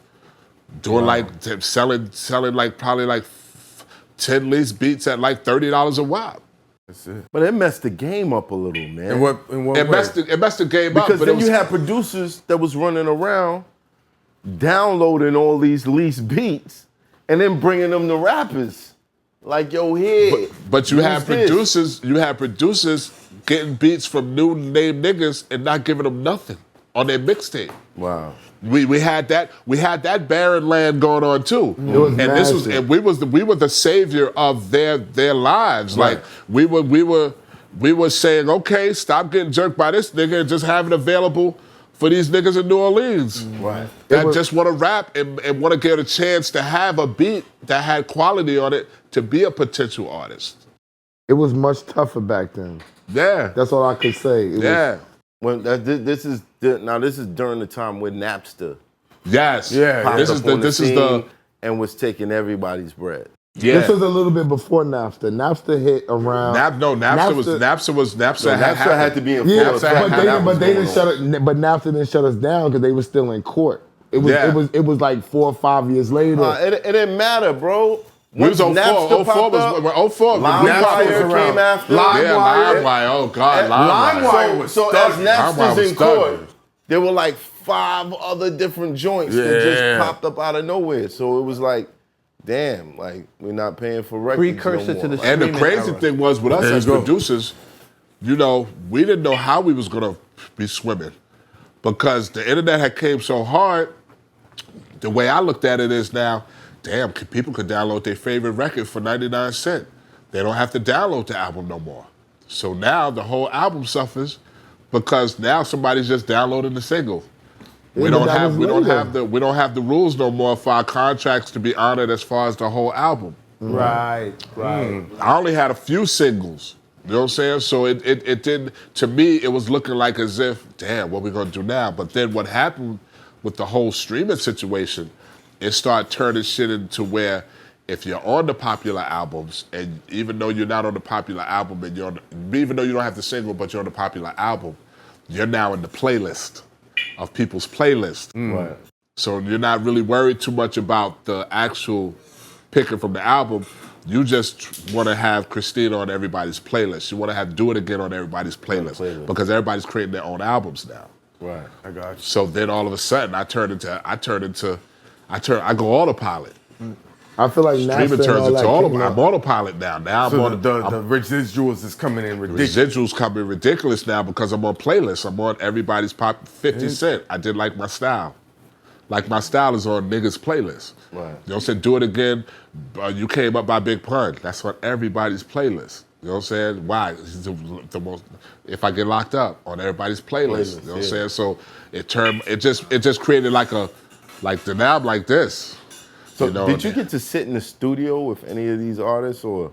Doing like, selling like probably like 10 lease beats at like $30 a wop. That's it. But it messed the game up a little, man. In what It messed the game up. Because But then you had producers that was running around downloading all these leased beats and then bringing them to rappers. Like, yo, here. But you had producers, getting beats from new name niggas and not giving them nothing on their mixtape. Wow. We had that barren land going on too. And we were the savior of their lives. Right. Like we were saying, okay, stop getting jerked by this nigga and just have it available for these niggas in New Orleans. Right. That just want to rap and want to get a chance to have a beat that had quality on it to be a potential artist. It was much tougher back then. Yeah. That's all I could say. This is during the time when Napster. Yes. Yeah. popped This up is on the scene and was taking everybody's bread. yeah. This was a little bit before Napster. Napster hit around. Napster Had to be in full Yeah, effect. but they didn't shut it. But Napster didn't shut us down because they were still in court. It was like 4 or 5 years later. It didn't matter, bro. We was 04. 04 was 04. LimeWire came after. LimeWire. Oh God, LimeWire. So as Napster's in court, there were like 5 other different joints that just popped up out of nowhere. So it was like, damn, like we're not paying for records Precursor no to more. the And the streaming crazy era. thing was with us as producers, you know, we didn't know how we was gonna be swimming because the internet had came so hard. The way I looked at it is now, damn, people could download their favorite record for 99 cents. They don't have to download the album no more. So now the whole album suffers because now somebody's just downloading the single. We don't have the rules no more for our contracts to be honored as far as the whole album. Right. I only had a few singles. You know what I'm saying? So it didn't, to me, it was looking like as if, damn, what we gonna do now? But then what happened with the whole streaming situation, it started turning shit into where if you're on the popular albums, and even though you're not on the popular album, and even though you don't have the single, but you're on the popular album, you're now in the playlist of people's playlist. Right. So you're not really worried too much about the actual picking from the album. You just want to have Christina on everybody's playlist. You want to have Do It Again on everybody's playlist because everybody's creating their own albums now. Right. I got you. So then all of a sudden, I turned into I go autopilot. I feel like Streaming Napster and turns all that into came autopilot. out. I'm autopilot now. Now So I'm the residuals is coming in ridiculous. residuals coming ridiculous now because I'm on playlists. I'm on everybody's pop 50 Cent. I did Like My Style. Like My Style is on niggas' playlist. Right. You know what I'm saying? Do It Again. You Came Up by Big Pun. That's on everybody's playlist. You know what I'm saying? Why? It's the most. If I Get Locked Up on everybody's playlist. You know what I'm saying? So it just created like the now I'm like this. So You know, did you get to sit in the studio with any of these artists, or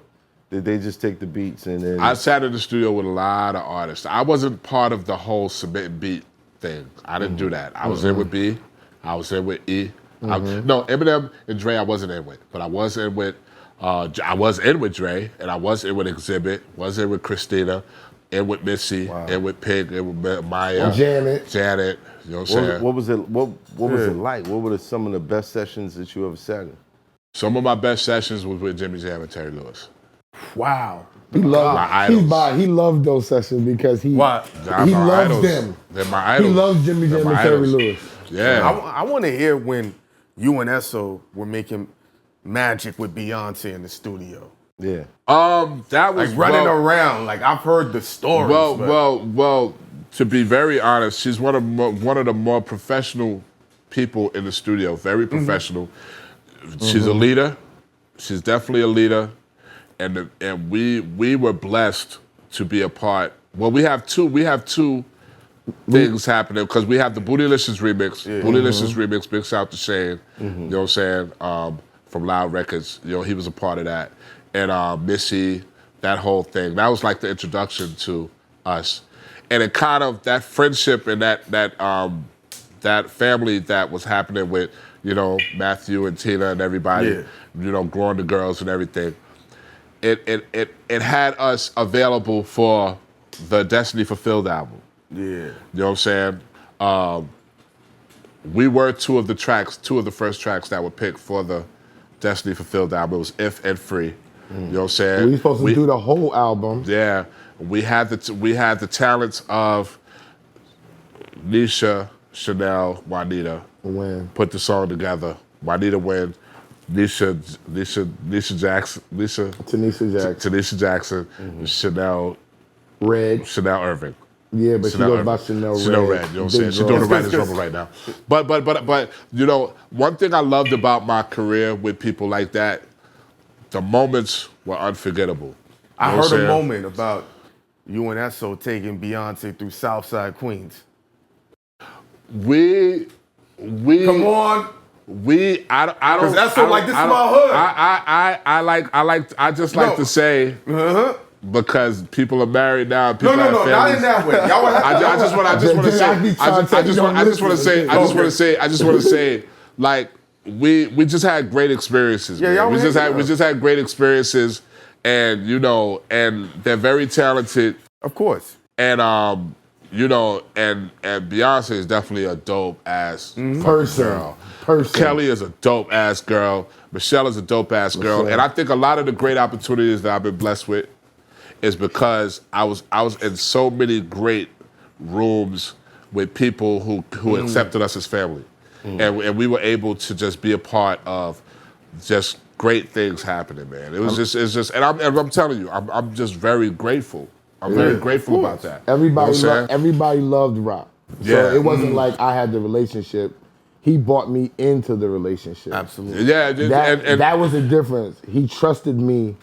did they just take the beats and then? I sat in the studio with a lot of artists. I wasn't part of the whole submit beat thing. I didn't do that. I was in with B. I was in with E. No, Eminem and Dre I wasn't in with, but I was in with Dre, and I was in with Exhibit, was in with Christina, in with Missy, in with Pig, in with Maya, Janet. You know what I'm saying? What was it? What was it like? What were some of the best sessions that you ever sat in? Some of my best sessions was with Jimmy Jam and Terry Lewis. Wow. He loved, My idols. he loved those sessions because he They're he my loves idols. them. They're my idols. He loves Jimmy They're Jam my and Terry idols. Lewis. Yeah. I want to hear when you and ESSO were making magic with Beyonce in the studio. Yeah. That was Like running around. Like I've heard the stories. Well. To be very honest, she's one of the more professional people in the studio. Very professional. She's a leader. She's definitely a leader, and we were blessed to be a part. Well, we have two things happening because we have the Bootylicious remix. Bootylicious remix. Big shout out to Shane. You know what I'm saying? From Loud Records. You know he was a part of that, and Missy. That whole thing. That was like the introduction to us. And it kind of, that friendship and that family that was happening with, you know, Matthew and Tina and everybody, you know, growing the girls and everything. It had us available for the Destiny Fulfilled album. Yeah. You know what I'm saying? We were two of the first tracks that were picked for the Destiny Fulfilled album. It was If and Free. You know what I'm saying? We were supposed to do the whole album. Yeah. We had the talents of Nisha, Chanel, Juanita. When Put the song together. Juanita Wynn, Tanisha Jackson, Chanel Irving. Yeah, but Chanel she goes Irving. by Chanel Red. Chanel Red, you know what I'm saying? Big She's girl. doing the writer's rumble right now. But you know, one thing I loved about my career with people like that, the moments were unforgettable. I You know what heard I'm a saying? moment about you and ESSO taking Beyonce through Southside Queens. We Come on. I don't Because ESSO like, this is I my don't- hood. I just like to say because people are married now. People No, have not families. in that way. Y'all would have I just want to say, like we just had great experiences. Yeah, man. y'all We had- just had great experiences, and you know, and they're very talented, Of course. and you know, and Beyonce is definitely a dope ass person. Kelly is a dope ass girl. Michelle is a dope ass girl, and I think a lot of the great opportunities that I've been blessed with is because I was in so many great rooms with people who accepted us as family, and we were able to just be a part of just great things happening, man. It's just, and I'm telling you, I'm just very grateful. I'm very grateful about that. Everybody, You know what I'm saying? everybody loved Rock. So Yeah. it wasn't like I had the relationship. He brought me into the relationship. Absolutely. Yeah, That was the difference. He trusted me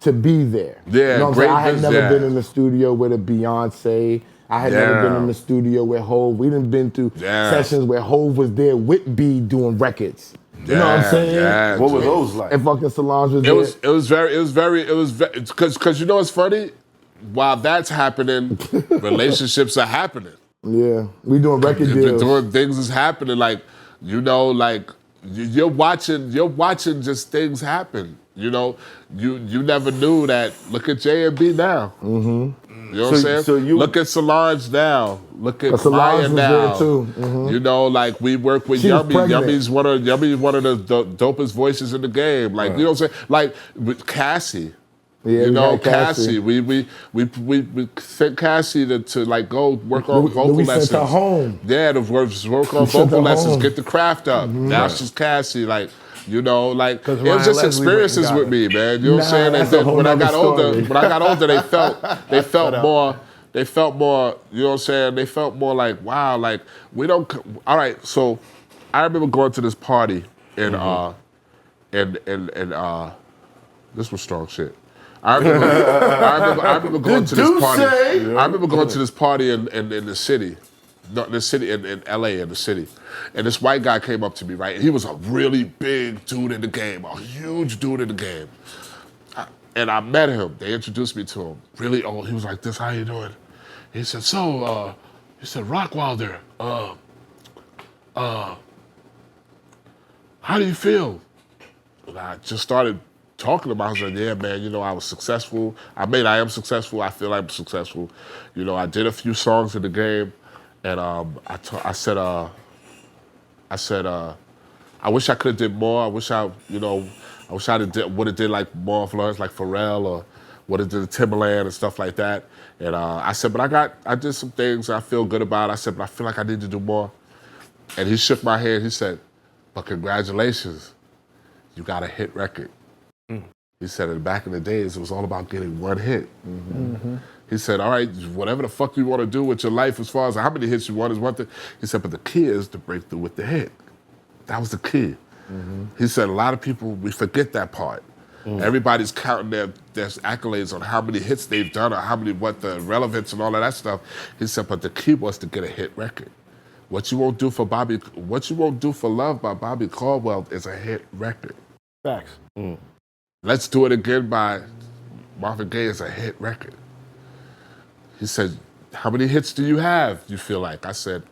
to be there. Yeah, You know what I'm great saying? I had business, never yeah. been in the studio with a Beyonce. I had never been in the studio with Hov. We done been through sessions where Hov was there with B doing records. You know what I'm saying? Yeah, What were those like? And fucking Solange was there. It was very because you know what's funny? While that's happening, relationships are happening. Yeah, we doing record deals. Doing things is happening. Like, you know, like you're watching just things happen. You know, you never knew that. Look at J and B now. Mm-hmm. You know what I'm saying? So you look at Solange now. Look at Solange Maya was now. there too. Mhm. You know, like we work with She was Yummy. pregnant. Yummy's one of the dopest voices in the game. Like, you know what I'm saying? Like with Cassie. Yeah, you we know, had Cassie. We sent Cassie to like go work on vocal we lessons. sent her home. Yeah, to work on sent vocal her lessons, home. get the craft up. Now she's Cassie, like, you know, like it was Ryan just Leslie went and experiences got with her. me, man. You know what I'm saying? And that's a then whole when I nother got older, story. they felt more. They felt more. You know what I'm saying? They felt more like, wow, like we don't. All right, so I remember going to this party in this was strong shit. I remember going to this party. I remember going to this party in the city. In LA, in the city. And this white guy came up to me, right? And he was a really big dude in the game, a huge dude in the game. And I met him. They introduced me to him. Really old. He was like, this, how you doing? He said, he said, Rockwilder, how do you feel? And I just started talking about it. I was like, yeah, man, you know, I was successful. I am successful. I feel I'm successful. You know, I did a few songs in the game. And I said, I wish I could have did more. I wish I would have did like more influence, like Pharrell, or would have did Timberland and stuff like that. And I said, but I did some things I feel good about. I said, but I feel like I need to do more. And he shook my hand. He said, but congratulations, you got a hit record. He said, back in the days, it was all about getting one hit. He said, all right, whatever the fuck you want to do with your life as far as how many hits you want is one thing. He said, but the key is to break through with the hit. That was the key. He said, a lot of people, we forget that part. Everybody's counting their accolades on how many hits they've done or what the relevance and all of that stuff. He said, but the key was to get a hit record. What you won't do for Love by Bobby Caldwell is a hit record. Facts. Let's Do It Again by Marvin Gaye is a hit record. He said, how many hits do you have, you feel like? I said,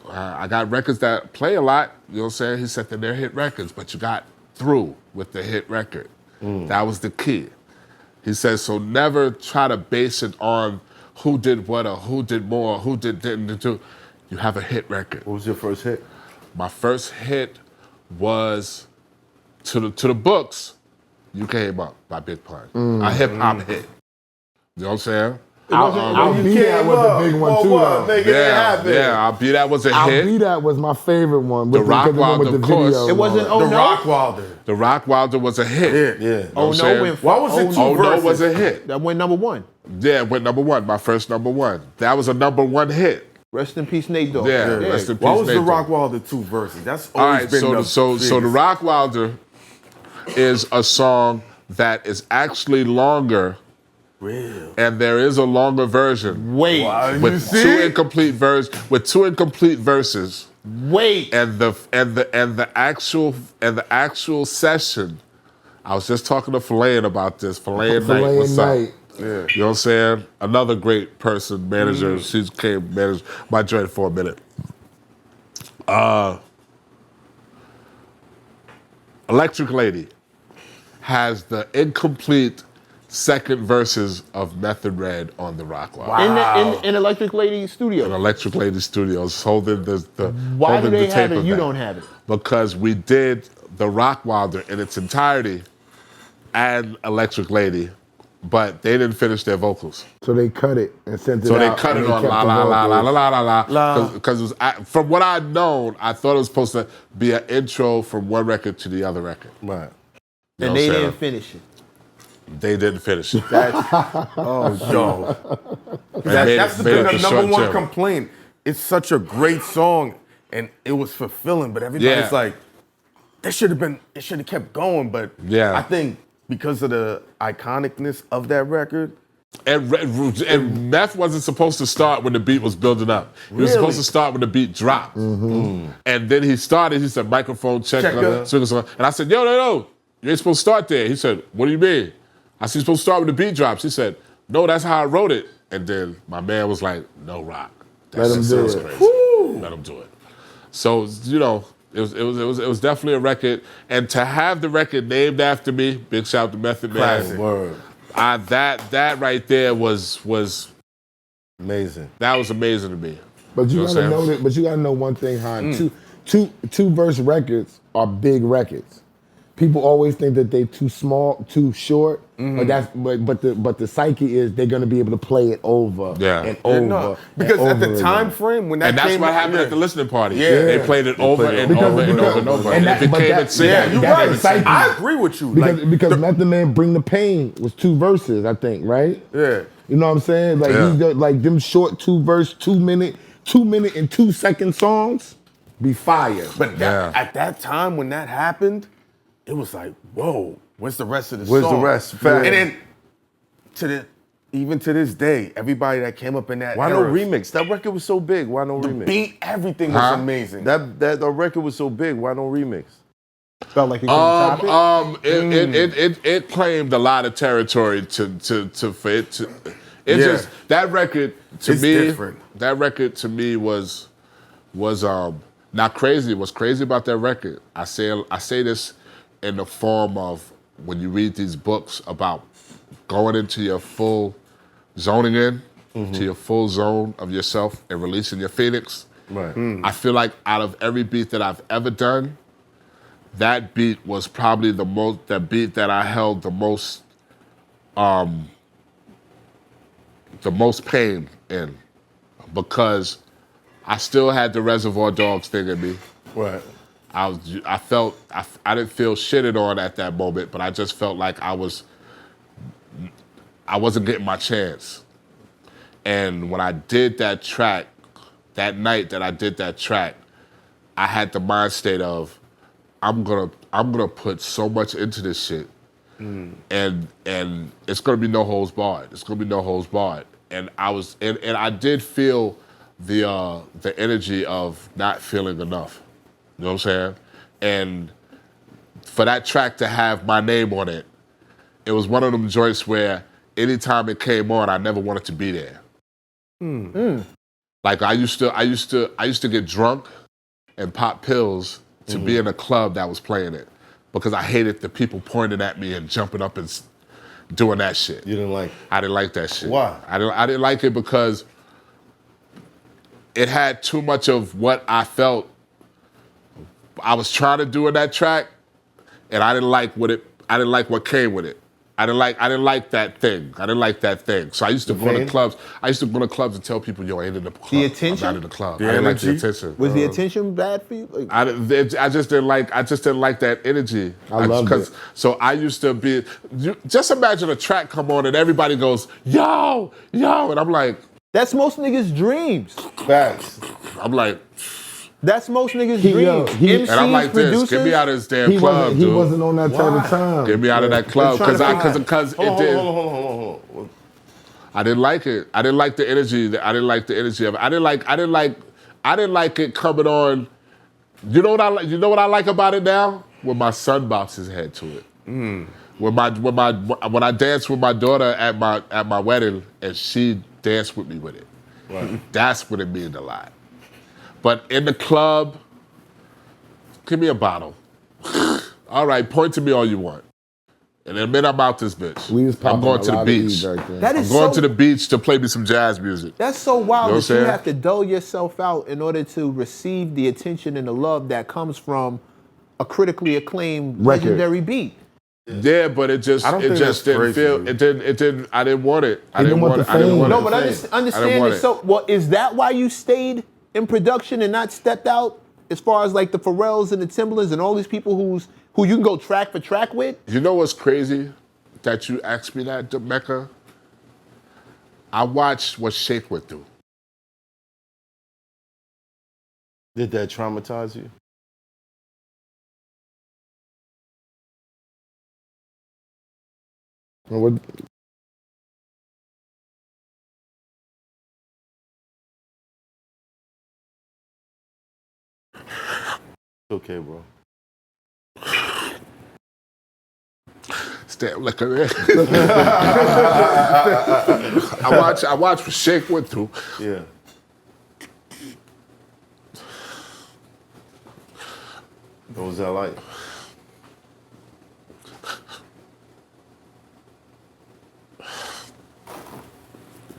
I got records that play a lot, you know what I'm saying? He said, then they're hit records, but you got through with the hit record. That was the key. He says, so never try to base it on who did what or who did more, or who didn't do. You have a hit record. What was your first hit? My first hit was to the books, You Came Up by Big Pun. A hip hop hit. You know what I'm saying? I'll Be That was a big one too, though. Yeah, I'll Be That was a I'll hit. Be That was my favorite one. The With the one with Rockwilder, the of course. video. It wasn't The Oh No? Rockwilder. The Rockwilder was a hit. Yeah. You know what Oh I'm No saying? went Why was it two Oh No verses? was a hit. That went number one. Yeah, it went number one, my first number one. That was a number one hit. Rest in peace, Nate Dogg. Yeah, rest in peace, Why was the Nathan. Rockwilder two verses? That's All always right, been so the Rockwilder is a song that is actually longer. Real. And there is a longer version. Wait. With two incomplete verses. Wait. And the actual session. I was just talking to Filet about this. Filet Night, Filet what's up? Night. Yeah. You know what I'm saying? Another great person, manager. She came manage my joint for a minute. Electric Lady has the incomplete second verses of Method Red on the Rockwilder. In Electric Lady In Studio. Electric Lady Studios, holding the Why holding do they the have tape it? of You that. don't have it. Because we did the Rockwilder in its entirety and Electric Lady, but they didn't finish their vocals. So they cut it and sent it So out. they cut and it on kept la the la la la vocals. la la la because it was from what I'd known, I thought it was supposed to be an intro from one record to the other record. Right. You know And what they I'm saying? didn't finish it. They didn't finish it. Yo. That's made been it the the number short one gem. complaint. It's such a great song, and it was fulfilling, but everybody's Yeah. like, it should have kept going, but Yeah. I think because of the iconicness of that record, And Meth wasn't supposed to start when the beat was building up. He was supposed to start when the beat dropped. And then he started, he said, microphone check. Checker. And I said, no. You ain't supposed to start there. He said, what do you mean? I said, you're supposed to start when the beat drops. He said, no, that's how I wrote it. And then my man was like, no, Rock. That Let him shit do sounds it. crazy. Let him do it. So, you know, it was definitely a record. And to have the record named after me, big shout out to Method Man. Classic. Word. That right there was Amazing. that was amazing to me. But you know what gotta I'm know saying? that. But you gotta know one thing, Han. Two verse records are big records. people always think that they're too small, too short. But the psyche is they're gonna be able to play it over and over. No, because at the time frame when that And that's came what out, happened at the listening party. Yeah. They played it over and over and over and over. And And it became a single. Yeah, you're That's right. psyche. I agree with you. Because Method Man Bring the Pain was 2 verses, I think, right? Yeah. You know what I'm saying? Like he's got, like them short 2-verse, 2 minute and 2 second songs be fire. But at that time when that happened, it was like, whoa, where's the rest of the Where's song? the rest? Fact. And then even to this day, everybody that came up in that Why era, no remix? That record was so big. Why no remix? beat, everything was amazing. That the record was so big. Why no remix? Felt like it couldn't top it. It claimed a lot of territory for it to. It just that record to It's me. different. That record to me was not crazy. What's crazy about that record? I say this in the form of when you read these books about going into your full zoning in to your full zone of yourself and releasing your phoenix. Right. I feel like out of every beat that I've ever done, that beat was probably the beat that I held the most pain in, because I still had the Reservoir Dogs thing in me. Right. I didn't feel shitted on at that moment, but I just felt like I wasn't getting my chance. And when I did that track, that night that I did that track, I had the mind state of, I'm gonna put so much into this shit, and it's gonna be no holds barred. It's gonna be no holds barred. And I did feel the energy of not feeling enough. You know what I'm saying? And for that track to have my name on it, it was one of them joints where anytime it came on, I never wanted to be there. Like I used to get drunk and pop pills to be in a club that was playing it, because I hated the people pointing at me and jumping up and doing that shit. You didn't like it? I didn't like that shit. Why? I didn't like it because it had too much of what I felt I was trying to do in that track, and I didn't like what came with it. I didn't like that thing. I didn't like that thing. So I used to go to clubs. I used to go to clubs and tell people, "Yo, I ain't in the club. The attention? I'm not in the club." The I didn't like the energy? attention. Was the attention bad for you? Like, I just didn't like that energy. I loved it. So I used to be. Just imagine a track come on and everybody goes, "Yo, yo," and I'm like, that's most niggas' dreams. Facts. I'm like, That's most niggas' yo, dreams. he- MCs, and I'm like producers. this. Get me out of this damn He club, dude. wasn't on that type of time. Get me out of that club They're trying to because it did. Hold on. I didn't like it. I didn't like the energy. I didn't like the energy of it. I didn't like it coming on. You know what I like? You know what I like about it now? When my son bops his head to it. When I danced with my daughter at my wedding and she danced with me with it. Right. That's when it meant a lot. But in the club, give me a bottle. All right, point to me all you want. And in a minute, I'm out this bitch. We was I'm popping going a to the lot of beach. weed back then. That I'm is going so, to the beach to play me some jazz music. That's so wild You know what that I'm you saying? have to dull yourself out in order to receive the attention and the love that comes from a critically acclaimed Record. legendary beat. Yeah, but it just I don't think that's didn't crazy, feel dude. it didn't I didn't want it. I didn't didn't want want the it. I didn't fame. want No, it. but I didn't understand want it. So, well, is that why you stayed in production and not stepped out? As far as like the Pharrells and the Timbalands and all these people who you can go track for track with? You know what's crazy that you asked me that, Mecca? I watched what Shake went through. Did that traumatize you? And what- Okay, bro. Damn liquor. I watched what Shake went through. Yeah. What was that like?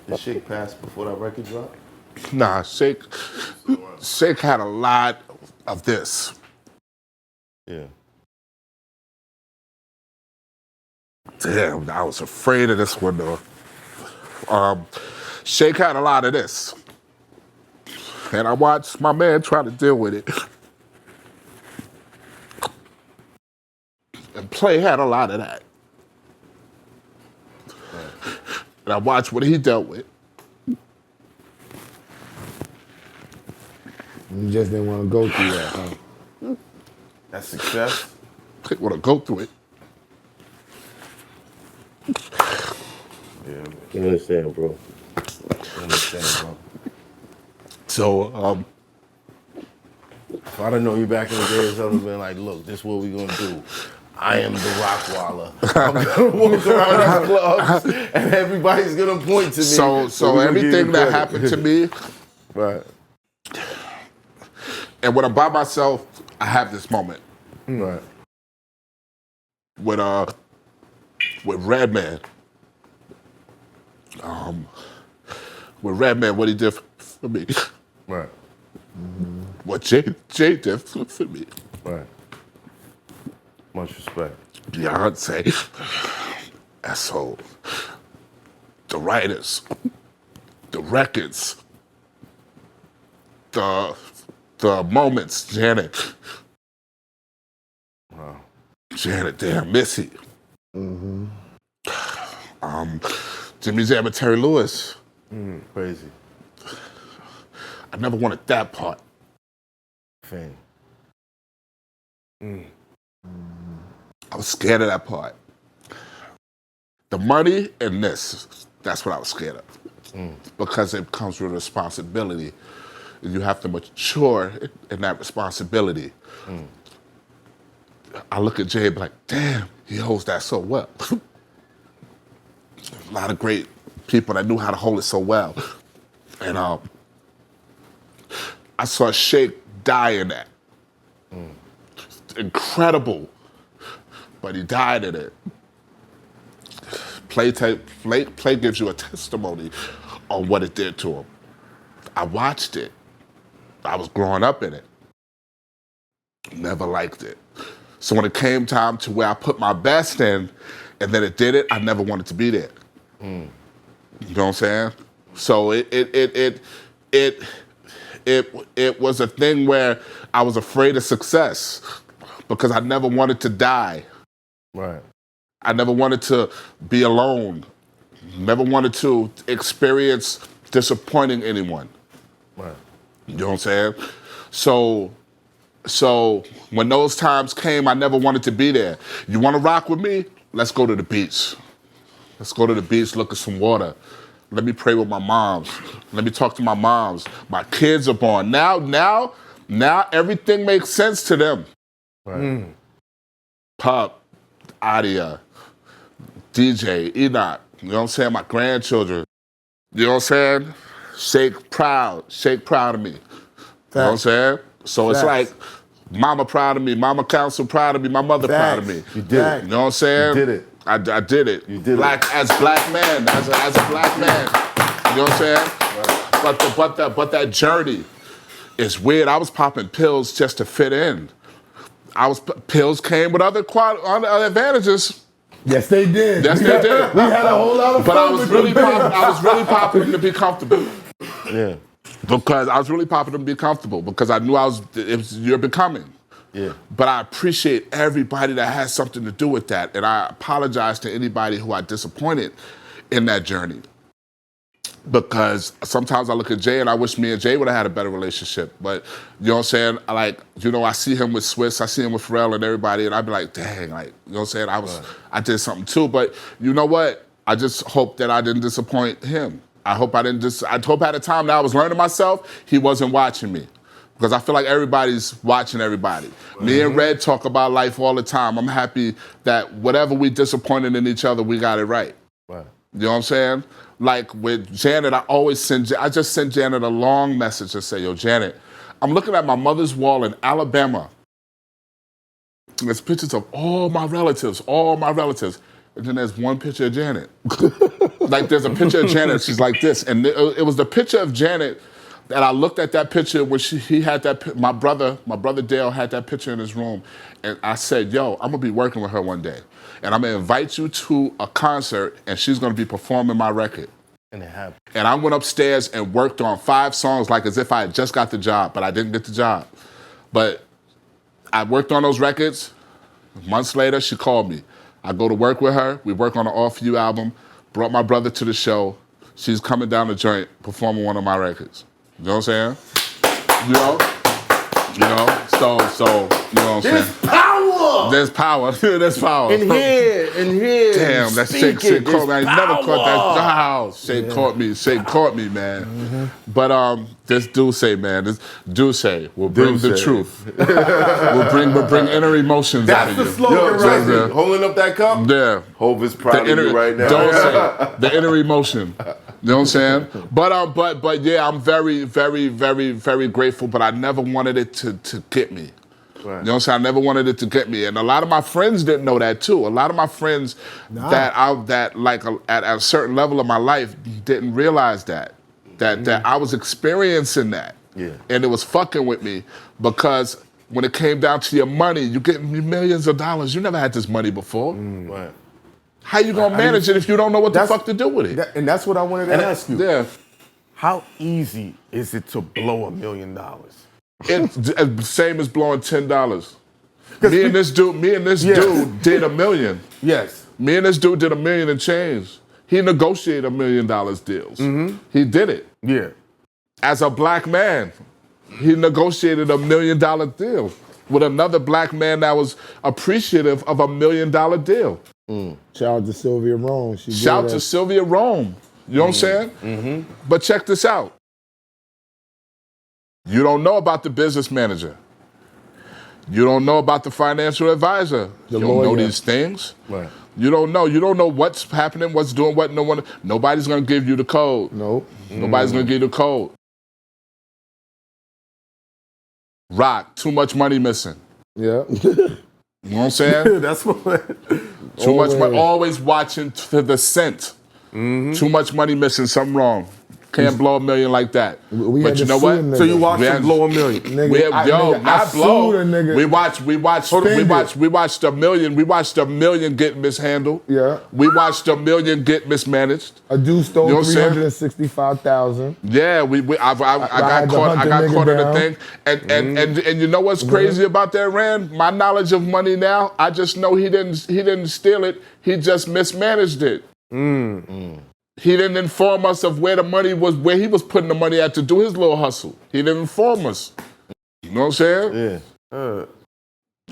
Did Shake pass before that record dropped? Nah, Shake had a lot of this. Yeah. Damn, I was afraid of this one though. Shake had a lot of this. And I watched my man try to deal with it. And Play had a lot of that. And I watched what he dealt with. You just didn't want to go through that, huh? That's success. I didn't want to go through it. Yeah, you understand, bro. You understand, bro. So, if I'd have known you back in the days, I would have been like, look, this is what we're gonna do. I am the Rockwilder. I'm gonna walk around these clubs and everybody's gonna point to me. So everything that happened to me, right. And when I'm by myself, I have this moment. Right. With Redman. With Redman, what he did for me. Right. What Jay did for me. Right. Much respect. Beyonce, ESSO, the writers, the records, the moments, Janet. Wow. Janet, damn, Missy. Jimmy Jam and Terry Lewis. Crazy. I never wanted that part. Fame. I was scared of that part. The money and this, that's what I was scared of. Because it comes with responsibility. And you have to mature in that responsibility. I look at Jay and be like, damn, he holds that so well. A lot of great people that knew how to hold it so well. And I saw Shake die in that. Incredible. But he died in it. Play gives you a testimony on what it did to him. I watched it. I was growing up in it. Never liked it. So when it came time to where I put my best in, and then it did it, I never wanted to be there. You know what I'm saying? So it was a thing where I was afraid of success because I never wanted to die. Right. I never wanted to be alone. Never wanted to experience disappointing anyone. Right. You know what I'm saying? So when those times came, I never wanted to be there. You want to rock with me? Let's go to the beach. Let's go to the beach, look at some water. Let me pray with my moms. Let me talk to my moms. My kids are born. Now everything makes sense to them. Right. Pop, Adia, DJ, Enoch, you know what I'm saying? My grandchildren. You know what I'm saying? Shake proud of me. You know what I'm saying? So it's like, mama proud of me, mama council proud of me, my mother proud of me. You did it. You know what I'm saying? You did it. I did it. You did it. As black man, as a black man. You know what I'm saying? Right. But that journey is weird. I was popping pills just to fit in. Pills came with other advantages. Yes, they did. Yes, they did. We had a whole lot of fun. But I was really popping them to be comfortable. Yeah. Because I was really popping them to be comfortable because I knew you're becoming. Yeah. But I appreciate everybody that has something to do with that. And I apologize to anybody who I disappointed in that journey. Because sometimes I look at Jay and I wish me and Jay would have had a better relationship. But you know what I'm saying? I see him with Swiss, I see him with Pharrell and everybody, and I'd be like, dang, you know what I'm saying? I did something too. But you know what? I just hope that I didn't disappoint him. I hope at the time that I was learning myself, he wasn't watching me. Because I feel like everybody's watching everybody. Me and Red talk about life all the time. I'm happy that whatever we disappointed in each other, we got it right. Right. You know what I'm saying? Like with Janet, I just send Janet a long message to say, yo, Janet, I'm looking at my mother's wall in Alabama. And there's pictures of all my relatives. And then there's one picture of Janet. Like there's a picture of Janet, she's like this. And it was the picture of Janet And I looked at that picture when he had that. My brother Dale had that picture in his room, and I said, "Yo, I'm gonna be working with her one day, and I'm gonna invite you to a concert, and she's gonna be performing my record." And it happened. And I went upstairs and worked on 5 songs like as if I had just got the job, but I didn't get the job. But I worked on those records. Months later, she called me. I go to work with her. We work on an All For You album. Brought my brother to the show. She's coming down the joint, performing one of my records. You know what I'm saying? You know? So, you know what I'm saying? There's power. There's power. In here. Damn, that shit caught me. I never caught that. No, shit caught me. Shit caught me, man. Mm-hmm. But this Duce, man, this Duce will bring the truth. We'll bring inner emotions out That's of the you. slogan right there. there. Holding up that cup? Yeah. Hov is proud of you right now. Don't say the inner emotion. You know what I'm saying? But yeah, I'm very, very, very, very grateful. But I never wanted it to get me. Right. You know what I'm saying? I never wanted it to get me, and a lot of my friends didn't know that too. A lot of my friends that at a certain level of my life didn't realize that I was experiencing that, and it was fucking with me because when it came down to your money, you get millions of dollars. You never had this money before. Right. How you gonna manage it if you don't know what the fuck to do with it? And that's what I wanted to ask you. Yeah. How easy is it to blow $1 million? It's same as blowing $10. Me and this dude did $1 million. Yes. Me and this dude did $1 million and change. He negotiated $1 million deals. Mm-hmm. He did it. Yeah. As a black man, he negotiated $1 million deal with another black man that was appreciative of $1 million deal. Shout out to Sylvia Rome. Shout out to Sylvia Rome. You know what I'm saying? Mm-hmm. But check this out. You don't know about the business manager. You don't know about the financial advisor. You don't know these things. Right. You don't know. You don't know what's happening, what's doing what. Nobody's gonna give you the code. Nope. Nobody's gonna give you the code. Rock, too much money missing. Yeah. You know what I'm saying? That's what. Too much money. Always watching to the cent. Mm-hmm. Too much money missing. Something wrong. Can't blow $1 million like that. But you know what? So you watched him blow $1 million. Not blow. We watched $1 million. We watched $1 million get mishandled. Yeah. We watched $1 million get mismanaged. A dude stole You know what I'm saying? $365,000. Yeah, I got caught in the thing. And you know what's crazy about that, Rand? My knowledge of money now, I just know he didn't steal it. He just mismanaged it. He didn't inform us of where the money was, where he was putting the money at to do his little hustle. He didn't inform us. You know what I'm saying? Yeah. You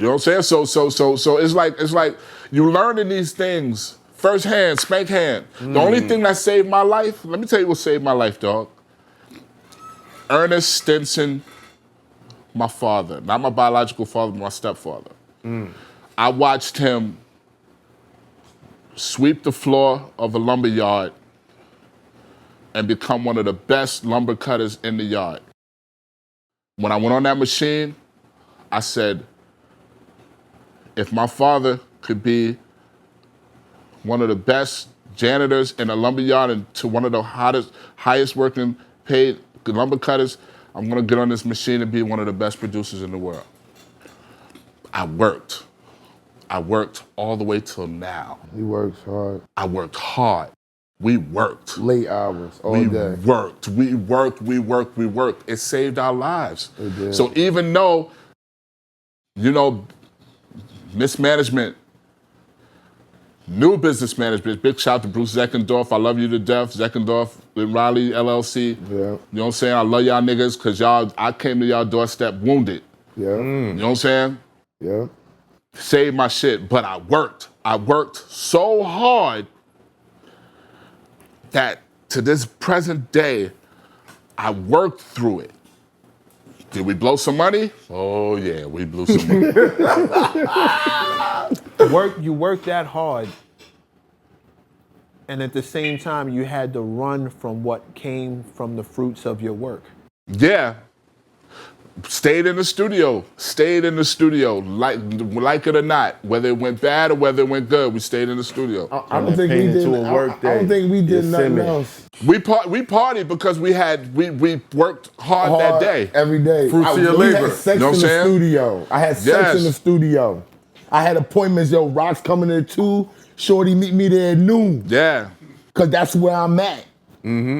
know what I'm saying? So it's like you learning these things firsthand, spank hand. The only thing that saved my life, let me tell you what saved my life, dog. Ernest Stinson, my father, not my biological father, but my stepfather. I watched him sweep the floor of a lumber yard and become one of the best lumber cutters in the yard. When I went on that machine, I said, if my father could be one of the best janitors in a lumber yard and to one of the highest working paid lumber cutters, I'm gonna get on this machine and be one of the best producers in the world. I worked all the way till now. He works hard. I worked hard. We worked. Late hours, all day. We worked. It saved our lives. It did. So even though, mismanagement, new business management, big shout out to Bruce Zeckendorf. I love you to death. Zeckendorf with Riley LLC. Yeah. You know what I'm saying? I love y'all niggas because I came to y'all doorstep wounded. Yeah. You know what I'm saying? Yeah. Saved my shit, but I worked. I worked so hard that to this present day, I worked through it. Did we blow some money? Oh yeah, we blew some money. You worked that hard, and at the same time, you had to run from what came from the fruits of your work. Yeah. Stayed in the studio, like it or not. Whether it went bad or whether it went good, we stayed in the studio. I don't think we did. I don't think we did nothing else. We partied because we worked hard that day. Every day. Fruits of your We labor. had sex You know in what the I'm saying? studio. I had sex in the studio. I had appointments. Yo, Rock's coming at 2. Shorty meet me there at noon. Yeah. Cause that's where I'm at.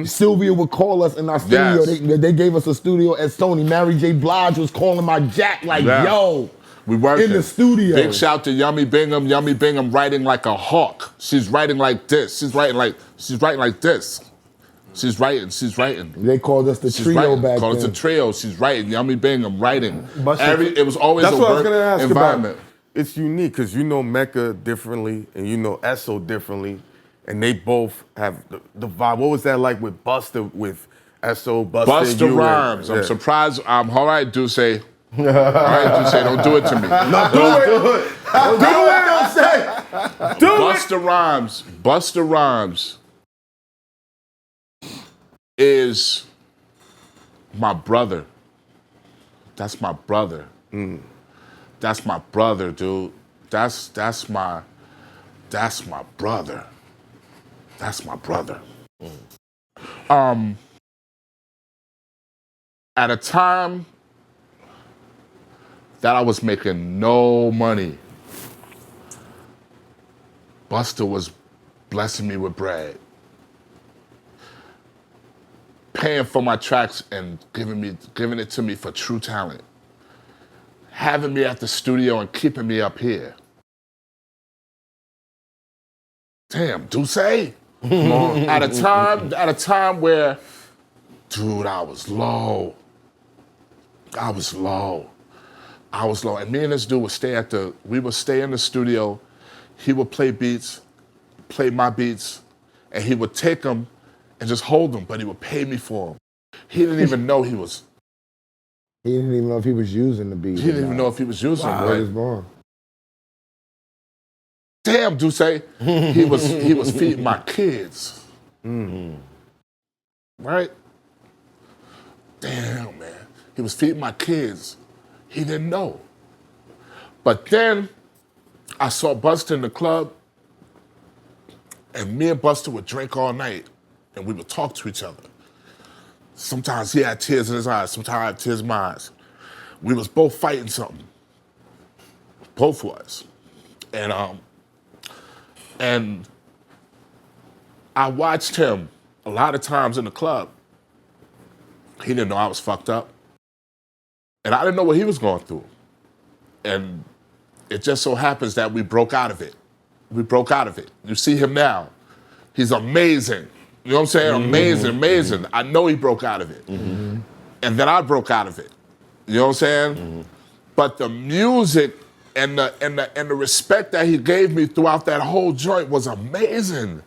Sylvia would call us in our studio. Yes. They gave us a studio at Sony. Mary J. Blige was calling my jack like, yo. We worked in the studio. Big shout to Yummy Bingham. Yummy Bingham writing like a hawk. She's writing like this. She's writing like this. She's writing. They called us the trio back then. Called us the trio. She's writing. Yummy Bingham writing. It was always a work environment. It's unique because you know MECCA differently and you know ESSO differently, and they both have the vibe. What was that like with Busta, with ESSO, Busta Rhymes. I'm surprised. All right, Duce. All right, Duce, don't do it to me. No, do it. Don't say. Busta Rhymes is my brother. That's my brother. That's my brother, dude. That's my brother. That's my brother. At a time that I was making no money, Busta was blessing me with bread, paying for my tracks and giving it to me for true talent, having me at the studio and keeping me up here. Damn, Duce. At a time where, dude, I was low. And me and this dude would stay in the studio. He would play my beats, and he would take them and just hold them, but he would pay me for them. He didn't even know he was. He didn't even know if he was using the beat. He didn't even know if he was using them. He was born. Damn, Duce. He was feeding my kids. Right? Damn, man. He was feeding my kids. He didn't know. But then I saw Busta in the club, and me and Busta would drink all night, and we would talk to each other. Sometimes he had tears in his eyes, sometimes I had tears in my eyes. We was both fighting something. Both of us. And I watched him a lot of times in the club. He didn't know I was fucked up. And I didn't know what he was going through. And it just so happens that we broke out of it. You see him now. He's amazing. You know what I'm saying? Amazing. I know he broke out of it. And then I broke out of it. You know what I'm saying? But the music and the respect that he gave me throughout that whole joint was amazing.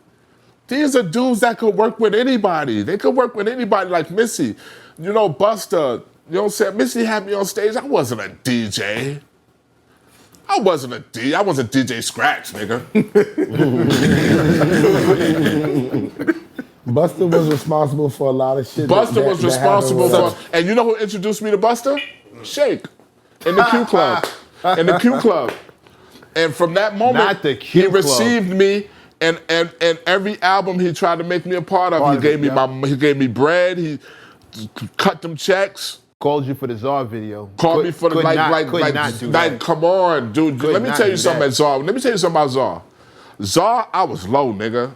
These are dudes that could work with anybody. They could work with anybody like Missy. You know, Busta, you know what I'm saying? Missy had me on stage. I wasn't a DJ. I wasn't DJ Scratch, nigga. Busta was responsible for a lot of shit. Busta was responsible for, and you know who introduced me to Busta? Shake, in the Q Club. And from that moment, he received me, and every album he tried to make me a part of, he gave me bread, he cut them checks. Called you for the Czar video. Called me for the like. Come on, dude. Let me tell you something about Czar. Let me tell you something about Czar. Czar, I was low, nigga.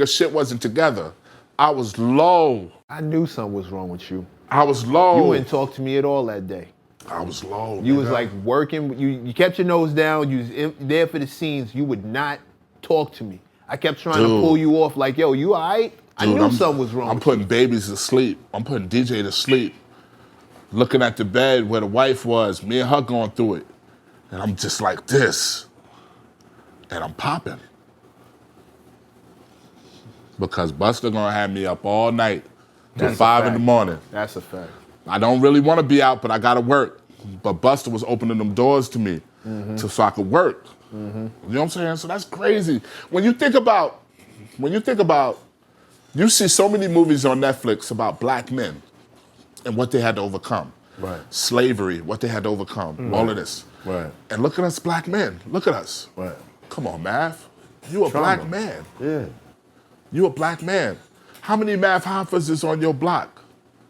Shit wasn't together. I was low. I knew something was wrong with you. I was low. You wouldn't talk to me at all that day. I was low. You was like working. You kept your nose down. You was there for the scenes. You would not talk to me. I kept trying to pull you off. Like, yo, you all right? I knew something was wrong. I'm putting babies to sleep. I'm putting DJ to sleep. Looking at the bed where the wife was, me and her going through it. And I'm just like this. And I'm popping. Because Busta gonna have me up all night till 5 in the morning. That's a fact. I don't really want to be out, but I gotta work. But Busta was opening them doors to me so I could work. You know what I'm saying? So that's crazy. When you think about, you see so many movies on Netflix about black men. and what they had to overcome. Right. Slavery, what they had to overcome, all of this. Right. And look at us black men. Look at us. Right. Come on, Math. You a black man. Yeah. You a black man. How many Math Hoffas is on your block?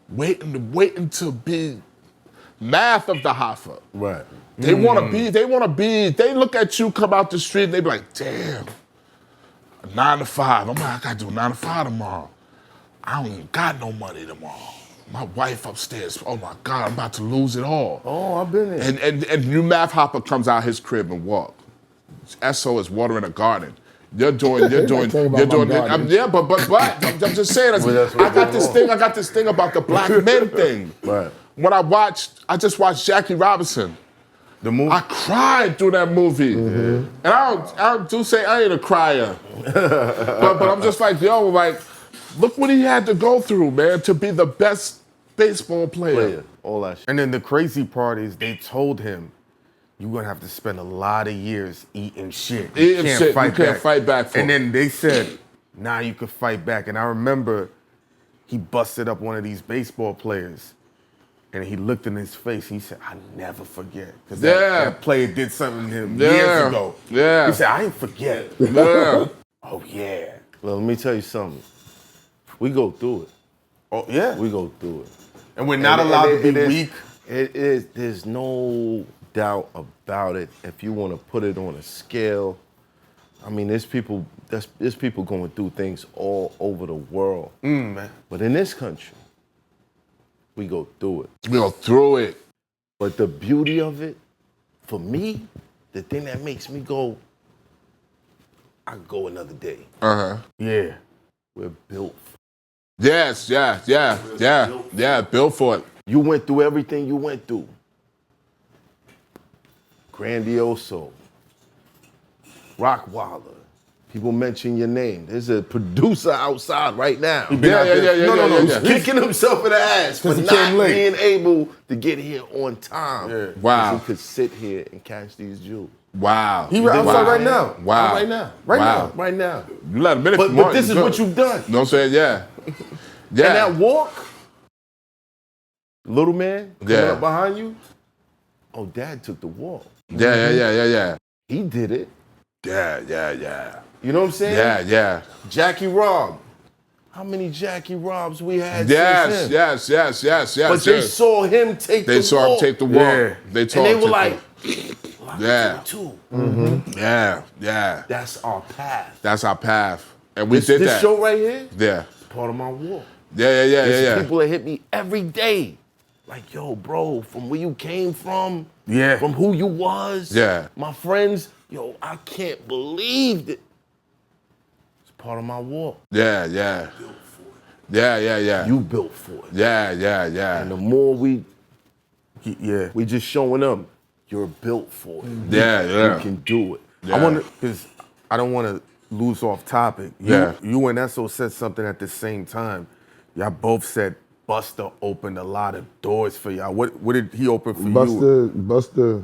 Waiting to be Math of the Hoffa. Right. They wanna be, they look at you come out the street and they be like, damn, 9 to 5. I'm like, I gotta do 9 to 5 tomorrow. I don't even got no money tomorrow. My wife upstairs, oh my God, I'm about to lose it all. Oh, I've been there. And new Math Hopper comes out his crib and walk. ESSO is watering a garden. You're doing, yeah, but I'm just saying, I got this thing about the black men thing. Right. When I just watched Jackie Robinson. The movie? I cried through that movie. And I do say I ain't a crier. but I'm just like, yo, like, look what he had to go through, man, to be the best baseball player. All that shit. And then the crazy part is they told him, you're gonna have to spend a lot of years eating shit. You can't fight back for it. And then they said, now you can fight back. And I remember he busted up one of these baseball players. And he looked in his face. He said, "I never forget." Because that player did something to him years ago. Yeah. He said, "I ain't forget." Yeah. Oh yeah. Well, let me tell you something. We go through it. Oh yeah. We go through it. And we're not allowed to be weak. It is. There's no doubt about it. If you want to put it on a scale, I mean, there's people going through things all over the world. Man. But in this country, we go through it. We go through it. But the beauty of it, for me, the thing that makes me go, I can go another day. Yeah. We're built for it. Yes, yeah, built for it. You went through everything you went through. Grandioso. Rockwilder. People mention your name. There's a producer outside right now. Yeah. He's kicking himself in the ass for not being able to get here on time. Yeah. Wow. He could sit here and catch these jewels. Wow. He outside right now. Wow. Right now. You let a minute. But this is what you've done. You know what I'm saying? Yeah. And that walk, little man, coming up behind you, oh, Dad took the walk. Yeah. He did it. Yeah. You know what I'm saying? Yeah. Jackie Rob. How many Jackie Robs we had Yes. But they saw him take the walk. They saw him take the walk. Yeah. They were like, too. Yeah. That's our path. That's our path. And we did that. This show right here, Yeah. part of my walk. Yeah. There's people that hit me every day. Like, yo, bro, from where you came from, from who you was, my friends, yo, I can't believe that. It's part of my walk. Yeah. You built for it. Yeah. And the more we We just showing them, you're built for it. Yeah. You can do it. Yeah. I wonder, because I don't want to lose off topic. You and ESSO said something at the same time. Y'all both said Busta opened a lot of doors for y'all. What did he open for you? Busta.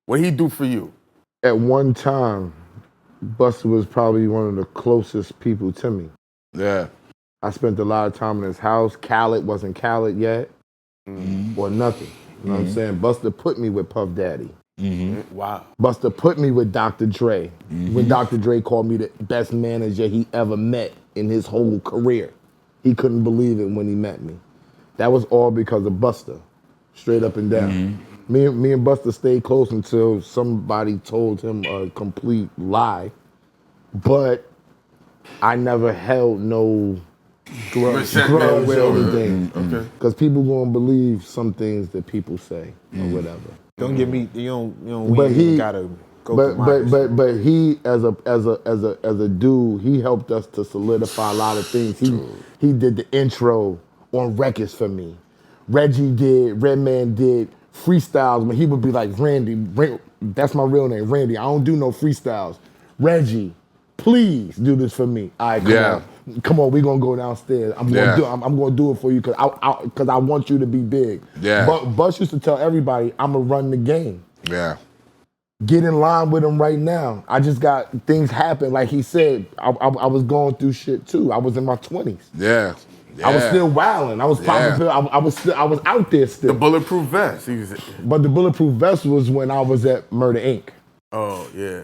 What did he do for you? At one time, Busta was probably one of the closest people to me. Yeah. I spent a lot of time in his house. Khaled wasn't Khaled yet, or nothing. You know what I'm saying? Busta put me with Puff Daddy. Wow. Busta put me with Dr. Dre. When Dr. Dre called me the best manager he ever met in his whole career. He couldn't believe it when he met me. That was all because of Busta, straight up and down. Me and Busta stayed close until somebody told him a complete lie. But I never held no grudge or anything. Because people gonna believe some things that people say or whatever. Don't get me. You don't. Gotta go. But he as a dude, he helped us to solidify a lot of things. He did the intro on records for me. Reggie did. Redman did freestyles. But he would be like, Randy, that's my real name, Randy. I don't do no freestyles. Reggie, please do this for me. All right, come on, we gonna go downstairs. I'm gonna do it for you because I want you to be big. Yeah. But Bus used to tell everybody, I'm gonna run the game. Yeah. Get in line with him right now. I just got things happen. Like he said, I was going through shit too. I was in my 20s. Yeah. I was still wilding. I was popping. I was out there still. The bulletproof vest. But the bulletproof vest was when I was at Murder Inc. Oh yeah.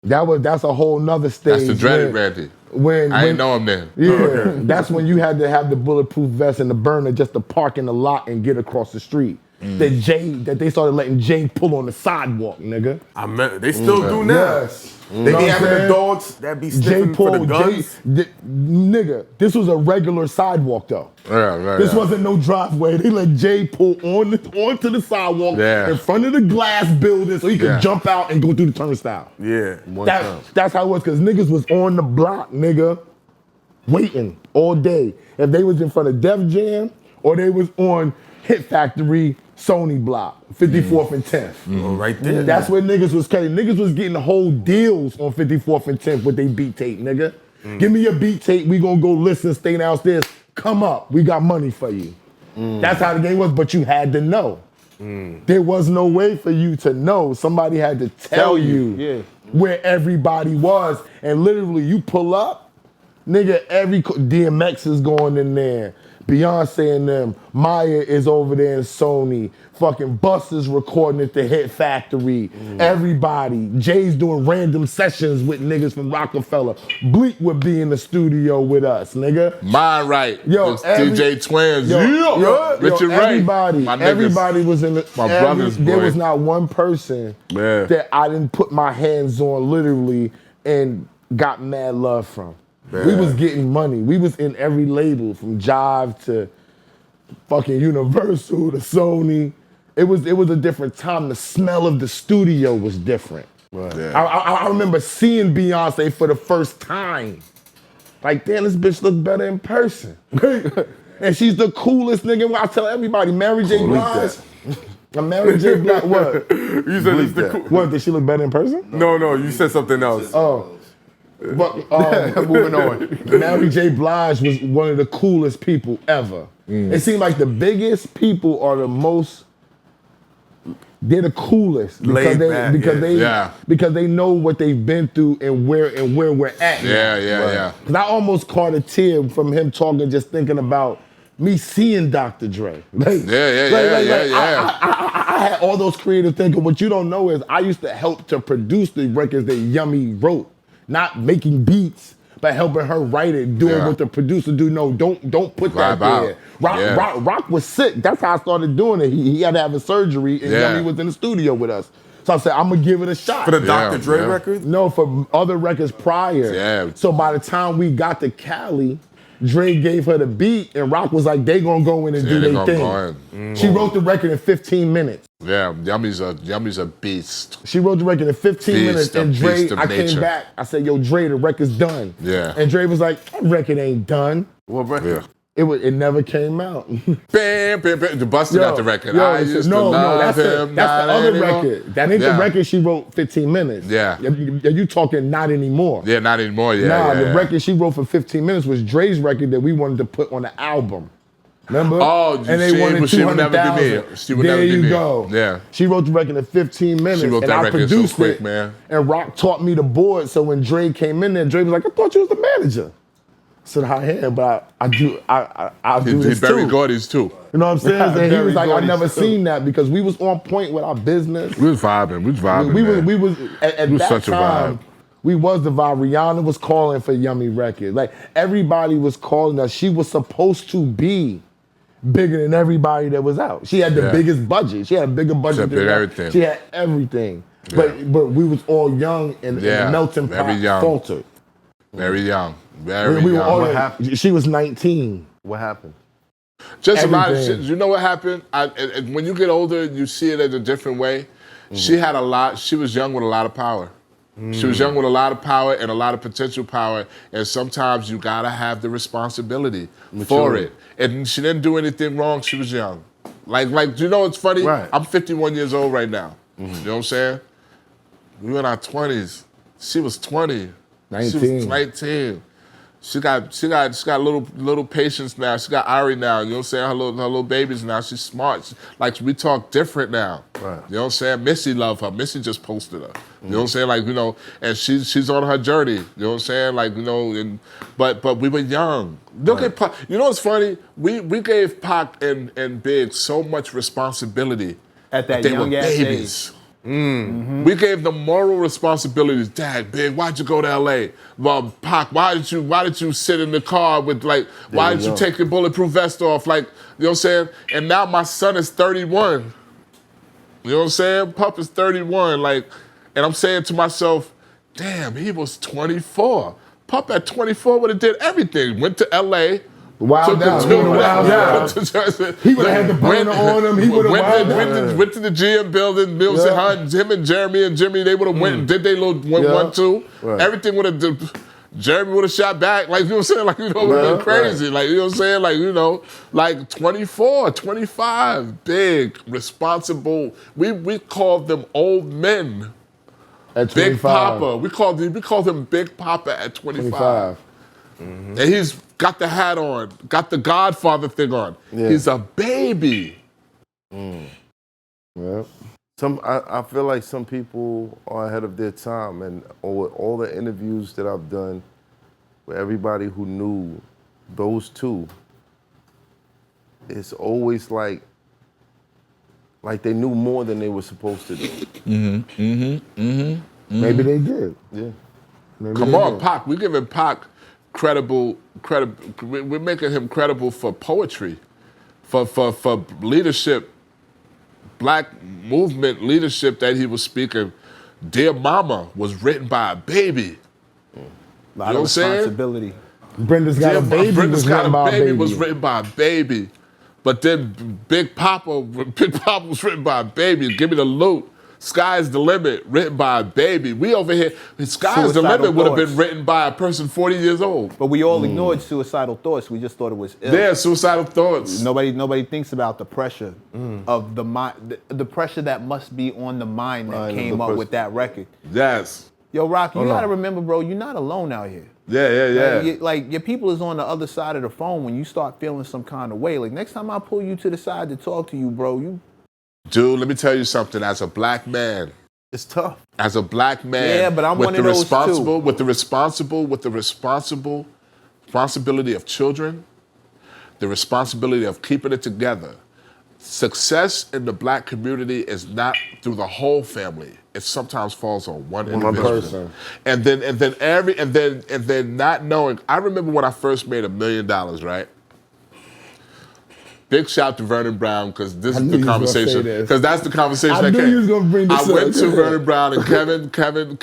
That's a whole nother stage. That's the dreaded Randy. I didn't know him then. Yeah, that's when you had to have the bulletproof vest and the burner just to park in the lot and get across the street. That they started letting Jay pull on the sidewalk, nigga. I remember they still do now. Yes. They be having the dogs that be sniffing for the guns. Nigga, this was a regular sidewalk though. This wasn't no driveway. They let Jay pull onto the sidewalk in front of the glass building so he could jump out and go through the turnstile. Yeah. That's how it was, because niggas was on the block, nigga, waiting all day. If they was in front of Def Jam or they was on Hit Factory, Sony block, 54th and 10th. Right there. That's where niggas was cutting. Niggas was getting whole deals on 54th and 10th with they beat tape, nigga. Give me your beat tape, we gonna go listen, stay downstairs, come up, we got money for you. That's how the game was, but you had to know. There was no way for you to know. Somebody had to tell you where everybody was. And literally, you pull up, nigga, DMX is going in there. Beyonce and them. Maya is over there in Sony. Fucking Busta's recording at the Hit Factory. Everybody. Jay's doing random sessions with niggas from Rockefeller. Bleak would be in the studio with us, nigga. Mind right. Yo, DJ Twins. Richard Ray. Everybody was in the. My brothers, There boy. was not one person that I didn't put my hands on literally and got mad love from. We was getting money. We was in every label, from Jive to fucking Universal to Sony. It was a different time. The smell of the studio was different. I remember seeing Beyonce for the first time. Like, damn, this bitch look better in person. And she's the coolest nigga. I tell everybody, Mary J. Blige. Mary J. Blige, what? You said it's the cool. What, did she look better in person? No, you said something else. Oh. But moving on, Mary J. Blige was one of the coolest people ever. It seemed like the biggest people are the most. They're the coolest because they know what they've been through and where we're at. Yeah. Because I almost caught a tear from him talking, just thinking about me seeing Dr. Dre. I had all those creative thinking. What you don't know is I used to help to produce the records that Yummy wrote. Not making beats, but helping her write it, doing what the producer do. No, don't put that there. Rock was sick. That's how I started doing it. He had to have a surgery, and Yummy was in the studio with us. So I said, I'm gonna give it a shot. For the Dr. Dre record? No, for other records prior. Yeah. So by the time we got to Cali, Dre gave her the beat, and Rock was like, they gonna go in and do their thing. She wrote the record in 15 minutes. Yeah, Yummy's a beast. She wrote the record in 15 minutes, and Dre, I came back. I said, yo, Dre, the record's done. Yeah. And Dre was like, that record ain't done. What record? It never came out. Bam. The Busta got the record. I used to love him. That's the other record. That ain't the record she wrote 15 minutes. Yeah. You talking not anymore. Yeah, not anymore. The record she wrote for 15 minutes was Dre's record that we wanted to put on the album. Remember? Oh, and they wanted 200,000. She would never be me. There you go. Yeah. She wrote the record in 15 minutes. She wrote that record so quick, man. And Rock taught me the board. So when Dre came in there, Dre was like, I thought you was the manager. I said, I am, but I'll do this too. Barry Gordy's too. You know what I'm saying? And he was like, I never seen that, because we was on point with our business. We was vibing. We was at that such time. A vibe. We was the vibe. Rihanna was calling for Yummy Records. Like, everybody was calling us. She was supposed to be bigger than everybody that was out. She had the biggest budget. She had a bigger budget than everything. She had everything. But we was all young and the melting pot faltered. Very young. Very young. What happened? She was 19. What happened? Just a lot of shit. You know what happened? When you get older, you see it in a different way. She had she was young with a lot of power. She was young with a lot of power and a lot of potential power, and sometimes you gotta have the responsibility for it. And she didn't do anything wrong. She was young. Like you know what's funny? Right. I'm 51 years old right now. You know what I'm saying? We were in our 20s. She was 20. 19. She was 19. She got little patience now. She got Ari now. You know what I'm saying? Her little babies now. She's smart. Like we talk different now. Right. You know what I'm saying? Missy love her. Missy just posted her. You know what I'm saying? Like, you know, and she's on her journey. You know what I'm saying? Like, you know, but we were young. Look at Pac. You know what's funny? We gave Pac and Big so much responsibility. At that they young were ass babies. age. We gave them moral responsibilities. Dad, Big, why'd you go to LA? Well, Pac, why did you sit in the car with like, why did you take your bulletproof vest off? Like, you know what I'm saying? And now my son is 31. You know what I'm saying? Pup is 31. Like, and I'm saying to myself, damn, he was 24. Pup at 24 would have did everything. Went to LA. Wild out. He would have had the burner on him. He would have went to the GM building. Bill said, him and Jeremy and Jimmy, they would have went and did they little 1-2. Right. Everything would have. Jeremy would have shot back. Like, you know what I'm saying? Like, you know, it would have been crazy. Like, you know what I'm saying? Like, you know, like 24, 25, big, responsible. We called them old men. At 25. Big Papa. We called him Big Papa at 25. And he's got the hat on, got the Godfather thing on. Yeah. He's a baby. Yeah. I feel like some people are ahead of their time, and all the interviews that I've done with everybody who knew those two, it's always like they knew more than they were supposed to do. Maybe they did. Yeah. Maybe Come on, Pac. We're giving Pac credible. We're making him credible for poetry, for leadership, black movement leadership that he was speaking. Dear Mama was written by a baby. A lot of responsibility. Brenda's Got a Baby was written by a baby. But then Big Papa was written by a baby. Give me the loot. Sky's the Limit, written by a baby. We over here, Sky's the Limit would have been written by a person 40 years old. But we all ignored suicidal thoughts. We just thought it was ill. Yeah, suicidal thoughts. Nobody thinks about the pressure of the mind, the pressure that must be on the mind that came up with that record. Yes. Yo, Rock, you gotta remember, bro, you're not alone out here. Yeah. Like your people is on the other side of the phone when you start feeling some kind of way. Like next time I pull you to the side to talk to you, bro, Dude, let me tell you something. As a black man, it's tough. As a black man, but I'm one of those too. With the responsibility of children, the responsibility of keeping it together. Success in the black community is not through the whole family. It sometimes falls on one individual. Person. And then not knowing. I remember when I first made $1 million, right? Big shout to Vernon Brown, because this is the conversation. Because that's the conversation I knew you was gonna bring this I up. went to Vernon Brown and Kevin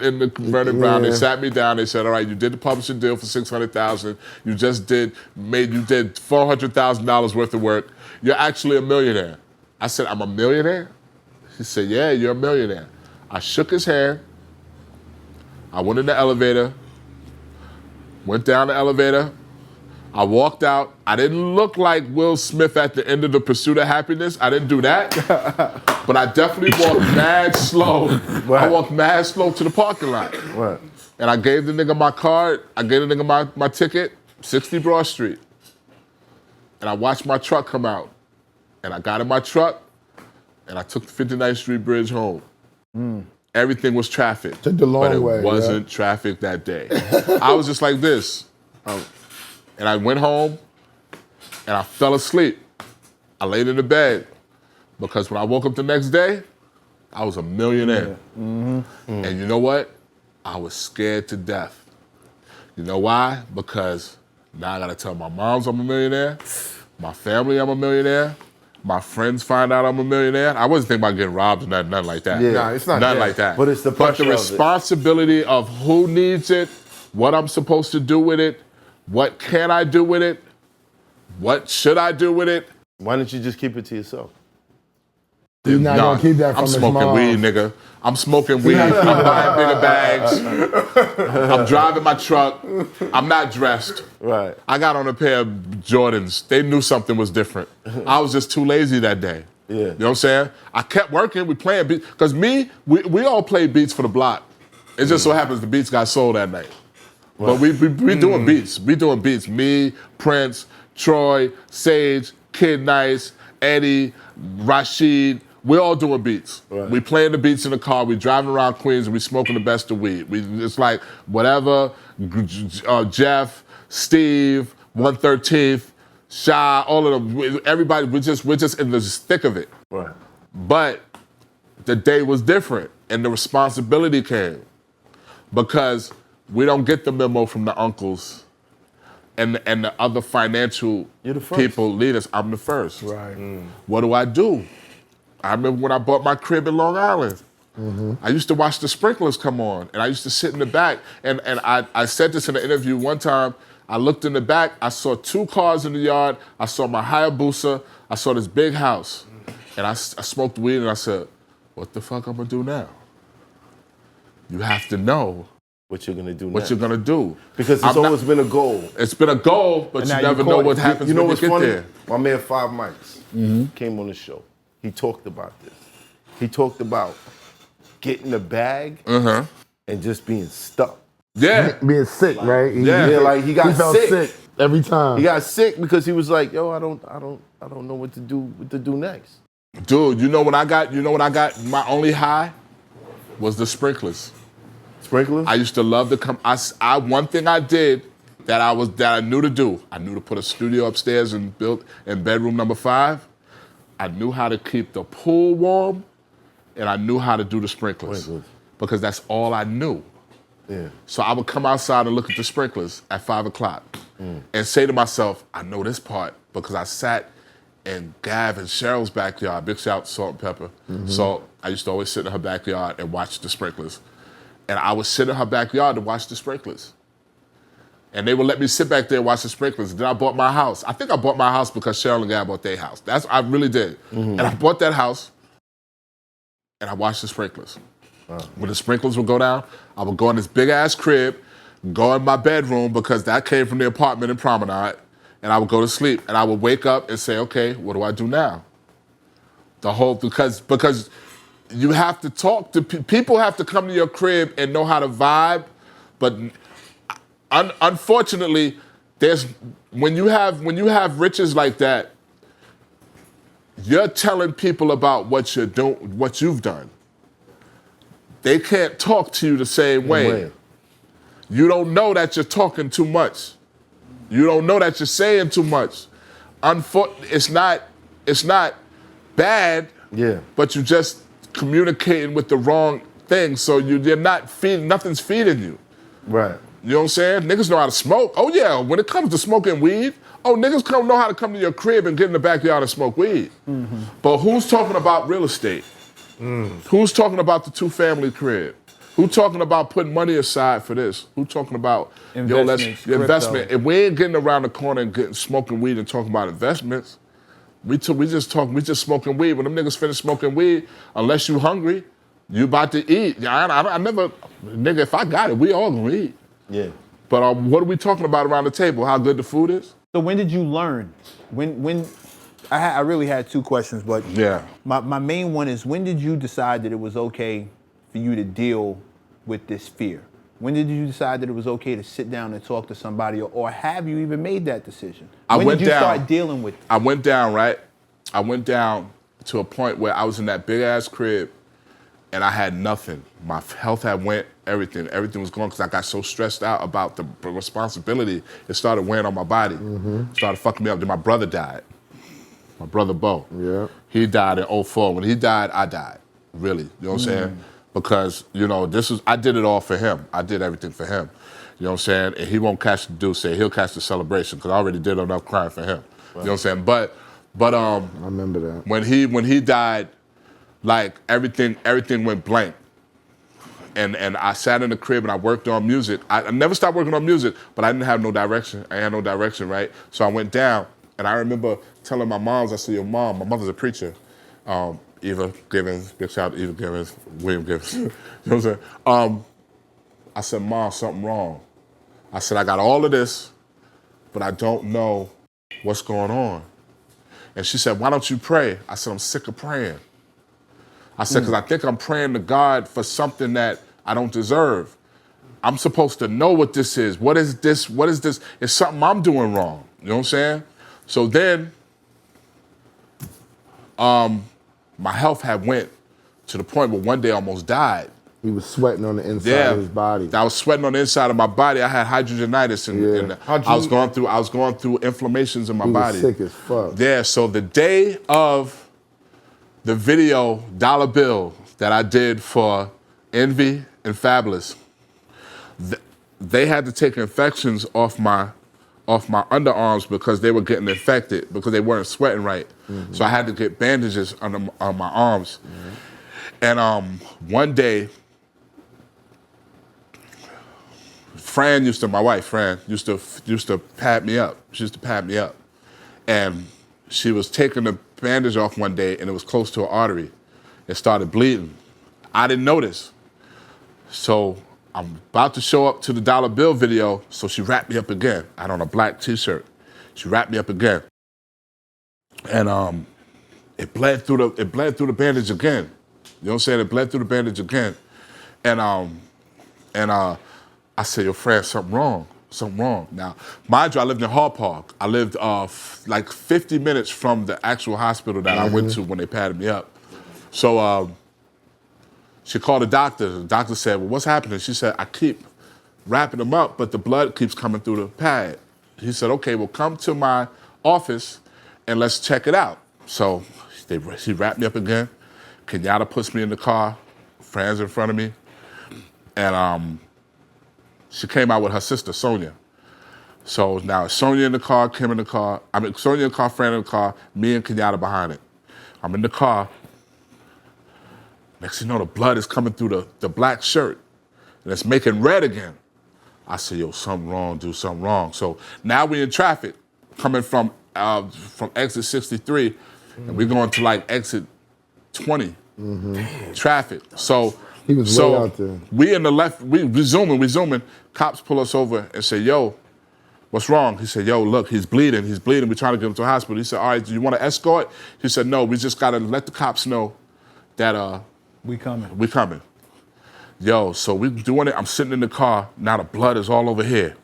and the Vernon Brown. They sat me down. They said, "All right, you did the publishing deal for $600,000. You just did $400,000 worth of work. You're actually a millionaire." I said, "I'm a millionaire?" He said, "Yeah, you're a millionaire." I shook his hand. I went in the elevator. Went down the elevator. I walked out. I didn't look like Will Smith at the end of The Pursuit of Happiness. I didn't do that. But I definitely walked mad slow. Right. I walked mad slow to the parking lot. Right. And I gave the nigga my card. I gave the nigga my ticket, 60 Broad Street. And I watched my truck come out. And I got in my truck, and I took the 59th Street Bridge home. Everything was traffic. Took the long way. But it wasn't traffic that day. I was just like this. And I went home, and I fell asleep. I laid in the bed, because when I woke up the next day, I was a millionaire. And you know what? I was scared to death. You know why? Because now I gotta tell my moms I'm a millionaire, my family I'm a millionaire, my friends find out I'm a millionaire. I wasn't thinking about getting robbed or nothing like that. Yeah. Nah, it's not nothing that. like that. But it's the pressure responsibility of who needs it, what I'm supposed to do with it, what can I do with it, what should I do with it. Why don't you just keep it to yourself? You're not gonna keep that from I'm smoking weed, nigga. I'm smoking weed. I'm buying bigger bags. I'm driving my truck. I'm not dressed. Right. I got on a pair of Jordans. They knew something was different. I was just too lazy that day. Yeah. You know what I'm saying? I kept working. We playing beats. Because we all played beats for the block. It just so happens the beats got sold that night. But we doing beats. We doing beats. Me, Prince, Troy, Sage, Kid Nice, Eddie, Rashid. We're all doing beats. Right. We playing the beats in the car. We driving around Queens and we smoking the best of weed. It's like whatever. Jeff, Steve, 113th, Shy, all of them. Everybody. We're just in the thick of it. Right. But the day was different, and the responsibility came because we don't get the memo from the uncles and the other financial people, leaders. I'm the first. Right. What do? I remember when I bought my crib in Long Island. I used to watch the sprinklers come on, and I used to sit in the back. And I said this in an interview one time. I looked in the back. I saw 2 cars in the yard. I saw my Hayabusa. I saw this big house. And I smoked weed, and I said, what the fuck I'm going to do now? You have to know what you're gonna do what next. you're gonna do. Because it's always been a goal. It's been a goal, but you never know what happens you know when what's you get funny? there. My man 5 Mics came on the show. He talked about this. He talked about getting the bag and just being stuck. Yeah. Being sick, right? Like he got felt sick every time. He got sick because he was like, yo, I don't know what to do next. Dude, you know when I got my only high was the sprinklers. Sprinklers? I used to love to come. One thing I did that I knew to do. I knew to put a studio upstairs and build in bedroom number 5. I knew how to keep the pool warm, and I knew how to do the sprinklers because that's all I knew. Yeah. So I would come outside and look at the sprinklers at 5 o'clock and say to myself, I know this part because I sat in Gav and Cheryl's backyard. Big shout, Salt and Pepper. So I used to always sit in her backyard and watch the sprinklers. And I would sit in her backyard to watch the sprinklers. And they would let me sit back there and watch the sprinklers. Then I bought my house. I think I bought my house because Cheryl and Gav bought their house. I really did. And I bought that house and I watched the sprinklers. When the sprinklers would go down, I would go in this big ass crib, go in my bedroom because that came from the apartment in Promenade, and I would go to sleep. And I would wake up and say, okay, what do I do now? Because you have to talk to people. Have to come to your crib and know how to vibe, but unfortunately, when you have riches like that, you're telling people about what you're doing, what you've done. They can't talk to you the same way. You don't know that you're talking too much. You don't know that you're saying too much. It's not bad. Yeah. But you just communicating with the wrong thing, so you're not feeding. Nothing's feeding you. Right. You know what I'm saying? Niggas know how to smoke. Oh yeah, when it comes to smoking weed, niggas know how to come to your crib and get in the backyard and smoke weed. But who's talking about real estate? Who's talking about the 2-family crib? Who's talking about putting money aside for this? Who's talking about investment? If we ain't getting around the corner and smoking weed and talking about investments, we just smoking weed. When them niggas finish smoking weed, unless you hungry, you about to eat. I never, nigga, if I got it, we all gonna eat. Yeah. But what are we talking about around the table? How good the food is? So when did you learn? When I really had 2 questions, but yeah, my main one is, when did you decide that it was okay for you to deal with this fear? When did you decide that it was okay to sit down and talk to somebody, or have you even made that decision? When did you start dealing with it? I went down, right? I went down to a point where I was in that big ass crib and I had nothing. My health had went, everything was gone because I got so stressed out about the responsibility. It started weighing on my body. Started fucking me up. Then my brother died. My brother Bo. Yeah. He died in 2004. When he died, I died. Really. You know what I'm saying? Because, I did it all for him. I did everything for him. You know what I'm saying? And he won't catch the due, he'll catch the celebration because I already did enough crying for him. Right. You know what I'm saying? But I remember that. When he died, like everything went blank. And I sat in the crib and I worked on music. I never stopped working on music, but I didn't have no direction. I had no direction, right? So I went down and I remember telling my moms, I said, your mom, my mother's a preacher. Eva Givens, big shout out to Eva Givens, William Givens. You know what I'm saying? I said, Mom, something wrong. I said, I got all of this, but I don't know what's going on. And she said, why don't you pray? I said, I'm sick of praying. I said, because I think I'm praying to God for something that I don't deserve. I'm supposed to know what this is. What is this? What is this? It's something I'm doing wrong. You know what I'm saying? So then, my health had went to the point where one day I almost died. He was sweating on the inside of his body. I was sweating on the inside of my body. I had hydrogenitis, and I was going through inflammations in my body. He was sick as fuck. Yeah. So the day of the video dollar bill that I did for Envy and Fabulous, they had to take infections off my underarms because they were getting infected because they weren't sweating right. Mm-hmm. So I had to get bandages on my arms. Mm-hmm. And one day, my wife Fran used to pad me up. She used to pad me up, and she was taking the bandage off one day, and it was close to an artery. It started bleeding. I didn't notice. So I'm about to show up to the dollar bill video, so she wrapped me up again. I had on a black t-shirt. She wrapped me up again, and it bled through the bandage again. You know what I'm saying? It bled through the bandage again, and I said, yo, Fran, something wrong. Now, mind you, I lived in Hall Park. I lived like 50 minutes from the actual hospital that I went to when they padded me up. So she called the doctor. The doctor said, well, what's happening? She said, I keep wrapping them up, but the blood keeps coming through the pad. He said, okay, well, come to my office and let's check it out. So she wrapped me up again. Kenyatta puts me in the car. Fran's in front of me. And she came out with her sister, Sonia. So now Sonia in the car, Kim in the car. Sonia in the car, Fran in the car, me and Kenyatta behind it. I'm in the car. Next thing you know, the blood is coming through the black shirt, and it's making red again. I said, yo, something wrong, dude, something wrong. So now we in traffic, coming from exit 63, and we're going to like exit 20. Traffic. So he was way out there. We in the left, we zooming. Cops pull us over and say, yo, what's wrong? He said, yo, look, he's bleeding. We're trying to get him to a hospital. He said, all right, do you want to escort? He said, no, we just got to let the cops know that we coming. Yo, so we doing it. I'm sitting in the car. Now the blood is all over here.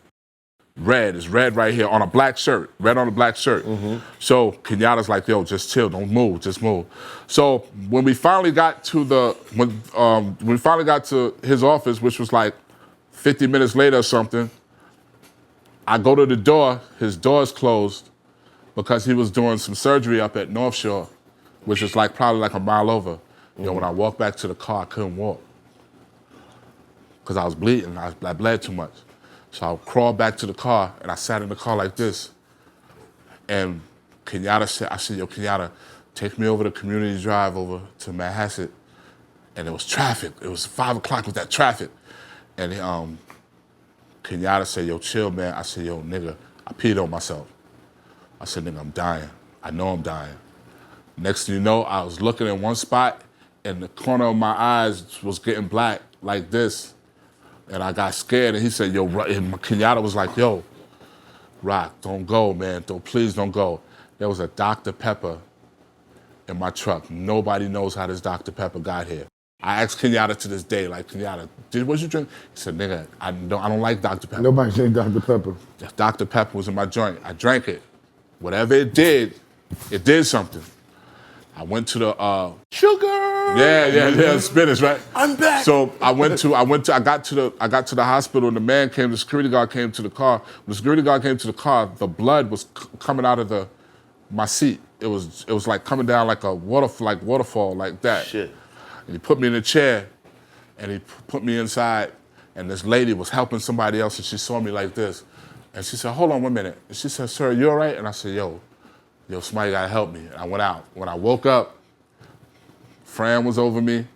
It's red right here on a black shirt. Red on a black shirt. So Kenyatta's like, yo, just chill, don't move, just move. So when we finally got to his office, which was like 50 minutes later or something, I go to the door, his door's closed because he was doing some surgery up at North Shore, which is like probably like a mile over. Yo, when I walked back to the car, I couldn't walk because I was bleeding. I bled too much. So I crawled back to the car, and I sat in the car like this. And Kenyatta said, yo, Kenyatta, take me over the community drive over to Manhasset. And it was traffic. It was 5 o'clock with that traffic. And Kenyatta said, yo, chill, man. I said, yo, nigga, I peed on myself. I said, nigga, I'm dying. I know I'm dying. Next thing you know, I was looking in one spot, and the corner of my eyes was getting black like this. And I got scared, and he said, yo, and Kenyatta was like, yo, Rock, don't go, man. Please don't go. There was a Dr. Pepper in my truck. Nobody knows how this Dr. Pepper got here. I asked Kenyatta to this day, like, Kenyatta, what you drink? He said, nigga, I don't like Dr. Pepper. Nobody drank Dr. Pepper. Dr. Pepper was in my joint. I drank it. Whatever it did something. I went to the Sugar. Yeah, spinach, right? I'm back. So I got to the hospital, and the security guard came to the car. When the security guard came to the car, the blood was coming out of my seat. It was like coming down like a waterfall like that. Shit. And he put me in a chair, and he put me inside, and this lady was helping somebody else, and she saw me like this. And she said, hold on 1 minute. And she said, sir, you all right? And I said, yo, somebody gotta help me. And I went out. When I woke up, Fran was over me.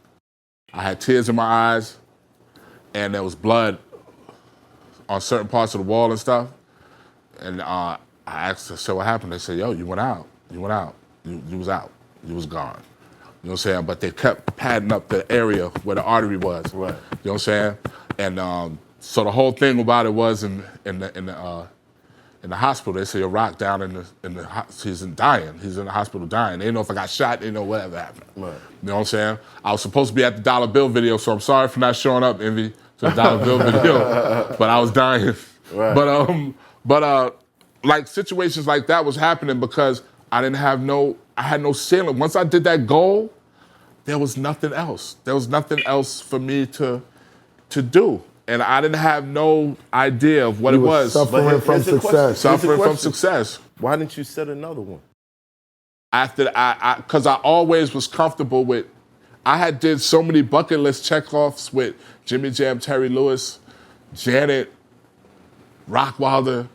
I had tears in my eyes, and there was blood on certain parts of the wall and stuff. And I asked her, so what happened? They said, yo, you went out. You was out. You was gone. You know what I'm saying? But they kept padding up the area where the artery was. Right. You know what I'm saying? And so the whole thing about it was in the in the hospital. They say, "Yo, Rock down he's dying. He's in the hospital dying." They didn't know if I got shot. They didn't know whatever happened. Right. You know what I'm saying? I was supposed to be at the Dollar Bill video, so I'm sorry for not showing up, Envy, to the Dollar Bill video. But I was dying. Right. But like situations like that was happening because I had no ceiling. Once I did that goal, there was nothing else. There was nothing else for me to do. And I didn't have no idea of what it was. Suffering from success. Suffering from success. Why didn't you set another one? After because I always was comfortable with, I had did so many bucket list checkoffs with Jimmy Jam, Terry Lewis, Janet, Rockwilder,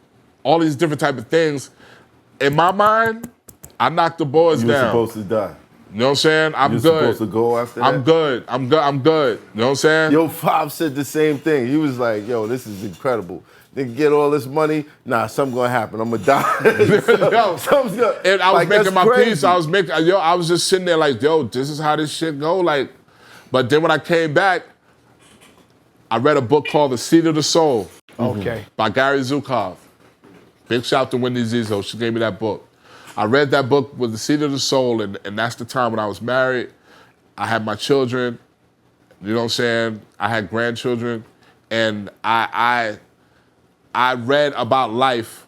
all these different type of things. In my mind, I knocked the boys down. You were supposed to die. You know what I'm saying? I'm good. You're supposed to go after that? I'm good. You know what I'm saying? Yo, Pop said the same thing. He was like, yo, this is incredible. They get all this money. Nah, something's gonna happen. I'm gonna die. Something's gonna, and I was making my peace. I was just sitting there like, yo, this is how this shit go. Like, but then when I came back, I read a book called The Seed of the Soul. Okay. By Gary Zukov. Big shout to Wendy Zizzo. She gave me that book. I read that book with The Seed of the Soul, and that's the time when I was married. I had my children, you know what I'm saying? I had grandchildren, and I read about life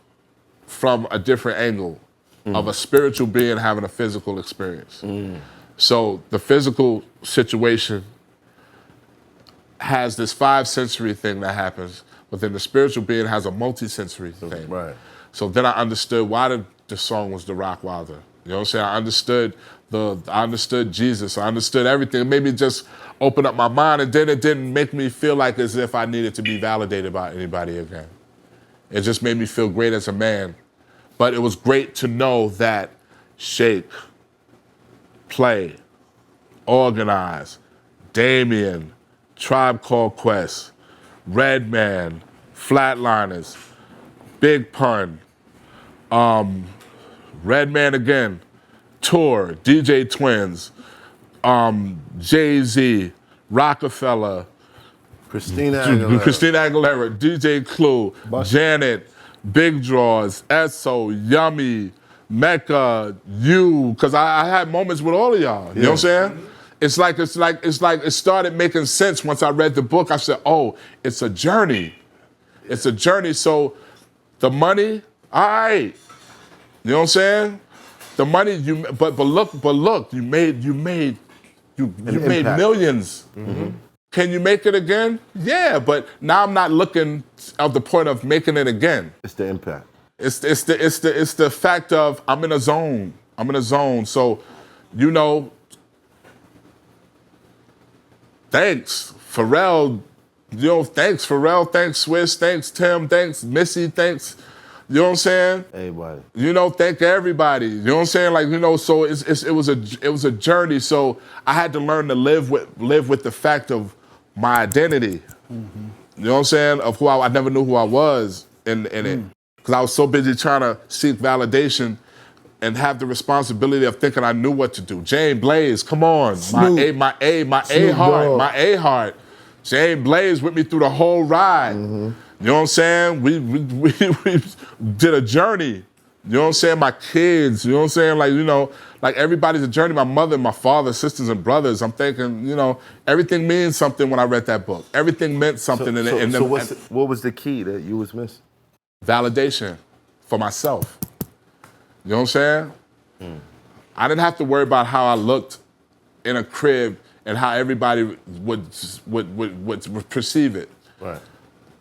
from a different angle of a spiritual being having a physical experience. So the physical situation has this 5 sensory thing that happens, but then the spiritual being has a multi-sensory thing. Right. So then I understood why the song was the Rockwilder. You know what I'm saying? I understood Jesus. I understood everything. It made me just open up my mind, and then it didn't make me feel like as if I needed to be validated by anybody again. It just made me feel great as a man. But it was great to know that Shake, Play, Organize, Damien, Tribe Called Quest, Redman, Flatliners, Big Pun, Redman again, Tour, DJ Twins, Jay-Z, Rockefeller, Christina Aguilera, DJ Clue, Janet, Big Draws, ESSO, Yummy, MR.MECC, you, because I had moments with all of y'all. You know what I'm saying? It's like it started making sense once I read the book. I said, oh, it's a journey. It's a journey. So the money, all right. You know what I'm saying? The money but look, you made millions. Mm-hmm. Can you make it again? Yeah, but now I'm not looking at the point of making it again. It's the impact. It's the fact of I'm in a zone. So, you know, thanks, Pharrell. You know, thanks, Pharrell. Thanks, Swiss. Thanks, Tim. Thanks, Missy. Thanks. You know what I'm saying? Everybody. You know, thank everybody. You know what I'm saying? Like, you know, so it was a journey. So I had to learn to live with the fact of my identity. Mm-hmm. You know what I'm saying? Of who I never knew who I was in it. Because I was so busy trying to seek validation and have the responsibility of thinking I knew what to do. Jane Blaze, come on. My A heart. Jane Blaze with me through the whole ride. Mm-hmm. You know what I'm saying? We did a journey. You know what I'm saying? My kids, you know what I'm saying? Like, you know, like everybody's a journey. My mother, my father, sisters and brothers. I'm thinking, you know, everything means something when I read that book. Everything meant something. What was the key that you was missing? Validation for myself. You know what I'm saying? I didn't have to worry about how I looked in a crib and how everybody would perceive it. Right.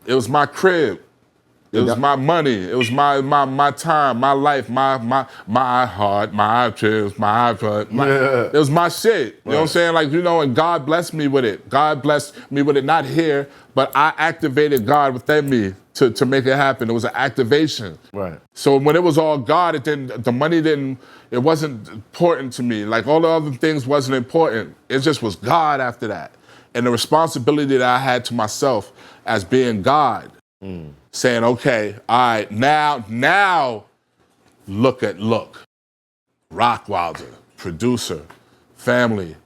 It was my crib. It was my money. It was my time, my life, my heart, my chips, my iPod. It was my shit. You know what I'm saying? Like, you know, and God blessed me with it. God blessed me with it, not here, but I activated God within me to make it happen. It was an activation. Right. So when it was all God, the money it wasn't important to me. Like all the other things wasn't important. It just was God after that. And the responsibility that I had to myself as being God, saying, okay, all right, now look. Rockwilder, producer, family,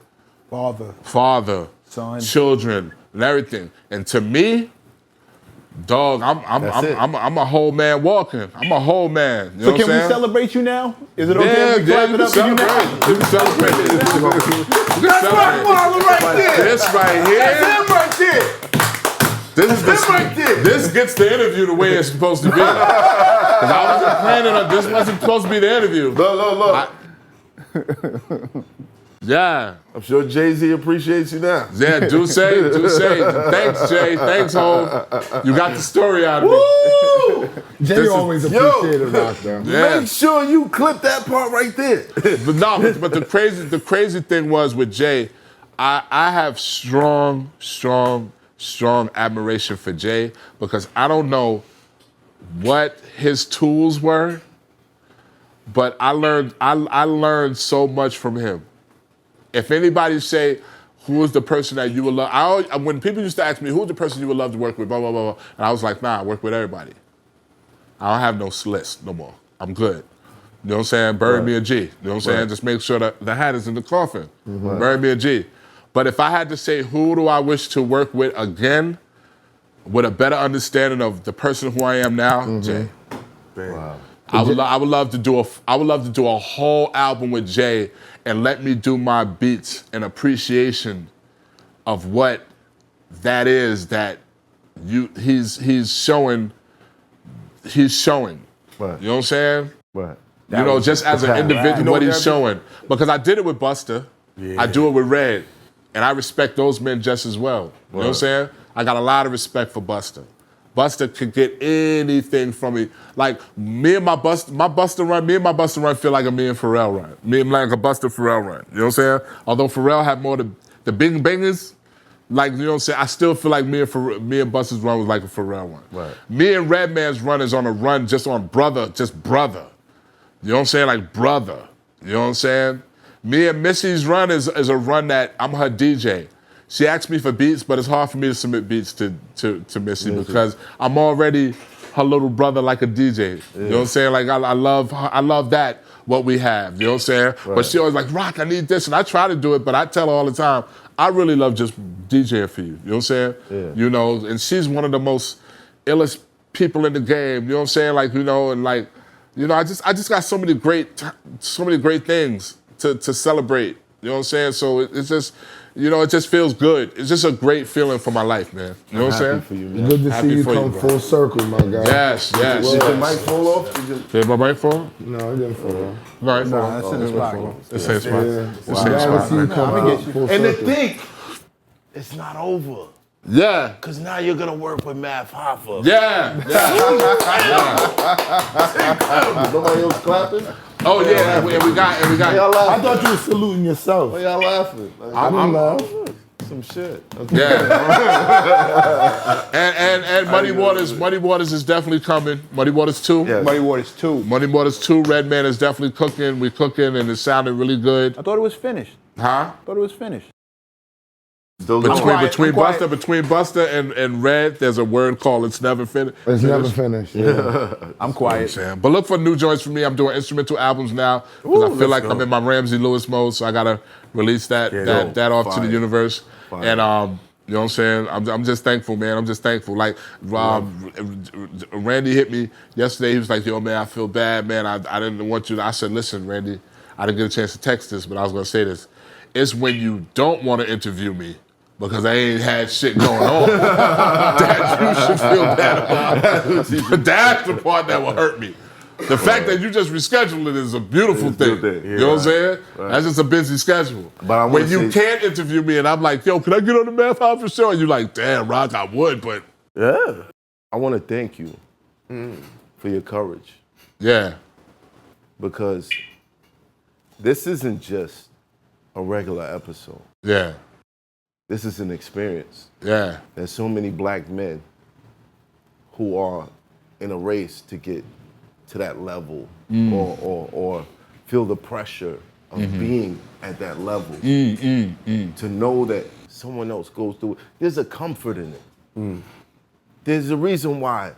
father, son, children, and everything. And to me, Dog, I'm a whole man walking. I'm a whole man. You know So what can I'm we saying? celebrate you now? Is it okay if we clap you it can up for you now? celebrate. You can celebrate. That's Rockwilder right there. This right here. That's him right there. This gets the interview the way it's supposed to be. Because I wasn't planning on this wasn't supposed to be the interview. Look. Yeah. I'm sure Jay-Z appreciates you now. Yeah, do say. Thanks, Jay. Thanks, Hov. You got the story out of me. Jay always appreciated Rock, though. Yeah. Make sure you clip that part right there. But the crazy thing was with Jay, I have strong admiration for Jay because I don't know what his tools were, but I learned so much from him. If anybody say, who is the person that you would love, when people used to ask me, who's the person you would love to work with, blah, blah, blah, blah, and I was like, nah, I work with everybody. I don't have no list no more. I'm good. You know what I'm saying? Bury me a G. You know what I'm saying? Just make sure that the hat is in the coffin. Bury me a G. But if I had to say, who do I wish to work with again, with a better understanding of the person who I am now, Jay. Wow. I would love to do a whole album with Jay and let me do my beats in appreciation of what that is that he's showing. Right. You know what I'm saying? Right. You know, just as an individual, what he's showing. Because I did it with Busta. I do it with Red. And I respect those men just as well. You know what I'm saying? I got a lot of respect for Busta. Busta could get anything from me. Like me and my Busta run feel like a me and Pharrell run. Me and like a Busta Pharrell run. You know what I'm saying? Although Pharrell had more the bing bangers, like, you know what I'm saying? I still feel like me and Busta's run was like a Pharrell one. Right. Me and Redman's run is on a run just on brother. You know what I'm saying? Like brother. You know what I'm saying? Me and Missy's run is a run that I'm her DJ. She asks me for beats, but it's hard for me to submit beats to Missy because I'm already her little brother like a DJ. You know what I'm saying? Like I love that, what we have. You know what I'm saying? Right. But she always like, Rock, I need this. And I try to do it, but I tell her all the time, I really love just DJing for you. You know what I'm saying? Yeah. You know, and she's one of the most illest people in the game. You know what I'm saying? Like, you know, and like, you know, I just got so many great things to celebrate. You know what I'm saying? So it's just, you know, it just feels good. It's just a great feeling for my life, man. You know what I'm saying? For you, man. Good to see you come full circle, my guy. Yes. Did your mic fall off? Did my mic fall? No, it didn't fall off. No, it fall. That's in the spot. It's in the spot. It's glad to see you come out full And to circle. think, it's not over. Yeah. Because now you're going to work with Math Hoffa. Yeah. Nobody else clapping? Oh yeah, and we got. Y'all I laughing? thought you were saluting yourself. Why y'all laughing? Like, I didn't laugh. some shit. Okay. Yeah. and Muddy Waters is definitely coming. Muddy Waters 2. Yeah. Muddy Waters 2. Muddy Waters 2. Redman is definitely cooking. We cooking and it sounded really good. I thought it was finished. Huh? I thought it was finished. Between quiet. Busta and Red, there's a word called "It's Never Finished." It's never finished. Yeah. I'm quiet. But look for new joints from me. I'm doing instrumental albums now because I feel like I'm in my Ramsey Lewis mode, so I gotta release that off to the universe. And you know what I'm saying? I'm just thankful, man. I'm just thankful. Like Randy hit me yesterday. He was like, "Yo, man, I feel bad, man. I didn't want you to." I said, "Listen, Randy, I didn't get a chance to text this, but I was gonna say this. It's when you don't want to interview me because I ain't had shit going on that you should feel bad about. That's the part that will hurt me. The fact that you just rescheduled it is a beautiful thing. You know what I'm saying? Right. That's just a busy schedule. But when you can't interview me and I'm like, yo, can I get on the Math Hoffa show? And you're like, damn, Rock, I would, but. Yeah. I want to thank you for your courage. Yeah. Because this isn't just a regular episode. Yeah. This is an experience. Yeah. There's so many black men who are in a race to get to that level or feel the pressure of being at that level. To know that someone else goes through it. There's a comfort in it. There's a reason why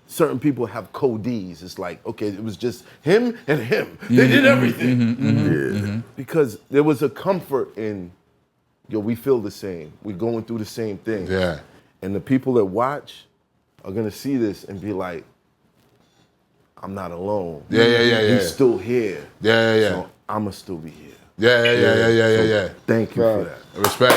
certain people have co-Ds. It's like, okay, it was just him and him. They did everything. Because there was a comfort in, yo, we feel the same. We're going through the same thing. Yeah. And the people that watch are gonna see this and be like, I'm not alone. Yeah. He's still here. Yeah. So I'ma still be here. Yeah. Thank you for that. Respect.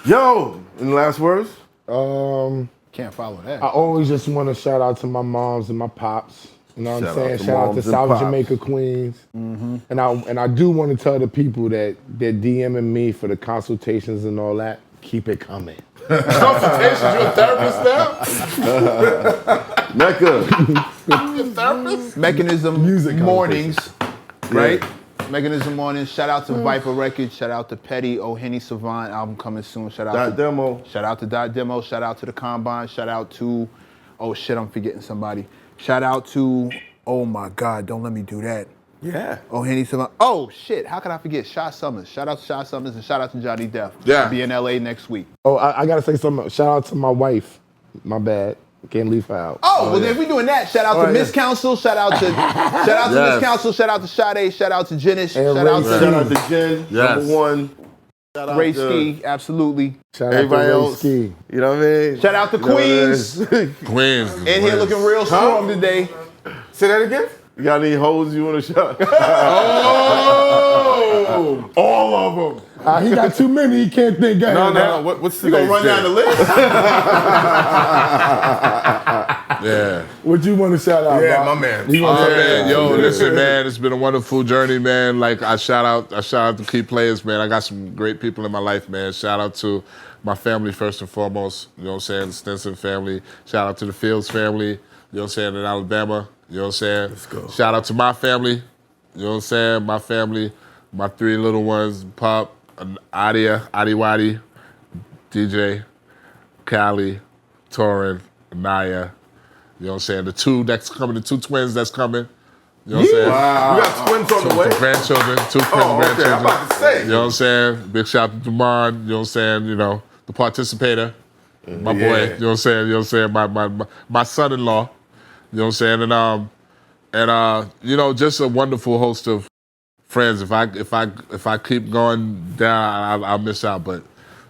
Yo, any last words? Can't follow that. I always just want to shout out to my moms and my pops. You know what I'm saying? Shout out to moms and South pops. Jamaica, Queens. And I do want to tell the people that they're DMing me for the consultations and all that. Keep it coming. Consultations, you a therapist now? Mecca. You a therapist? Mechanism Music mornings, right? Yeah. Mechanism mornings. Shout out to Viper Records. Shout out to Petty. Henny Savant album coming soon. Shout out Dot to Demo. Shout out to Dot Demo. Shout out to the Combine. Shout out to, oh shit, I'm forgetting somebody. Shout out to, oh my God, don't let me do that. Yeah. Henny Savant. Oh shit, how could I forget? Shy Summers. Shout out to Shy Summers and shout out to Johnny Depp. Yeah. I'll be in LA next week. Oh, I got to say something. Shout out to my wife. My bad. Can't leave her out. Well, then if we doing that, shout out to Miss Council, shout out to Miss Council, shout out to Sade, shout out to Janice, And shout out Shout out to Jen, number one. Shout to out Ray to Ski, absolutely. Shout everybody out to Ray else. Ski. You know what I mean? Shout out to You know what it Queens. is. Queens. In here looking real strong today. Say that again? You got any hoes you want to shout? Oh! All of them. He got too many. He can't think. No. What's You gonna today's run down the date? list? Yeah. What you want to shout out? Yeah, Bob? my man. You wanna shout Man, out? yo, listen, man, it's been a wonderful journey, man. Like I shout out the key players, man. I got some great people in my life, man. Shout out to my family first and foremost. You know what I'm saying? The Stinson family. Shout out to the Fields family. You know what I'm saying? In Alabama. You know what I'm saying? Let's go. Shout out to my family. You know what I'm saying? My family, my three little ones, Pop, Adiwadi, DJ, Callie, Torin, Naya. You know what I'm saying? The two that's coming, the two twins that's coming. You know what I'm saying? Wow. You got twins on the way? Grandchildren, two twin Oh, okay. grandchildren. I'm about to say. You know what I'm saying? Big shout out to Demond, you know what I'm saying? You know, the participator, my boy, you know what I'm saying? You know what I'm saying? My son-in-law, you know what I'm saying? And you know, just a wonderful host of friends. If I keep going down, I'll miss out. But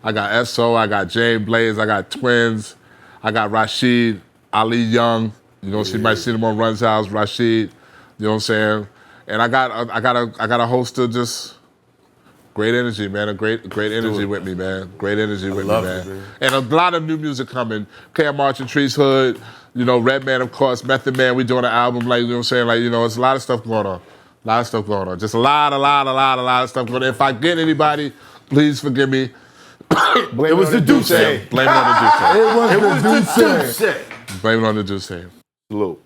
I got ESSO, I got James Blaze, I got twins, I got Rashid, Ali Young. You know, you might see them on Run's House, Rashid. You know what I'm saying? And I got a host of just great energy, man. A great energy with me, man. Great energy with me, man. And a lot of new music coming. Cam March and Trees Hood. You know, Redman, of course. Method Man. We doing an album, like, you know what I'm saying? Like, you know, it's a lot of stuff going on. Just a lot of stuff going on. If I get anybody, please forgive me. It was the Duce. Blame it on the Duce. It was the Duce. Blame it on the Duce. Salute.